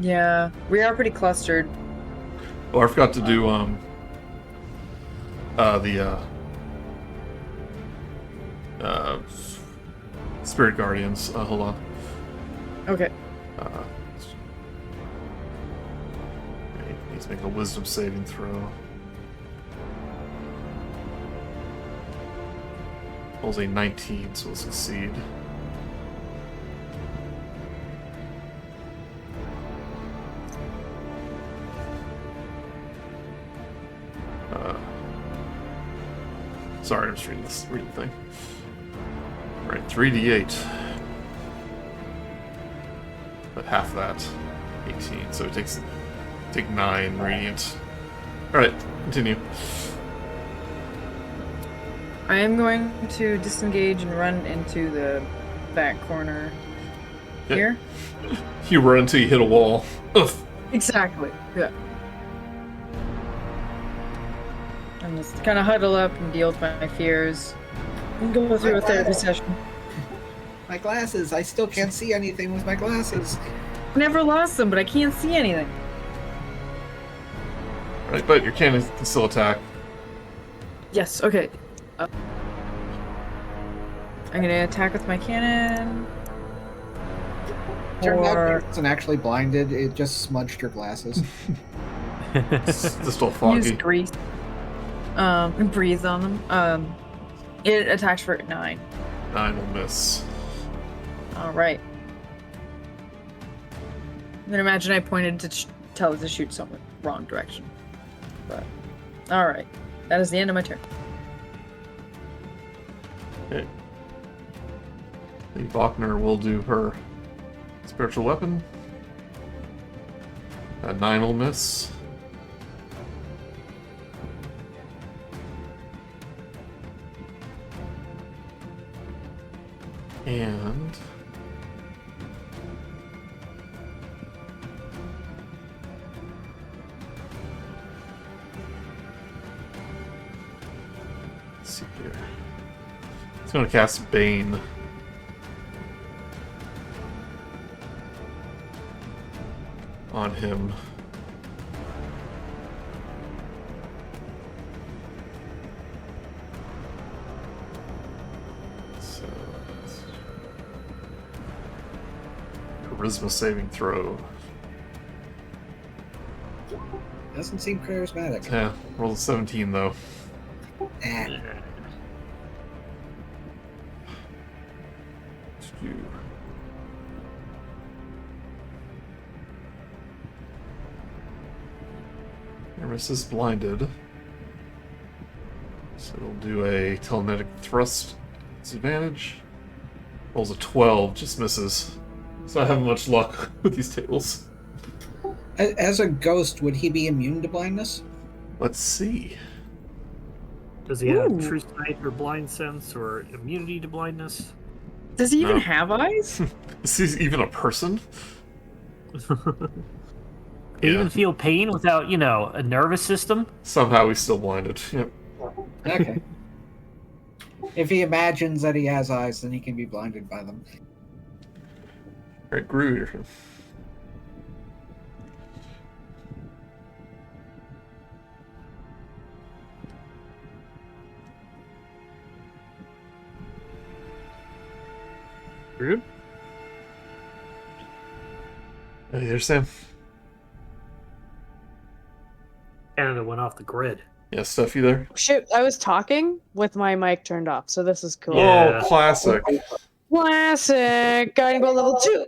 Yeah, we are pretty clustered. Oh, I forgot to do Spirit Guardians. Hold on. Okay. Needs to make a Wisdom saving throw. Rolls a 19, so we'll succeed. Sorry, I'm just reading the thing. Alright, 3d8. But half that. 18, so it take 9 radiant. Alright, continue. I am going to disengage and run into the back corner Okay. here. You run until you hit a wall. Ugh. Exactly. Yeah. I'm just kind of huddle up and deal with my fears. And go through a therapy session. My glasses. I still can't see anything with my glasses. I never lost them, but I can't see anything. Right, but your cannon can still attack. Yes. Okay. I'm gonna attack with my cannon. Turned out Or it wasn't actually blinded. It just smudged your glasses. It's still use foggy. grease. And breathe on them. It attacks for 9. 9 will miss. All right. I'm gonna imagine I pointed to tell it to shoot someone wrong direction. But all right, that is the end of my turn. Okay. The Bachner will do her spiritual weapon. That 9 will miss. And let's see here. It's going to cast Bane. On him. So, charisma saving throw. Doesn't seem charismatic. Yeah, roll a 17 though. Eh. Aramis is blinded. So it'll do a telekinetic thrust disadvantage. Rolls a 12, just misses. So I haven't much luck with these tables. As a ghost, would he be immune to blindness? Let's see. Does he have true sight or blind sense or immunity to blindness? Does he even No. have eyes? Is he even a person? Can you even feel pain without, a nervous system? Somehow he's still blinded. Yep. Okay. If he imagines that he has eyes, then he can be blinded by them. Alright, Grude. Grude? Hey there, Sam. Canada went off the grid. Yeah, Steph, you there? Shit, I was talking with my mic turned off, so this is cool. Yeah. Oh, classic. Classic! Guiding bolt level 2!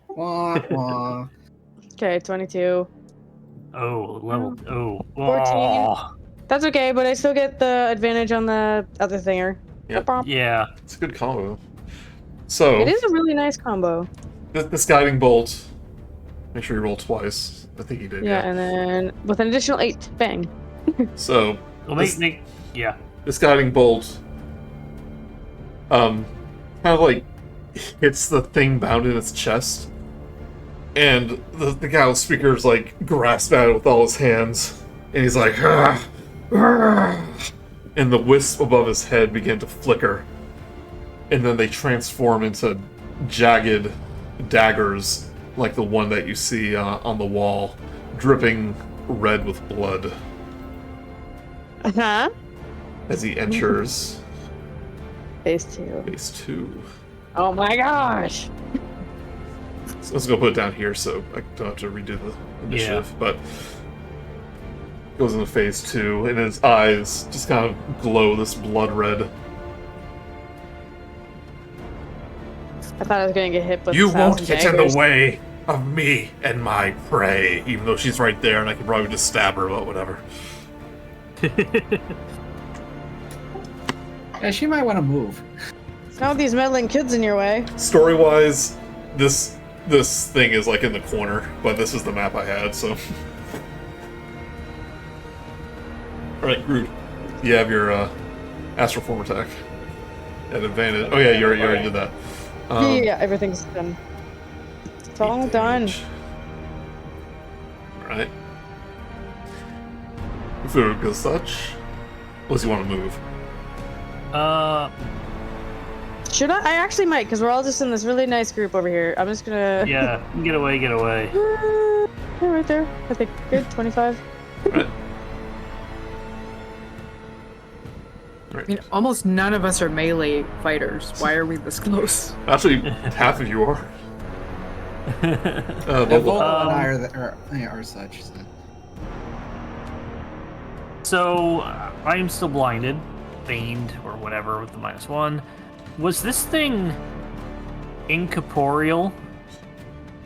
Wah, wah. Okay, 22. Oh, level. Oh. 14. Oh. That's okay, but I still get the advantage on the other thinger. Yep. Bop. Yeah. It's a good combo. So, It is a really nice combo. this guiding bolt, make sure you roll twice. I think you did, Yeah, and then with an additional 8. Bang. So, Well, yeah. this guiding bolt, kind of like hits the thing bound in its chest, and the Gallows speaker's like grasp at it with all his hands, and he's like, "Ah, ah," and the wisp above his head begin to flicker, and then they transform into jagged daggers like the one that you see on the wall, dripping red with blood Uh-huh. as he enters Phase 2. phase 2. Oh my gosh! So let's go put it down here so I don't have to redo the initiative. But goes into phase 2, and his eyes just kind of glow this blood red. I thought I was gonna get hit with You 1,000 won't get in daggers. the way of me and my prey, even though she's right there, and I could probably just stab her, but whatever. Yeah, she might want to move. Not with these meddling kids in your way. Story-wise, this thing is like in the corner, but this is the map I had, so. Alright, Grude. You have your Astral Form attack at advantage. Oh yeah, you already did that. Yeah, everything's done. It's all done. Alright. Vogelsuch. Unless you want to move. Should I? I actually might, because we're all just in this really nice group over here. I'm just gonna... Yeah. Get away. Yeah, right there. I think good. 25. Alright. I mean, almost none of us are melee fighters. Why are we this close? Actually, half of you are. Vol and I are such. So. So, I am still blinded, baned, or whatever with the -1. Was this thing incorporeal?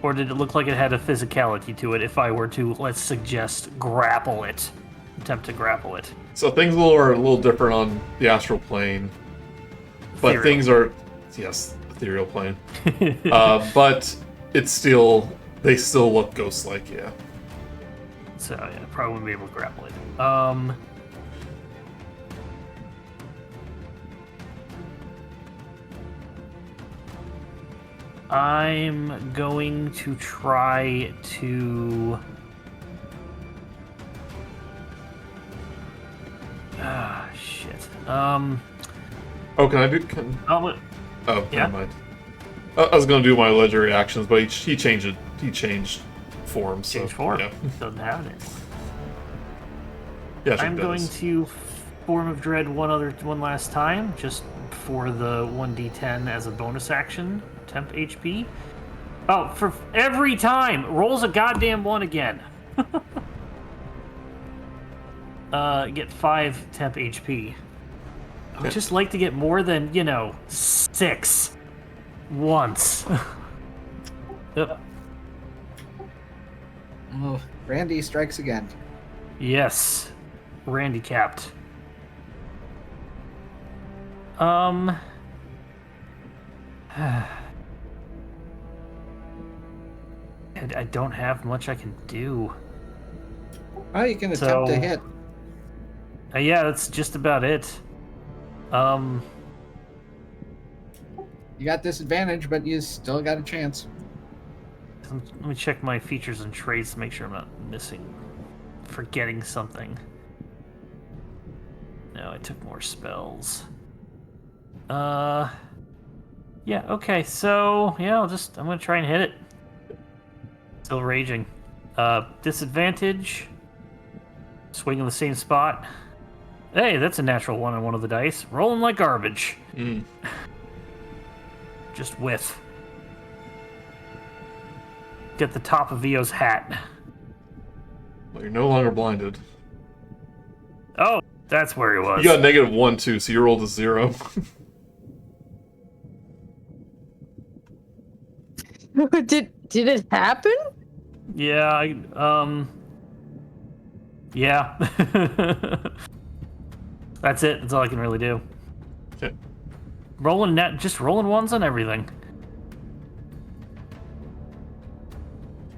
Or did it look like it had a physicality to it if I were to, let's suggest, grapple it? Attempt to grapple it. So things are a little different on the astral plane. but things are, yes, ethereal plane. But it's still, they still look ghost-like, yeah. So yeah, probably wouldn't be able to grapple it. I'm going to try to... shit. Oh, can I do... Oh, yeah? Never mind. I was going to do my legendary actions, but he changed it. He changed form. Change form. Yeah. Doesn't have it. Yeah, I'm going to Form of Dread one last time, just for the 1d10 as a bonus action. Temp HP. Oh, for every time! Rolls a goddamn 1 again. Get 5 temp HP. I would just like to get more than, 6 once. Yep. Oh, Randy strikes again. Yes. Randy capped. I don't have much I can do. Oh, you can attempt to hit. Yeah, that's just about it. You got disadvantage, but you still got a chance. Let me check my features and traits to make sure I'm not forgetting something. No, I took more spells. Yeah, okay, so, yeah, I'm gonna try and hit it. Still raging. Disadvantage. Swing in the same spot. Hey, that's a natural 1 on one of the dice. Rolling like garbage. Just whiff. Get the top of Vio's hat. Well, you're no longer blinded. Oh, that's where he was. You got -1 too, so you rolled a 0. Did it happen? Yeah, yeah. That's it. That's all I can really do. Okay. Just rolling ones on everything.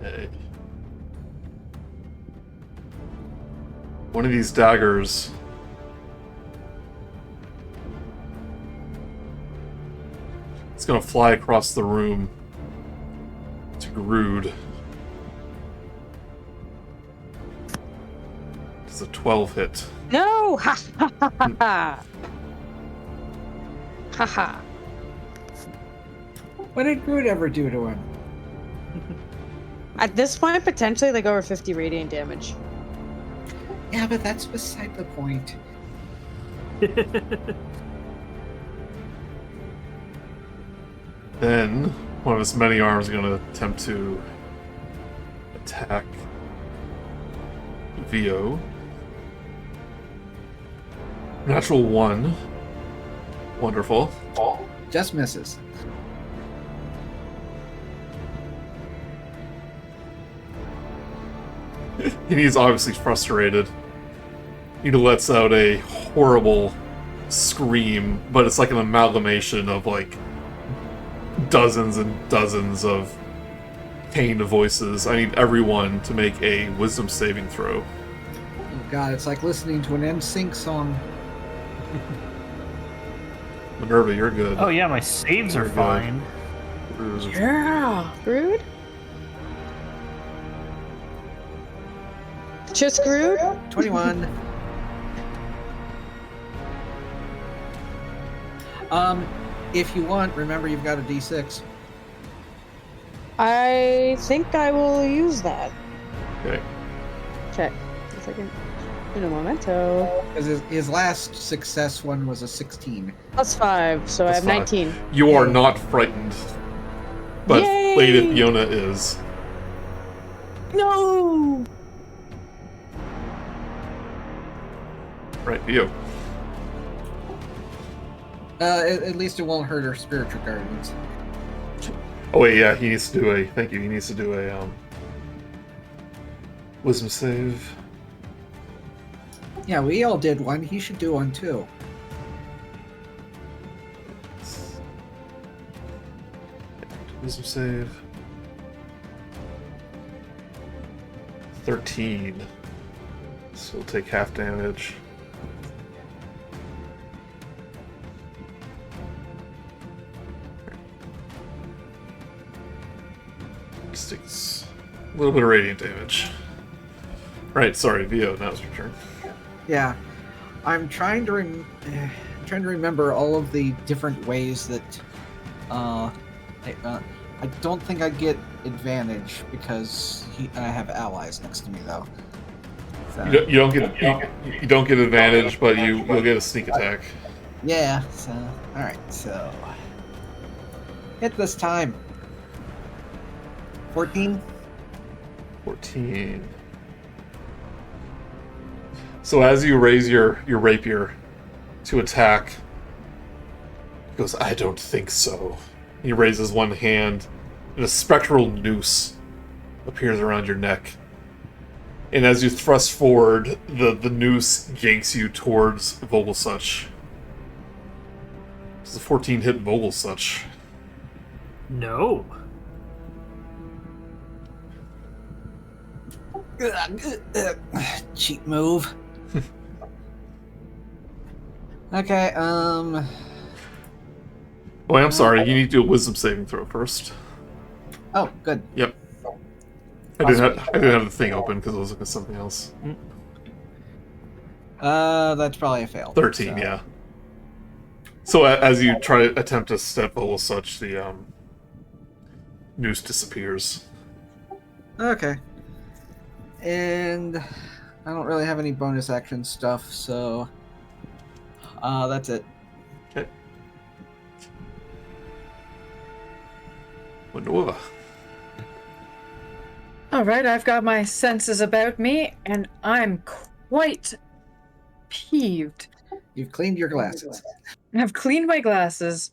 Hey. One of these daggers. It's gonna fly across the room to Grude. It's a 12 hit. No! Ha ha ha ha! Ha ha. What did Grude ever do to him? At this point, potentially like over 50 radiant damage. Yeah, but that's beside the point. Then one of his many arms is going to attempt to attack Vio. Natural 1. Wonderful. Just misses. And he's obviously frustrated. He lets out a horrible scream, but it's like an amalgamation of like dozens and dozens of pained voices. I need everyone to make a wisdom saving throw. Oh god, it's like listening to an NSYNC song. Minerva, you're good. Oh yeah, my saves are You're good. fine. Yeah! Rude? Just Grude? 21. If you want, remember you've got a D6. I think I will use that. Okay. Check. A second. In a memento. Because his last success one was a 16. +5, so I Plus have 5. 19. You are not frightened. But Yay! Lady Fiona is. No! Right, Vio. At least it won't hurt her spiritual guardians. Oh wait, yeah, he needs to do a. Thank you. He needs to do a wisdom save. Yeah, we all did one. He should do one too. Wisdom save. 13. So he'll take half damage. Sticks a little bit of radiant damage. Right, sorry, VO, now it's your turn. Yeah, I'm trying to remember all of the different ways that I don't think I get advantage because I have allies next to me though. So, You don't get advantage, but you'll get a sneak attack. yeah. So all right. So hit this time. 14. 14. So as you raise your rapier to attack, he goes, "I don't think so." He raises one hand, and a spectral noose appears around your neck. And as you thrust forward, the noose yanks you towards Vogelsuch. Does a 14 hit Vogelsuch? No. Cheap move. Okay, Oh, I'm sorry. You need to do a wisdom saving throw first. Oh, good. Yep. I didn't have the thing open because I was looking at something else. That's probably a fail. 13, so. yeah. So as you try to attempt to step Vogelsuch, the noose disappears. Okay. And I don't really have any bonus action stuff, so that's it. Okay. Minerva. Alright, I've got my senses about me, and I'm quite peeved. You've cleaned your glasses. I've cleaned my glasses,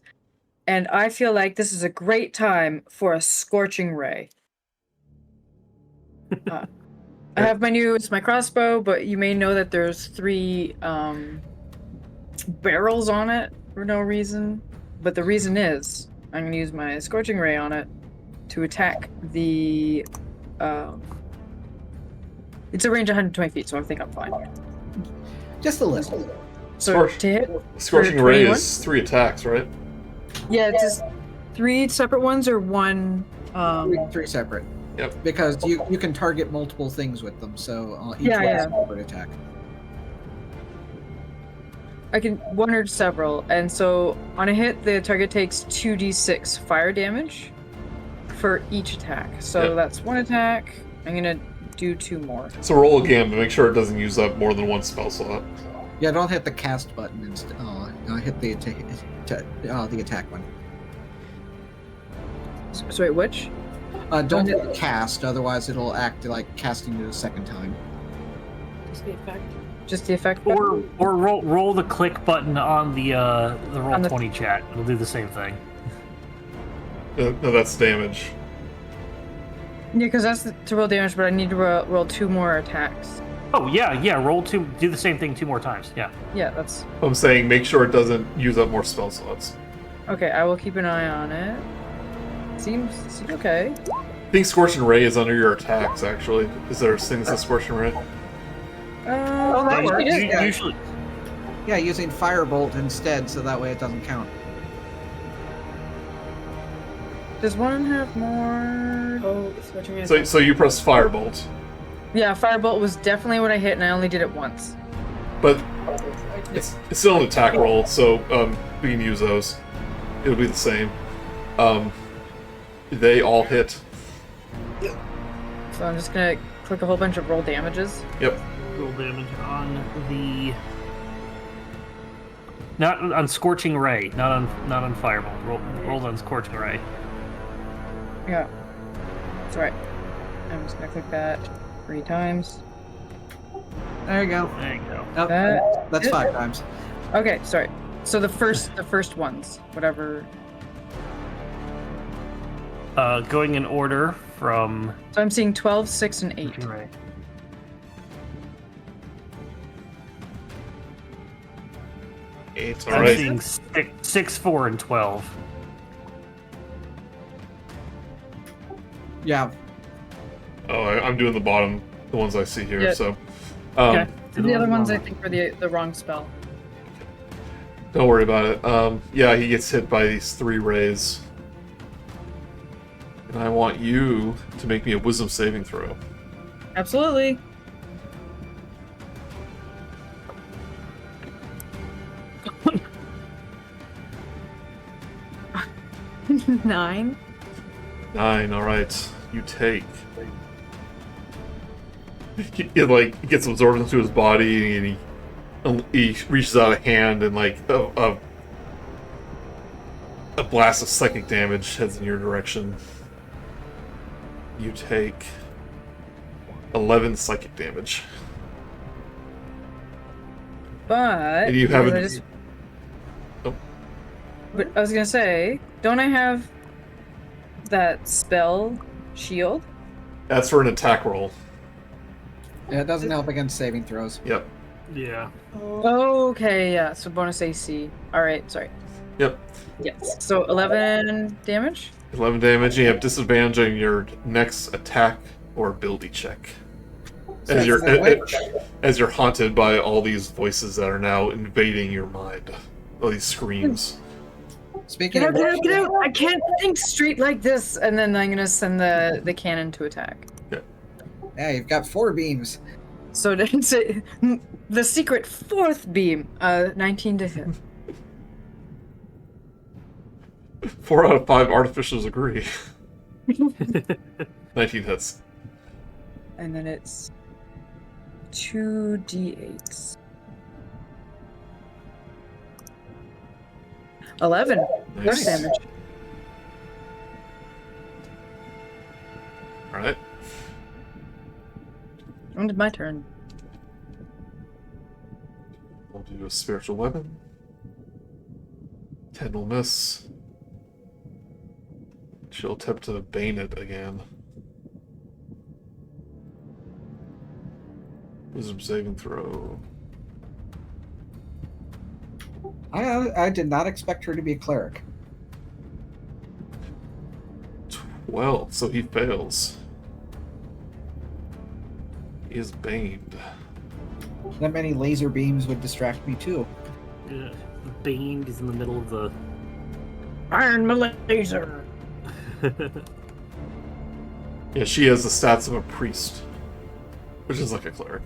and I feel like this is a great time for a scorching ray. I have it's my crossbow, but you may know that there's 3 barrels on it for no reason. But the reason is, I'm going to use my scorching ray on it to attack the... it's a range 120 feet, so I think I'm fine. Just a little. So to hit... Scorching for Ray 21? is 3 attacks, right? Yeah, it's just 3 separate ones or one... 3 separate. Yep. Because you can target multiple things with them, so each one is a separate attack. I can one or several, and so on a hit, the target takes 2d6 fire damage for each attack. So that's 1 attack. I'm gonna do 2 more. So roll again, but make sure it doesn't use up more than 1 spell slot. Yeah, don't hit the cast button instead. Hit the attack one. So wait, which? Don't hit the cast, otherwise it'll act like casting it a second time. Just the effect. Just the effect. Or roll the click button on the Roll20 chat. It'll do the same thing. No, that's damage. Yeah, because that's to roll damage, but I need to roll 2 more attacks. Oh yeah. Roll 2. Do the same thing 2 more times. Yeah. Yeah, that's. I'm saying make sure it doesn't use up more spell slots. Okay, I will keep an eye on it. Seems okay. I think Scorching Ray is under your attacks, actually. Is there a thing that says Scorching Ray? that works. Usually. Yeah, using Firebolt instead, so that way it doesn't count. Does one have more? Oh, switching it. So you press Firebolt. Yeah, Firebolt was definitely what I hit, and I only did it once. But it's still an attack roll, so we can use those. It'll be the same. They all hit. So I'm just gonna click a whole bunch of roll damages. Yep. Roll damage on the. Not on Scorching Ray, not on Firebolt. Roll on Scorching Ray. Yeah. That's right. I'm just gonna click that 3 times. There you go. There you go. Oh, that's 5 times. Okay, sorry. So the first ones, whatever. Going in order from. So I'm seeing 12, 6, and 8. Right. It's I'm alright. seeing 6, 4, and 12. Yeah. Oh, I'm doing the bottom, the ones I see here. Yeah. So, Okay. The other ones I think were the wrong spell. don't worry about it. Yeah, he gets hit by these 3 rays, and I want you to make me a Wisdom saving throw. Absolutely. Nine. 9. All right, you take. It gets absorbed into his body, and he reaches out a hand, and like a blast of psychic damage heads in your direction. You take 11 psychic damage. But And you because haven't. I just- Oh. But I was gonna say, don't I have that spell shield? That's for an attack roll. Yeah, it doesn't help against saving throws. Yep. Yeah. Okay, yeah. So bonus AC. All right, sorry. Yep. Yes. So 11 damage. 11 damage. You have disadvantage on your next attack or ability check. As you're haunted by all these voices that are now invading your mind. All these screams. Speaking Get of out, get out, get out! I can't think straight like this. And then I'm gonna send the cannon to attack. yeah, you've got 4 beams. So it's the secret 4th beam. 19 to hit. 4 out of 5 artificers agree. 19 hits. And then it's 2d8s. 11 Nice. force damage. Alright. Ended my turn. We'll do a spiritual weapon. 10 will miss. She'll attempt to bane it again. Wisdom saving throw. I did not expect her to be a cleric. 12, so he fails. He is baned. That many laser beams would distract me too. Bane is in the middle of the. Iron laser. Yeah, she has the stats of a priest, which is like a cleric.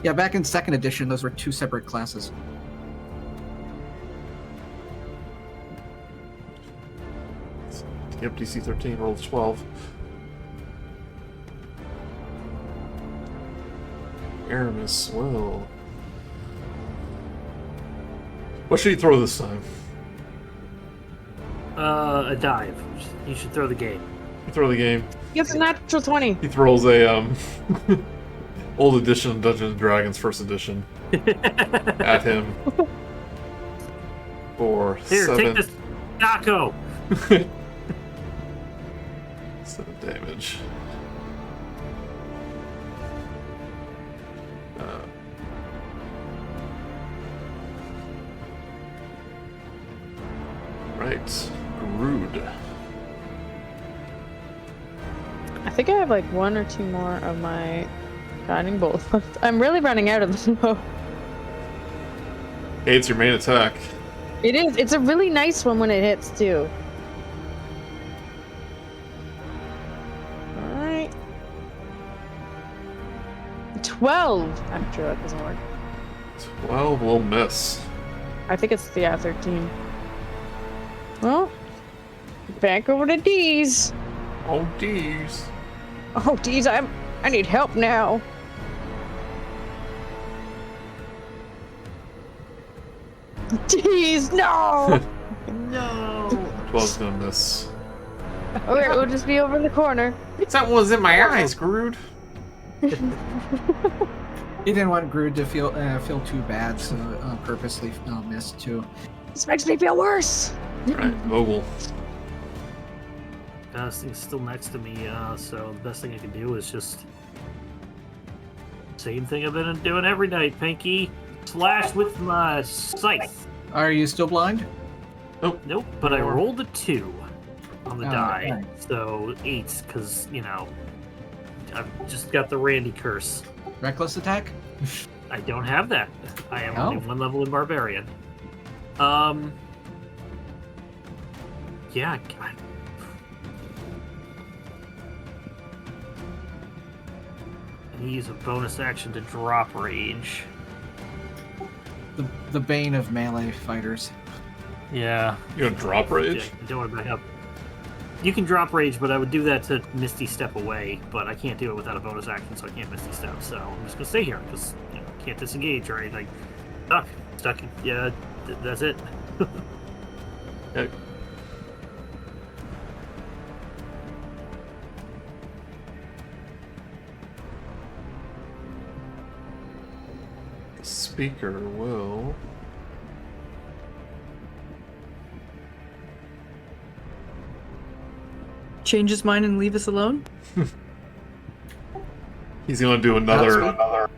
Yeah, back in 2nd edition, those were 2 separate classes. Yep, DC 13 rolls 12. Aramis, well. What should he throw this time? A dive. You should throw the game. He throw the game. Gets a natural 20. He throws a old edition Dungeons and Dragons 1st edition at him for Here, 7. take this taco. 7 damage. Right, Grude. I think I have like 1 or 2 more of my guiding bolts left. I'm really running out of them. Hey, it's your main attack. It is. It's a really nice one when it hits too. All right. 12. I'm sure that doesn't work. 12 will miss. I think it's 13. Well, back over to D's. Oh, geez. Oh, D's, I need help now. D's, no. No. 12's gonna miss. Okay, we'll just be over the corner. That was in my eyes, Grude. He didn't want Grude to feel too bad, so purposely missed too. This makes me feel worse. Right, Vogel. This thing's still next to me, so the best thing I can do is just same thing I've been doing every night, Pinky. Slash with my scythe. Are you still blind? Nope, but I rolled a 2 on on the die. Right. So 8, because, you know, I've just got the Randy curse. Reckless attack? I don't have that. I am only 1 level in Barbarian. Yeah, I use a bonus action to drop rage. The bane of melee fighters. Yeah. You're gonna drop rage? I don't want to back up. You can drop rage, but I would do that to Misty Step away, but I can't do it without a bonus action, so I can't Misty Step, so I'm just gonna stay here, because you know, I can't disengage or anything. Stuck. Yeah, that's it. Okay. The speaker will... change his mind and leave us alone? He's gonna do another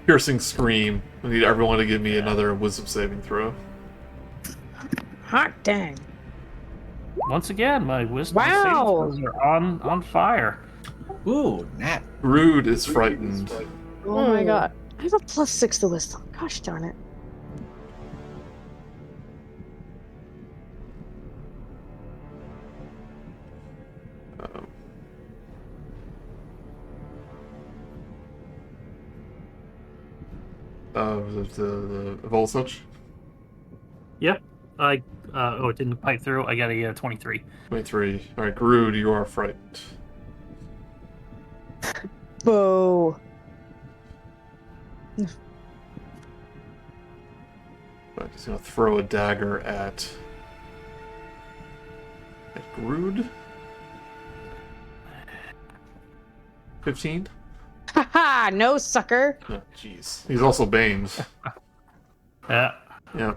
piercing scream. I need everyone to give me another wisdom saving throw. Hot dang. Once again, my wisdom savings are on fire. Ooh, nat. Grude is frightened. Oh my god. I have a +6 to wisdom. Gosh darn it. The Vogelsuch? Yep. It didn't pipe through. I got a 23. 23. Alright, Grude, you are frightened. Boo. But he's gonna throw a dagger at Grude. 15? Haha, no sucker. Oh, jeez. He's also Bane's. Yeah. Yeah.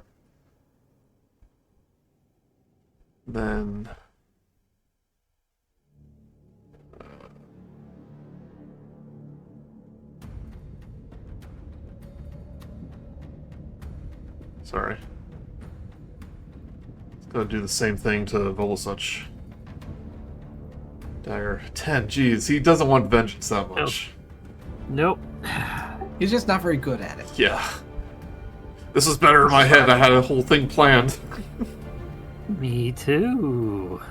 Then... sorry. It's gonna do the same thing to Vogelsuch. Dagger. 10. Jeez, he doesn't want vengeance that much. Nope. He's just not very good at it. Yeah. This was better in my head. I had a whole thing planned. Me too.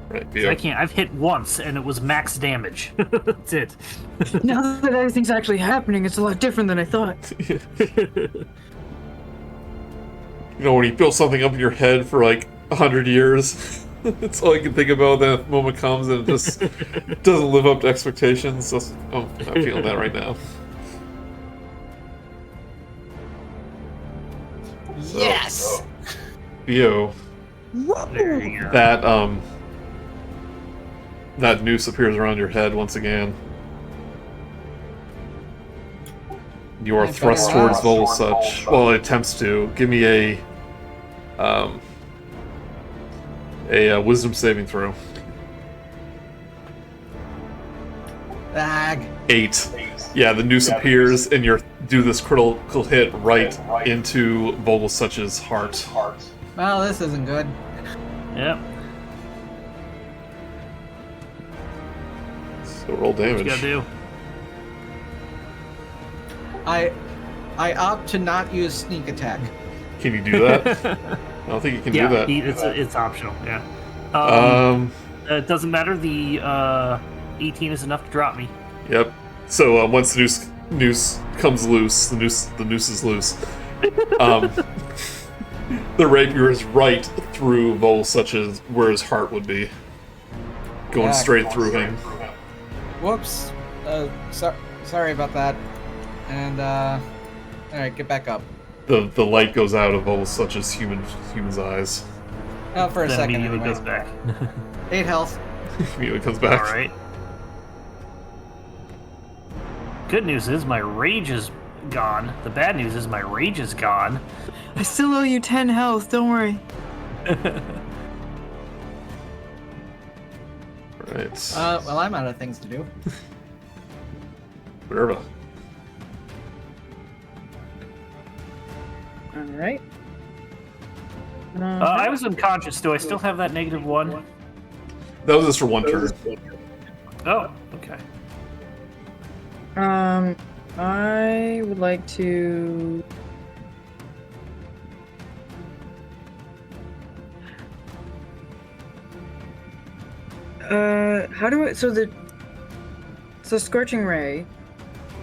Right, I can't. I've hit once, and it was max damage. That's it. Now that everything's actually happening, it's a lot different than I thought. You know, when you build something up in your head for like 100 years, that's all you can think about. Then the moment comes and it just doesn't live up to expectations. So I'm feeling that right now. So, Yes. Theo, There you go. that noose appears around your head once again. You are thrust towards Vogelsuch. Well, it attempts to. Give me a wisdom saving throw. Bag. 8. Yeah, the noose appears, and you do this critical hit right into Vogelsuch's heart. Well, this isn't good. Yep. So roll What you damage. gotta do? I opt to not use sneak attack. Can you do that? I don't think you can do that. It's optional. Yeah. It doesn't matter. The 18 is enough to drop me. Yep. So once the noose comes loose, the noose is loose. The rapier is right through Vogelsuch's where his heart would be, going straight through him. Whoops. Sorry about that. And all right, get back up. The light goes out of Vogelsuch's human's eyes. Oh, for a Then second. immediately Anyway. goes back. 8 health. Immediately comes back. All right. Good news is my rage is gone. The bad news is my rage is gone. I still owe you 10 health, don't worry. Right. Well, I'm out of things to do. Minerva. Alright. I was unconscious. Do I still have that -1? That was just for one turn. Oh, okay. I would like to. How do I? So Scorching Ray.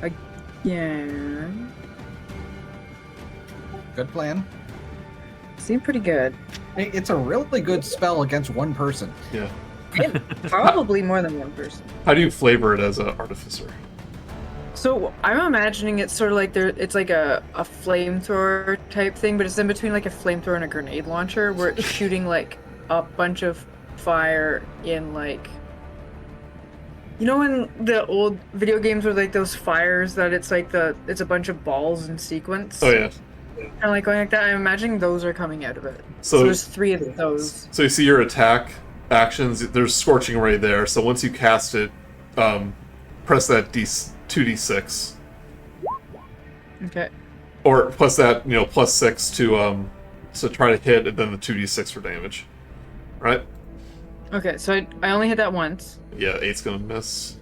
Again. Good plan. Seemed pretty good. It's a really good spell against one person. Yeah. Probably more than one person. How do you flavor it as an artificer? So I'm imagining it's sort of like it's like a flamethrower type thing, but it's in between like a flamethrower and a grenade launcher, where it's shooting like a bunch of fire in like, you know, in the old video games where like those fires that it's like it's a bunch of balls in sequence. Oh yeah. Kind of like going like that. I'm imagining those are coming out of it. So there's 3 of those. So you see your attack actions. There's Scorching Ray there. So once you cast it, press that 2d6. Okay. Or plus that, +6 to try to hit, and then the 2d6 for damage. Right? Okay, so I only hit that once. Yeah, 8's gonna miss.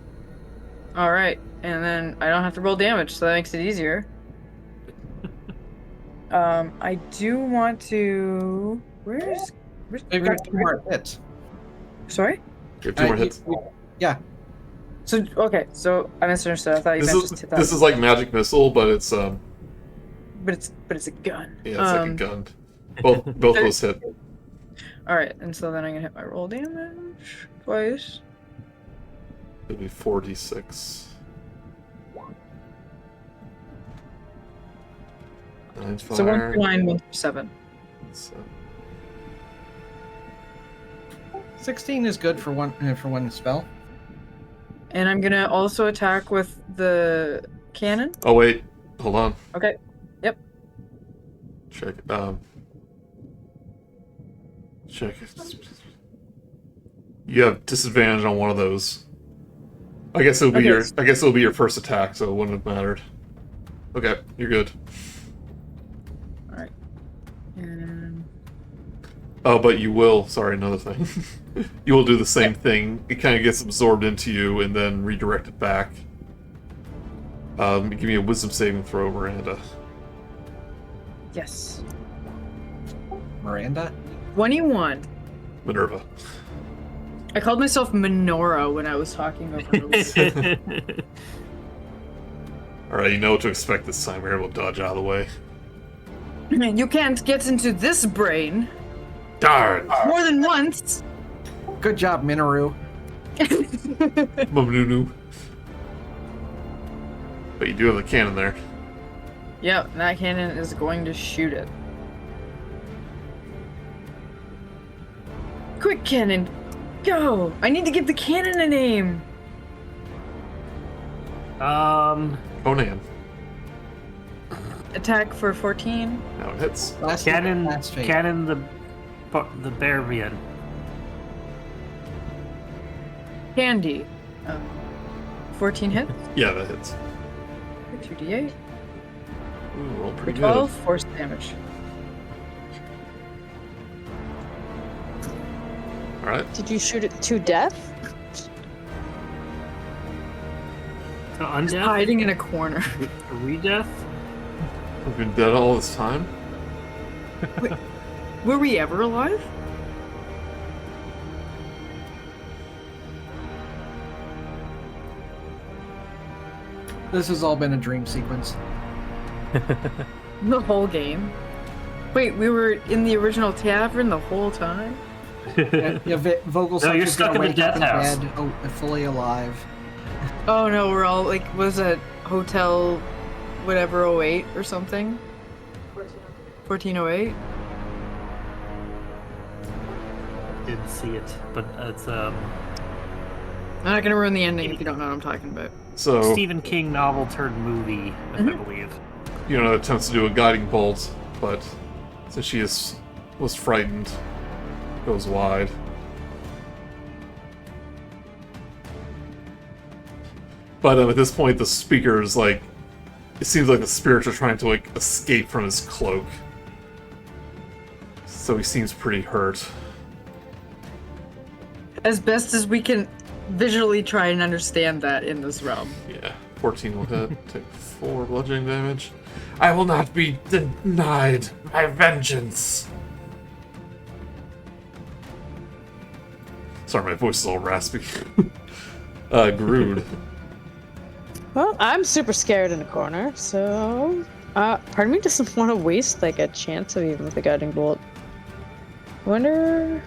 All right, and then I don't have to roll damage, so that makes it easier. I do want to. Where's Maybe 2 more hits. Sorry? You have 2 more hits. Yeah. So okay, so I misunderstood. I thought you meant just hit that. This is like magic missile, but it's But it's a gun. Yeah, it's like a gun. Both those hit. All right, and so then I'm gonna hit my roll damage twice. It'll be 4d6. 9 fire. So 1 for 9, 1 for 7. So, 16 is good for one spell. And I'm gonna also attack with the cannon. oh wait, hold on. Okay. Yep. Check. Check. You have disadvantage on one of those. I guess it'll be your first attack, so it wouldn't have mattered. Okay, you're good. All right. And Oh, but you will. Sorry, another thing. You will do the same thing. It kind of gets absorbed into you and then redirected back. Give me a wisdom saving throw, Miranda. yes. Miranda? 21. Minerva. I called myself Menorah when I was talking over this. Alright, you know what to expect this time. We're able to dodge out of the way. You can't get into this brain Darn! more than once. Good job, Minoru. Mumnunu. But you do have a cannon there. Yep, and that cannon is going to shoot it. Quick, cannon, go! I need to give the cannon a name. Conan. Attack for 14. Now it hits. Cannon the Barbarian. Candy. 14 hits. Yeah, that hits. 2d8. Ooh, roll For pretty 12 good. force damage. Alright. Did you shoot it to death? Undeath? Hiding in a corner. Redeath? We've been dead all this time? Were we ever alive? This has all been a dream sequence. The whole game? Wait, we were in the original tavern the whole time? Vogelsuch No, you're is stuck gonna in the wake up death house. dead, fully alive. Oh no, we're all like, was it Hotel whatever 08 or something? 1408? Didn't see it, but it's I'm not gonna ruin the ending if you don't know what I'm talking about. So, Stephen King novel turned movie, I believe. Attempts to do a guiding bolt, but since she was frightened, goes wide. But at this point, the speaker is like, it seems like the spirits are trying to escape from his cloak. So he seems pretty hurt. As best as we can visually try and understand that in this realm. Yeah, 14 will hit. Take 4 bludgeoning damage. I will not be denied my vengeance. Sorry, my voice is all raspy. Grude. Well, I'm super scared in a corner, so part of me doesn't want to waste like a chance of even with the guiding bolt. I wonder.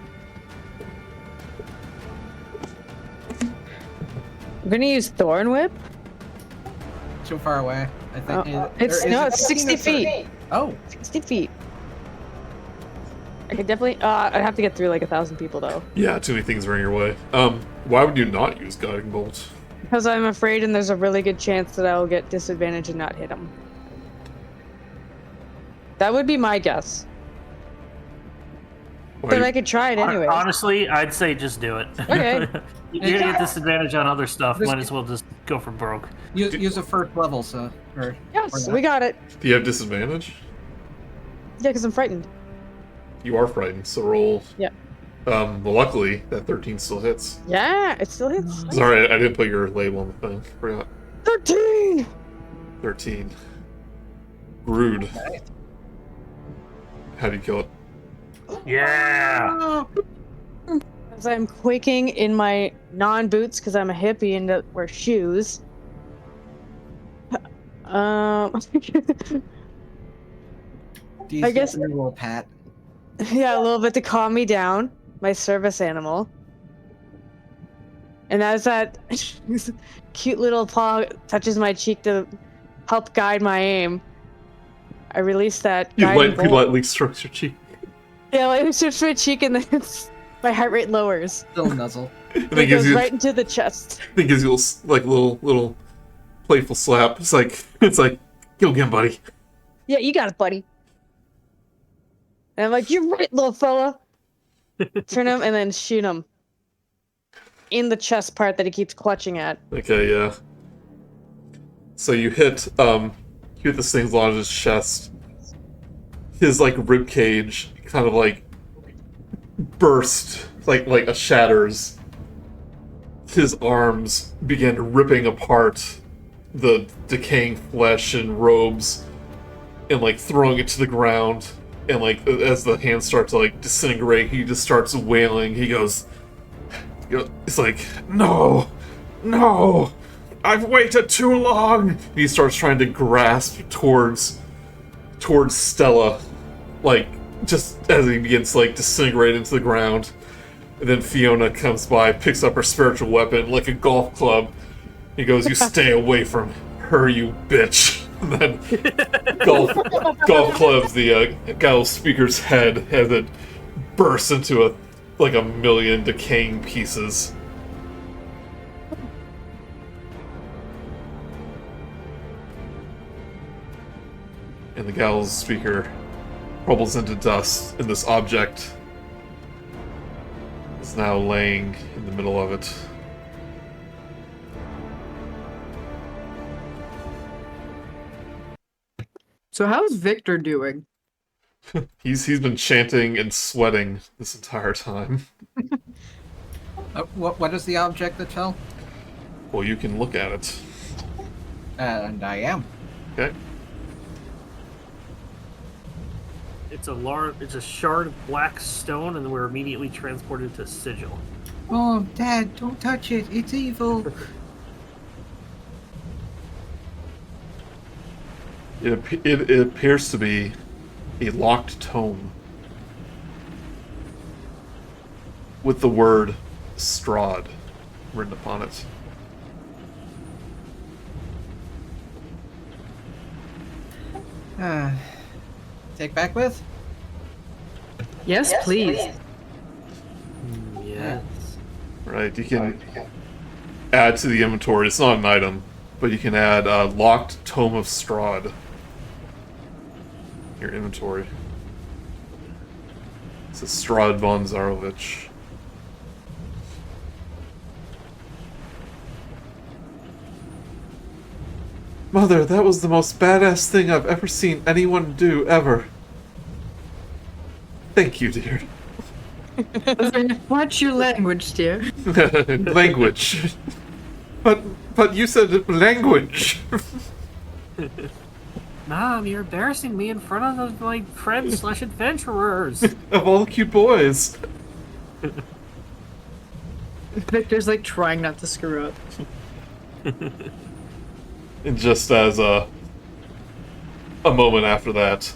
I'm gonna use Thorn Whip. Too far away. I think. It's 60 feet. Oh. 60 feet. I could definitely. I'd have to get through like 1,000 people though. Yeah, too many things are in your way. Why would you not use Guiding Bolt? Because I'm afraid, and there's a really good chance that I'll get disadvantage and not hit him. That would be my guess. But I could try it anyway. Honestly, I'd say just do it. Okay. You're gonna get disadvantage on other stuff. Might as well just go for broke. Use a first level, so. Yes, we got it. Do you have disadvantage? Yeah, because I'm frightened. You are frightened, so roll. Yeah. Well, luckily, that 13 still hits. Yeah, it still hits. Sorry, I didn't put your label on the thing. Forgot. 13! 13. Grude. How do you kill it? Yeah. As I'm quaking in my non-boots because I'm a hippie and wear shoes. I guess a little pat. Yeah, a little bit to calm me down, my service animal. And as that cute little paw touches my cheek to help guide my aim, I release that guiding bolt. You lightly strokes your cheek. Yeah, lightly strokes my cheek and then my heart rate lowers. Still nuzzle. And it goes right into the chest. It gives you a little playful slap. It's like, go get him, buddy. Yeah, you got it, buddy. And I'm like, you're right, little fella. Turn him and then shoot him. In the chest part that he keeps clutching at. Okay, yeah. So you hit this thing's on his chest. His rib cage kind of burst, like shatters. His arms begin ripping apart the decaying flesh and robes and throwing it to the ground. And as the hands start to disintegrate, he just starts wailing. He goes, it's like, no, I've waited too long. And he starts trying to grasp towards Stella, just as he begins to disintegrate into the ground. And then Fiona comes by, picks up her spiritual weapon like a golf club. He goes, you stay away from her, you bitch. And then golf clubs the Gallows speaker's head as it bursts into a million decaying pieces. And the Gallows speaker crumbles into dust, and this object is now laying in the middle of it. So how's Victor doing? He's been chanting and sweating this entire time. What is the object that fell? Well, you can look at it. And I am. Okay. It's a shard of black stone, and we're immediately transported to Sigil. Oh, Dad, don't touch it. It's evil. It appears to be a locked tome with the word Strahd written upon it. Take back with? Yes, please. Yes. Right, you can add to the inventory. It's not an item, but you can add locked tome of Strahd. Your inventory. It says Strahd von Zarovich. Mother, that was the most badass thing I've ever seen anyone do, ever. Thank you, dear. Watch your language, dear. Language. But you said language. Mom, you're embarrassing me in front of my friends / adventurers. Of all the cute boys. Victor's like trying not to screw up. And just as a moment after that,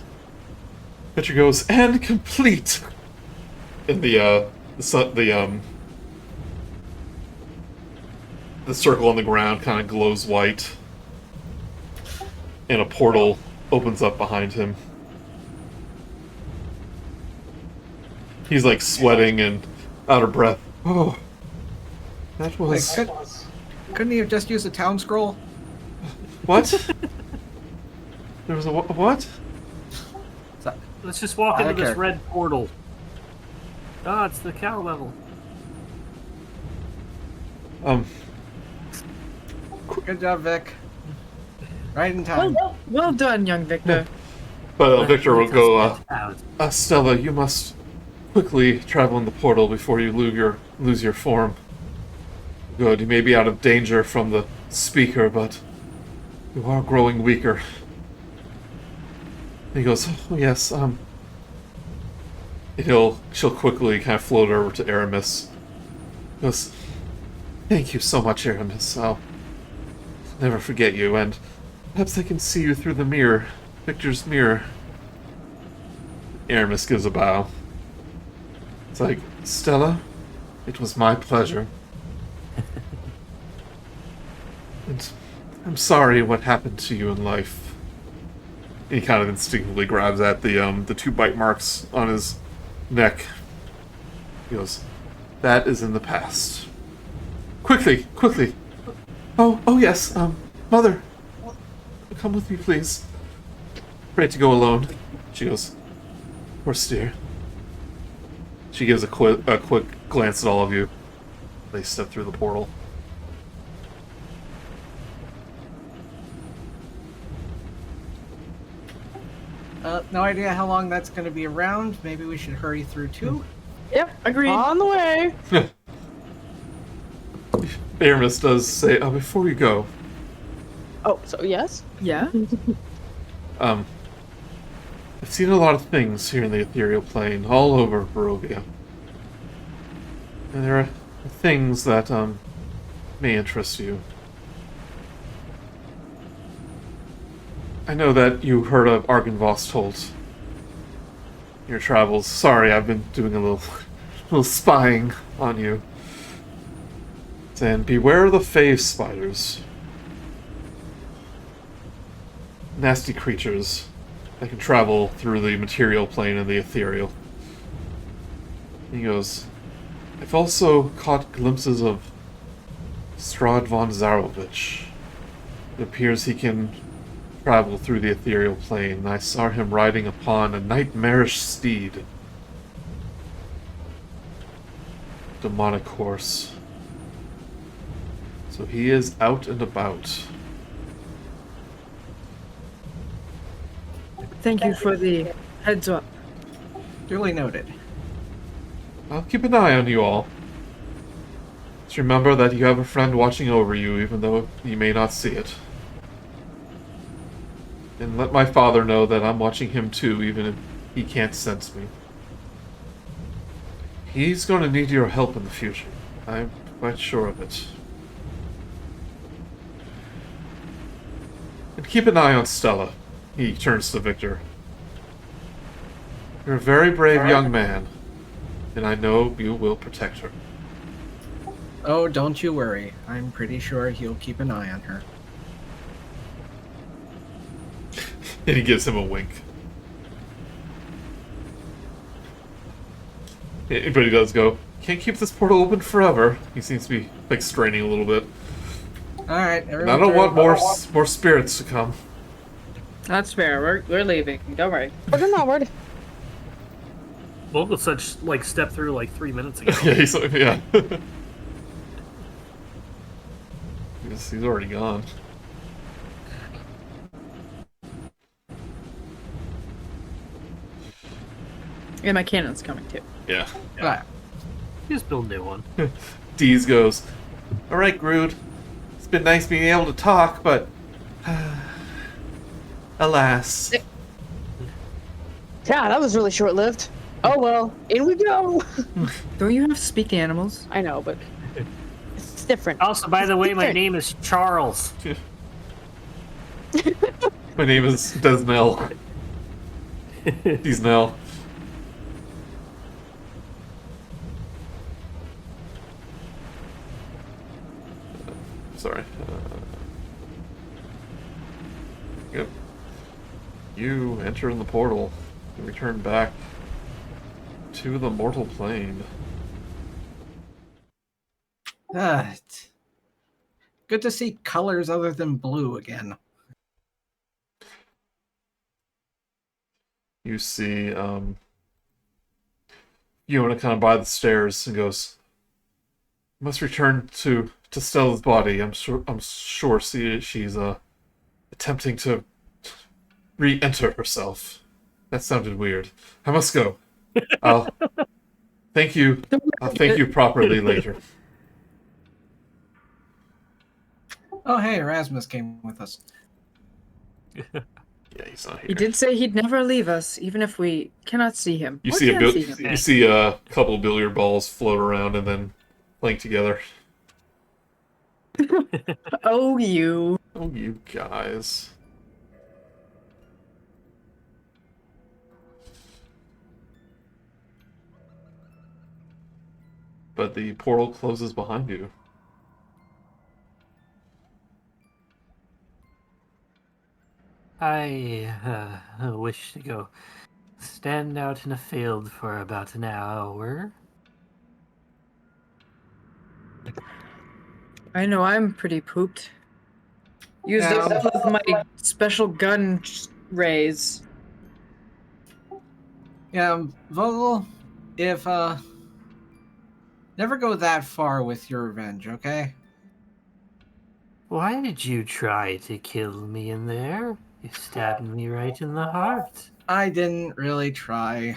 Victor goes, and complete. And the circle on the ground kind of glows white, and a portal opens up behind him. He's like sweating and out of breath. Oh, that was... Couldn't he have just used a town scroll? What? There was a what? Let's just walk I into don't this care. red portal. Ah, it's the cow level. Good job, Vic. Right in time. Well done, young Victor. But Victor will go, Out. Stella, you must quickly travel in the portal before you lose your form. Good, you may be out of danger from the speaker, but you are growing weaker. He goes, oh yes, and she'll quickly kind of float over to Aramis. He goes, thank you so much, Aramis. I'll never forget you, and perhaps I can see you through the mirror, Victor's mirror. Aramis gives a bow. It's like, Stella, it was my pleasure. And I'm sorry what happened to you in life. He kind of instinctively grabs at the 2 bite marks on his neck. He goes, that is in the past. Quickly! Oh yes, Mother, come with me, please. Afraid to go alone. She goes, of course, dear. She gives a quick glance at all of you. They step through the portal. No idea how long that's going to be around. Maybe we should hurry through too. Yep, agreed. On the way. Aramis does say, before we go, Oh, so yes? Yeah? I've seen a lot of things here in the ethereal plane, all over Barovia. And there are things that, may interest you. I know that you heard of Argynvostholt. Your travels. Sorry, I've been doing a little spying on you. And beware of the Fey spiders. Nasty creatures that can travel through the material plane and the ethereal. He goes, I've also caught glimpses of Strahd von Zarovich. It appears he can travel through the ethereal plane. I saw him riding upon a nightmarish steed. Demonic horse. So he is out and about. Thank you for the heads up. Duly noted. I'll keep an eye on you all. Just remember that you have a friend watching over you, even though you may not see it. And let my father know that I'm watching him too, even if he can't sense me. He's going to need your help in the future. I'm quite sure of it. And keep an eye on Stella. He turns to Victor. You're a very brave young man, and I know you will protect her. Oh, don't you worry. I'm pretty sure he'll keep an eye on her. And he gives him a wink. But he does go, can't keep this portal open forever. He seems to be, like, straining a little bit. Alright, And I don't want more spirits to come. That's fair. We're leaving. Don't worry. Word or not word? Vogelsuch, like, stepped through, like, 3 minutes ago. Yeah, yeah. He's already gone. And my cannon's coming too. Yeah. Right. Just build a new one. Deez goes, "Alright, Grude. It's been nice being able to talk, but... alas. Yeah, that was really short-lived. Oh well, in we go. Don't you have to speak to animals? I know, but it's different. Also, by the way, my Different. name is Charles. My name is Desnell. Desnell. Sorry. Yep. You enter in the portal and return back to the mortal plane. Good to see colors other than blue again. You see, Fiona kind of by the stairs and goes, "Must return to Stella's body. I'm sure she's attempting to re-enter herself. That sounded weird. I must go. I'll thank you. I'll thank you properly later." Oh, hey, Erasmus came with us. Yeah, he's not here. He did say he'd never leave us, even if we cannot see him. You Or see can see him. you see a couple billiard balls float around and then link together. Oh, you. Oh, you guys. But the portal closes behind you. I wish to go stand out in a field for about an hour. I know I'm pretty pooped. Used Yeah. all of my special gun rays. Yeah, Vogel, if, never go that far with your revenge, okay? Why did you try to kill me in there? You stabbed me right in the heart. I didn't really try.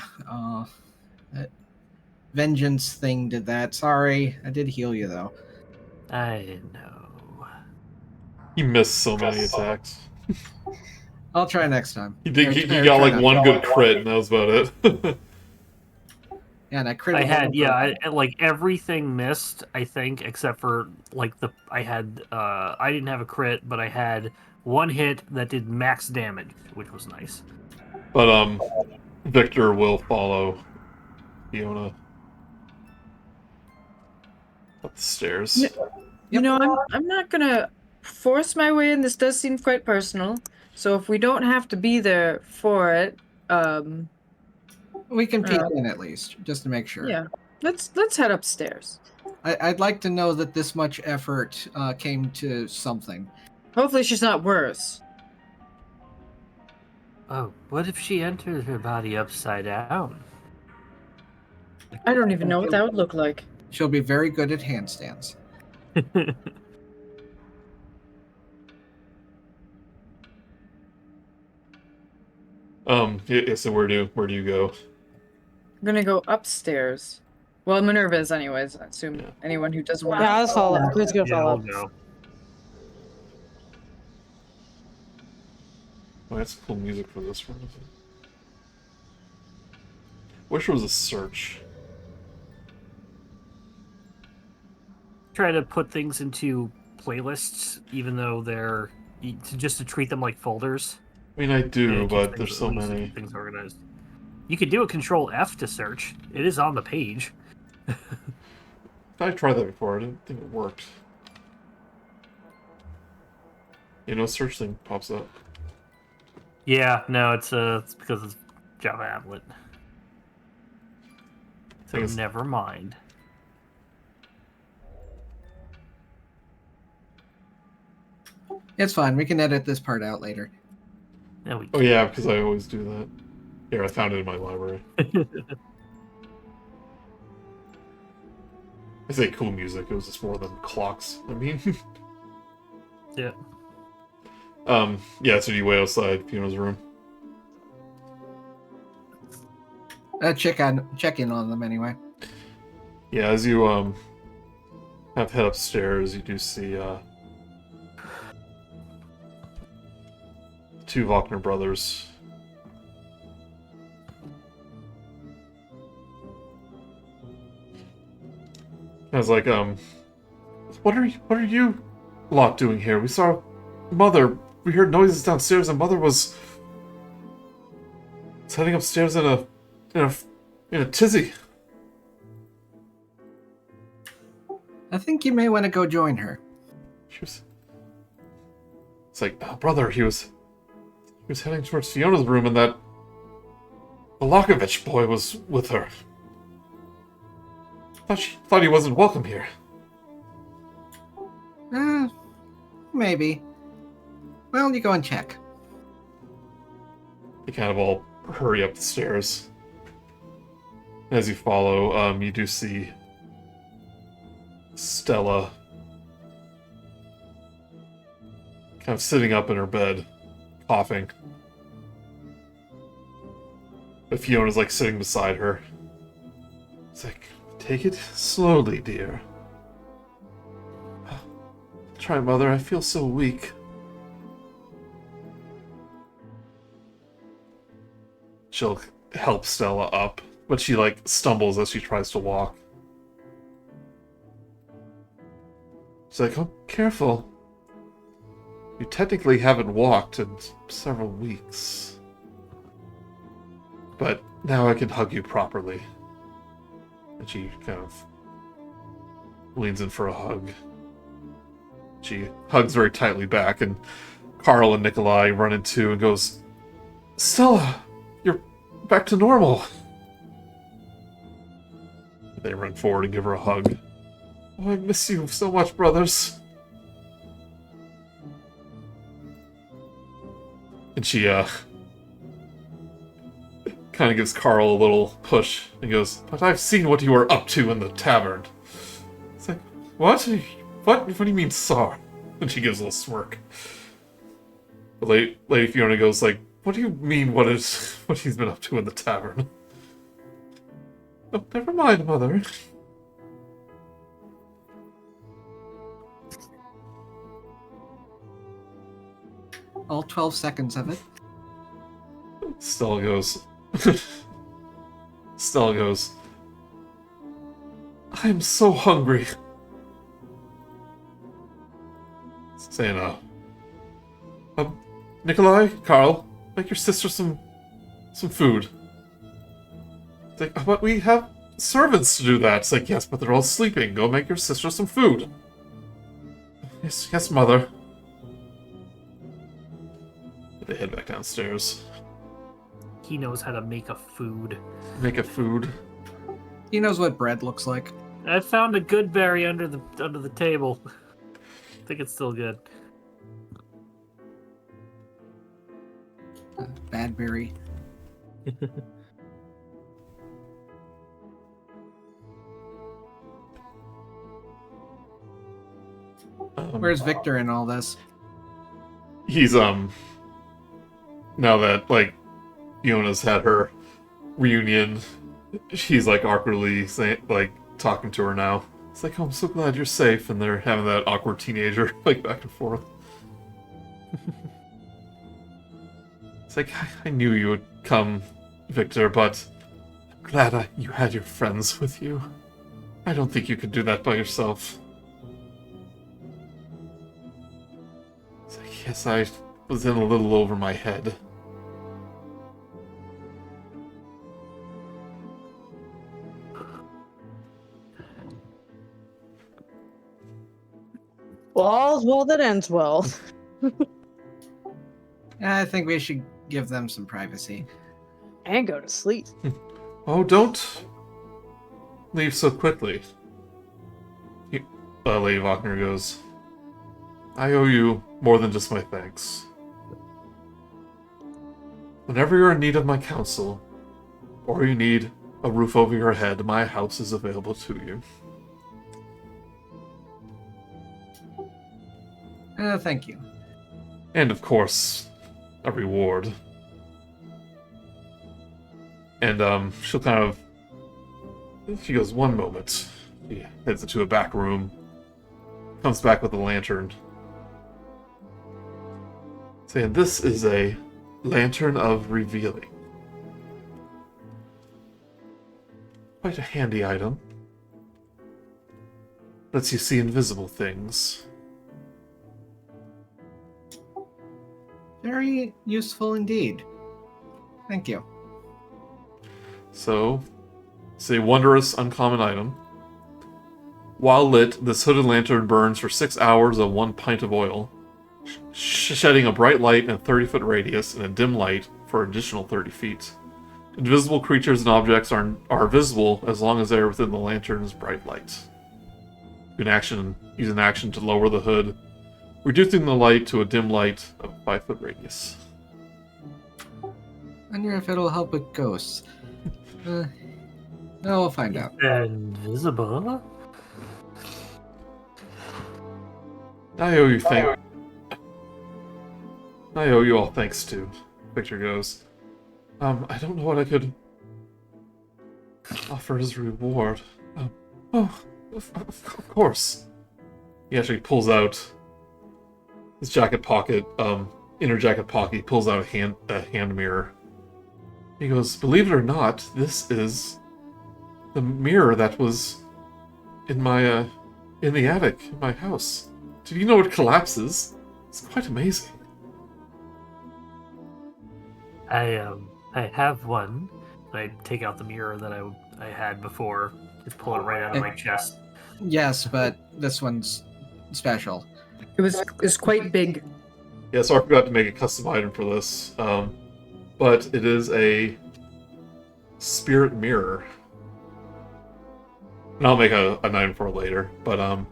That vengeance thing did that. Sorry, I did heal you, though. I know. He missed so many attacks. I'll try next time. He did. Or- He or got try like not one to. good crit, and that was about it. Yeah, and I crit. I with had, one yeah, purple. like everything missed, I think, except for like I didn't have a crit, but I had one hit that did max damage, which was nice. But Victor will follow Fiona up the stairs. You know, I'm not gonna force my way in. This does seem quite personal. So if we don't have to be there for it, We can peek in at least, just to make sure. yeah, let's head upstairs. I'd like to know that this much effort came to something. Hopefully she's not worse. Oh, what if she entered her body upside down? I don't even know what that would look like. She'll be very good at handstands. Yeah, so where do you go? I'm gonna go upstairs. Well, Minerva is anyways. I assume Yeah. anyone who doesn't want Yeah, to. let's follow up. Who's gonna Yeah, follow we'll up? go. Oh, that's cool music for this one. Wish there was a search. Try to put things into playlists, even though they're just to treat them like folders. I mean, I Yeah, do, it but keeps there's things- so at least many. keep things organized. You could do a Control F to search. It is on the page. I tried that before. I didn't think it worked. You know, search thing pops up. Yeah, no, it's because it's Java applet. So Guess- never mind. It's fine. We can edit this part out later. There we Oh yeah, because I always do that. Here, I found it in my library. I say cool music. It was just more than clocks. I mean, Yeah. yeah. So you wait outside Fiona's room. check in on them anyway. Yeah, as you have head upstairs, you do see two Wagner brothers. I was like, what are you lot doing here? We saw Mother. We heard noises downstairs, and Mother was heading upstairs in a tizzy. I think you may want to go join her. It's like, brother, he was heading towards Fiona's room, and that Balakovich boy was with her. Thought he wasn't welcome here. Maybe. Well, you go and check. You kind of all hurry up the stairs. As you follow, you do see Stella kind of sitting up in her bed, coughing. But Fiona's like sitting beside her. It's like, take it slowly, dear. Try, Mother, I feel so weak. She'll help Stella up, but she like stumbles as she tries to walk. She's like, oh, careful. You technically haven't walked in several weeks. But now I can hug you properly. And she kind of leans in for a hug. She hugs very tightly back, and Carl and Nikolai run into and goes, Stella, you're back to normal. They run forward and give her a hug. Oh, I miss you so much, brothers. And she, kind of gives Carl a little push and goes, but I've seen what you were up to in the tavern. It's like, what? What do you mean, saw? And she gives a little smirk. But Lady Fiona goes like, what do you mean, what he's been up to in the tavern? Oh, never mind, Mother. All 12 seconds of it. Stella goes, I'm so hungry. Saying, Nikolai, Carl, make your sister some food. It's like, but we have servants to do that. It's like, yes, but they're all sleeping. Go make your sister some food. Yes, Mother. They head back downstairs. He knows how to make a food. Make a food. He knows what bread looks like. I found a good berry under the table. I think it's still good. Bad berry. Where's Victor in all this? He's now that like Fiona's had her reunion, she's like awkwardly talking to her now. It's like, oh, I'm so glad you're safe, and they're having that awkward teenager like back and forth. It's like, I knew you would come, Victor, but I'm glad you had your friends with you. I don't think you could do that by yourself. It's like, yes, I was in a little over my head. Well, all's well that ends well. I think we should give them some privacy. And go to sleep. Oh, don't leave so quickly. Lady Wagner goes, I owe you more than just my thanks. Whenever you're in need of my counsel, or you need a roof over your head, my house is available to you. Thank you. And of course, a reward. And she'll kind of... She goes, one moment. She heads into a back room. Comes back with a lantern. Saying, this is a lantern of revealing. Quite a handy item. Lets you see invisible things. Very useful indeed. Thank you. So, it's a wondrous, uncommon item. While lit, this hooded lantern burns for 6 hours on 1 pint of oil, shedding a bright light in a 30-foot radius and a dim light for an additional 30 feet. Invisible creatures and objects are visible as long as they are within the lantern's bright light. You can use an action to lower the hood, reducing the light to a dim light of a 5-foot radius. Wonder if it'll help with ghosts. We'll find out. Invisible? I owe you all thanks to. Victor goes, I don't know what I could offer as a reward. Of course. He actually pulls out his jacket pocket, inner jacket pocket. He pulls out a hand mirror. He goes, believe it or not, this is the mirror that was in my, in the attic in my house. Did you know it collapses? It's quite amazing. I have one. I take out the mirror that I had before. Just pull it right out of my chest. Yes, but this one's special. It's quite big. Yeah, so I forgot to make a custom item for this. But it is a spirit mirror. And I'll make an item for it later. But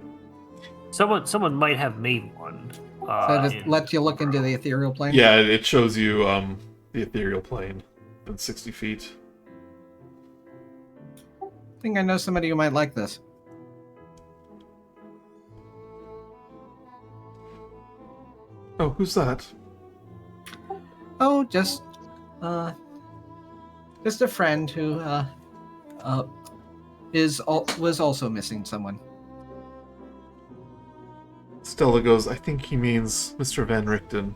Someone might have made one. So it lets you look into the ethereal plane? yeah, it shows you the ethereal plane at 60 feet. I think I know somebody who might like this. Oh, who's that? Oh, just a friend who was also missing someone. Stella goes, I think he means Mr. Van Richten.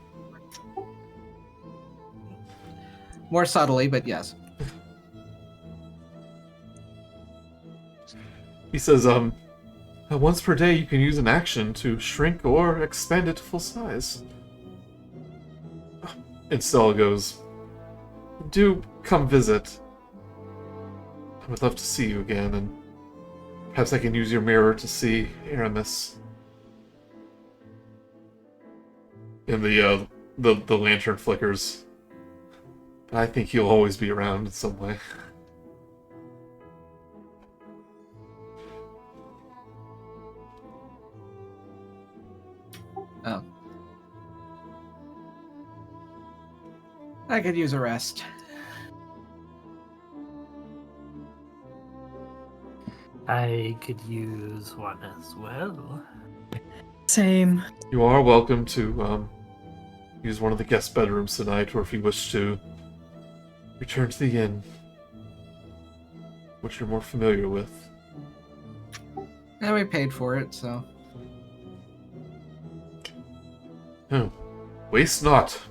More subtly, but yes. He says, once per day you can use an action to shrink or expand it to full size. And Stella goes, do come visit. I would love to see you again, and perhaps I can use your mirror to see Aramis. And the lantern flickers. But I think he'll always be around in some way. Oh. I could use a rest. I could use one as well. Same. You are welcome to use one of the guest bedrooms tonight, or if you wish to return to the inn, which you're more familiar with. And we paid for it, so. Oh, waste not,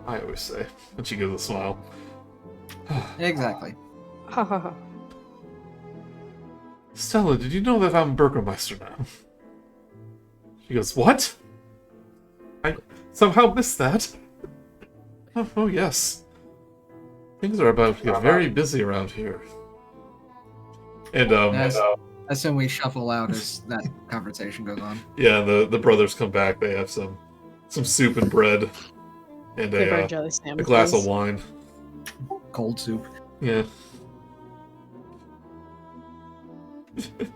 I always say. And she gives a smile. Exactly. Ha ha ha. Stella, did you know that I'm Burgermeister now? She goes, what? I somehow missed that. Oh yes. Things are about to get very busy around here. And I assume we shuffle out as that conversation goes on. yeah, the brothers come back. They have some soup and bread and a glass of wine. Cold soup. Yeah.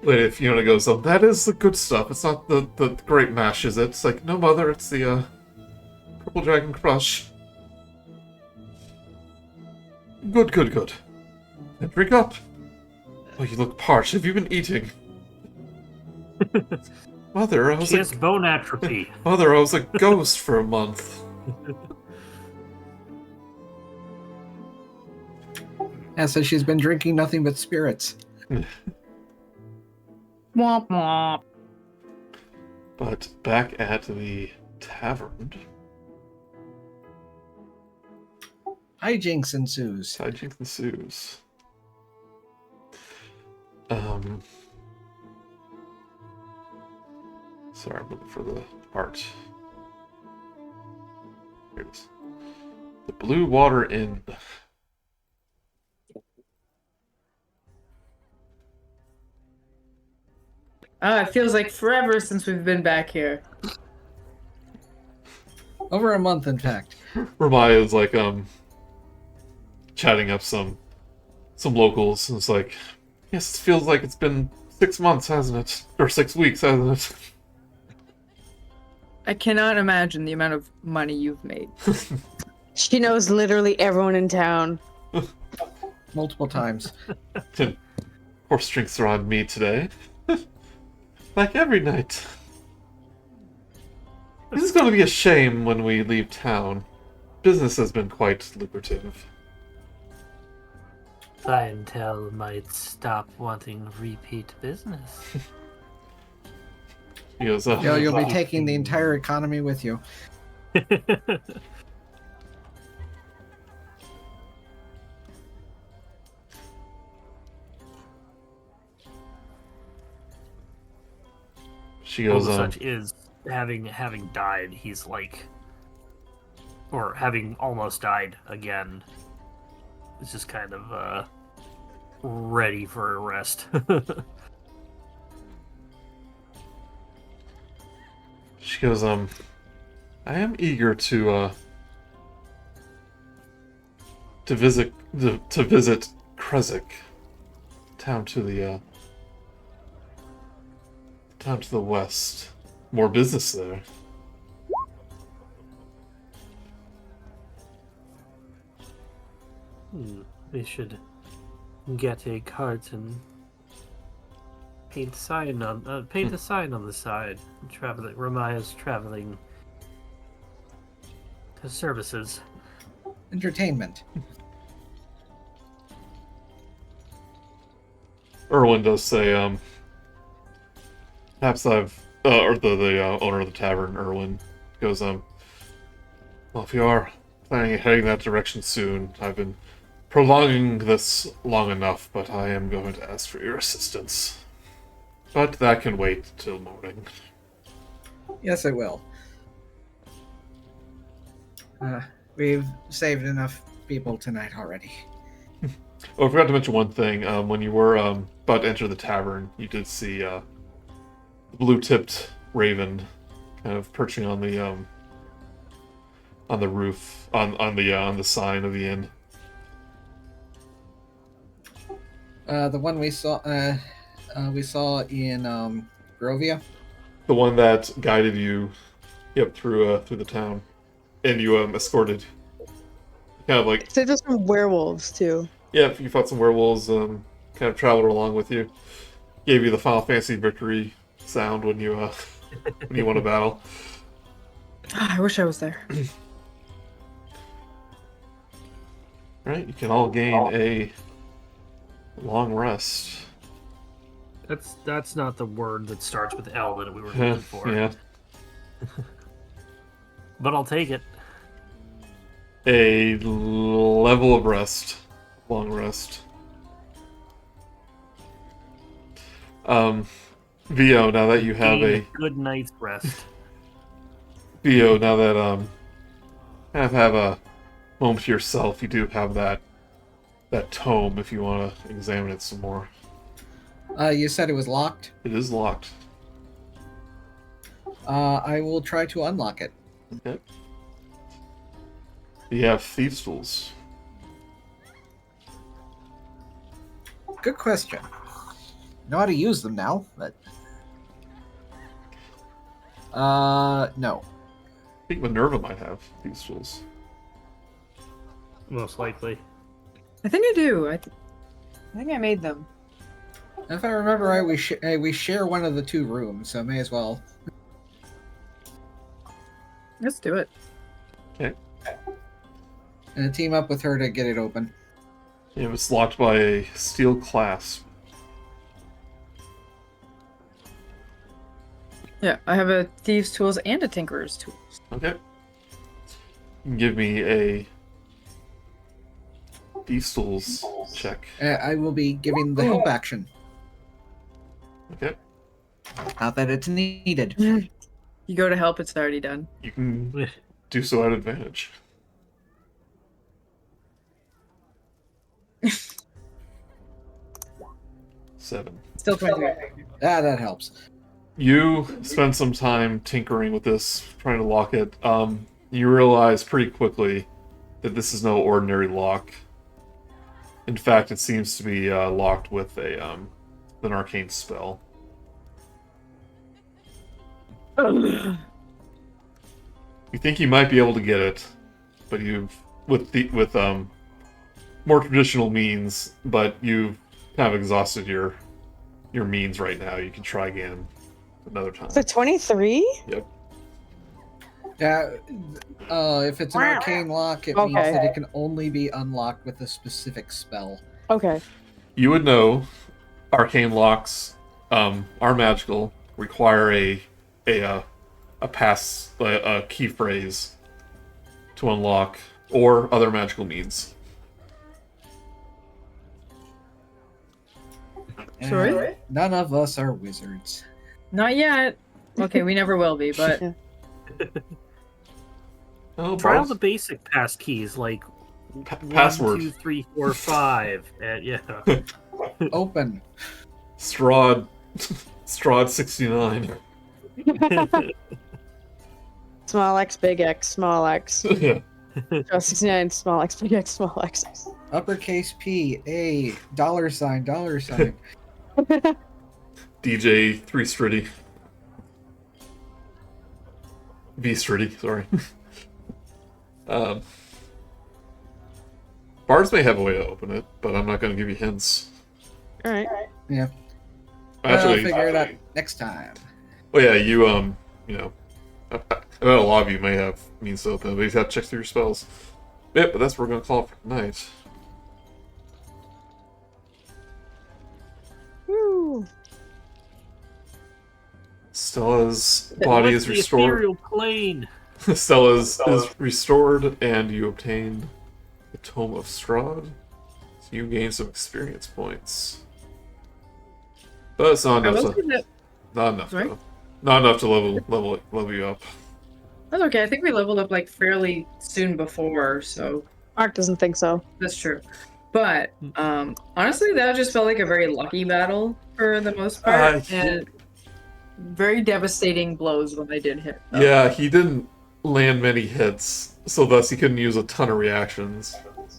Lady Fiona goes, oh, that is the good stuff. It's not the great mash, is it? It's like, no, mother, it's the Purple Dragon Crush. Good. And drink up. Oh, you look parched. Have you been eating? Mother, I was She has bone atrophy. Mother, I was a ghost for a month. Yeah, so she's been drinking nothing but spirits. Womp womp. But back at the tavern, Hijinks ensues. hijinks ensues. Sorry, I'm looking for the art. Here it is. The Blue Water Inn. It feels like forever since we've been back here. Over a month, in fact. Romaia is like chatting up some locals, and it's like, yes, it feels like it's been 6 months, hasn't it? Or 6 weeks, hasn't it? I cannot imagine the amount of money you've made. She knows literally everyone in town. Multiple times. Horse drinks are on me today. Like every night. This is going to be a shame when we leave town. Business has been quite lucrative. Clientele might stop wanting repeat business. He goes, oh, You'll be taking the entire economy with you. she goes, Vogelsuch is having died. He's like, or having almost died again. It's just kind of ready for a rest. she goes, I am eager to visit Krezik, town to the west. More business there. We should get a cart and paint a sign on the side. Romaia's traveling to services. Entertainment. Erwin does say, perhaps or the owner of the tavern, Erwin, goes, well, if you are planning on heading that direction soon, I've been prolonging this long enough, but I am going to ask for your assistance. But that can wait till morning. Yes, it will. We've saved enough people tonight already. Oh, I forgot to mention one thing. When you were about to enter the tavern, you did see the blue-tipped raven kind of perching on the roof, on the sign of the inn. The one we saw in Grovia. The one that guided you, through the town, and you escorted. Kind of like. So there's some werewolves too. Yeah, you fought some werewolves. Kind of traveled along with you. Gave you the Final Fantasy victory sound when you won a battle. I wish I was there. Right, you can all gain a long rest. That's not the word that starts with L that we were looking for. Yeah. But I'll take it. A level of rest. Long rest. Vio, now that you have a good night's rest. Vio, now that kind of have a moment to yourself, you do have that tome if you want to examine it some more. You said it was locked? It is locked. I will try to unlock it. Okay. You have thieves' tools. Good question. Know how to use them now, but no. I think Minerva might have thieves' tools. Most likely. I think I do. I think I made them. If I remember right, we share one of the two rooms, so may as well. Let's do it. Okay. And team up with her to get it open. It was locked by a steel clasp. Yeah, I have a thieves' tools and a tinkerer's tools. Okay. You can give me a thieves' tools check. I will be giving the help action. Okay. Not that it's needed. You go to help, it's already done. You can do so at advantage. Seven. Still 23. That helps. You spend some time tinkering with this, trying to lock it. You realize pretty quickly that this is no ordinary lock. In fact, it seems to be locked with an arcane spell. You think you might be able to get it, but with more traditional means, but you've kind of exhausted your means right now. You can try again another time. So 23? Yep. Yeah, if it's an arcane lock, it means that it can only be unlocked with a specific spell. Okay. You would know arcane locks are magical, require a key phrase to unlock, or other magical means. Sorry? None of us are wizards. Not yet. Okay, we never will be, but Oh, Try all boss. the basic pass keys, like Password. 1, 2, 3, 4, 5. Yeah. Open. Strahd 69. Small x, big X, small x. Yeah. Strahd 69, small x, big X, small x. Uppercase P, A, $sign. DJ 3 Striddy. V Striddy, sorry. Bards may have a way to open it, but I'm not going to give you hints. Alright. Yeah. I'll Actually, figure it out next time. well, yeah, you know, I bet a lot of you may have means to open it, but you have to check through your spells. Yeah, but that's what we're going to call it for tonight. Woo. Stella's body is The restored. ethereal plane. Stella's is restored, and you obtain the Tome of Strahd. So you gain some experience points. But it's not I enough will say that not enough Sorry? though. Not enough to level you up. that's okay. I think we leveled up like fairly soon before, so Mark doesn't think so. that's true. But honestly, that just felt like a very lucky battle for the most part, and very devastating blows when they did hit. though. Yeah, he didn't land many hits, so thus he couldn't use a ton of reactions.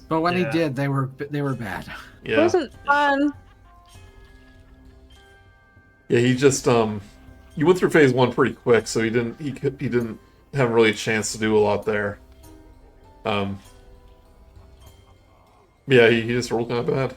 But when he Yeah. did, they were bad. It Yeah. wasn't fun. Yeah, he just you went through phase 1 pretty quick, so he didn't have really a chance to do a lot there. Yeah, he just rolled kind of bad.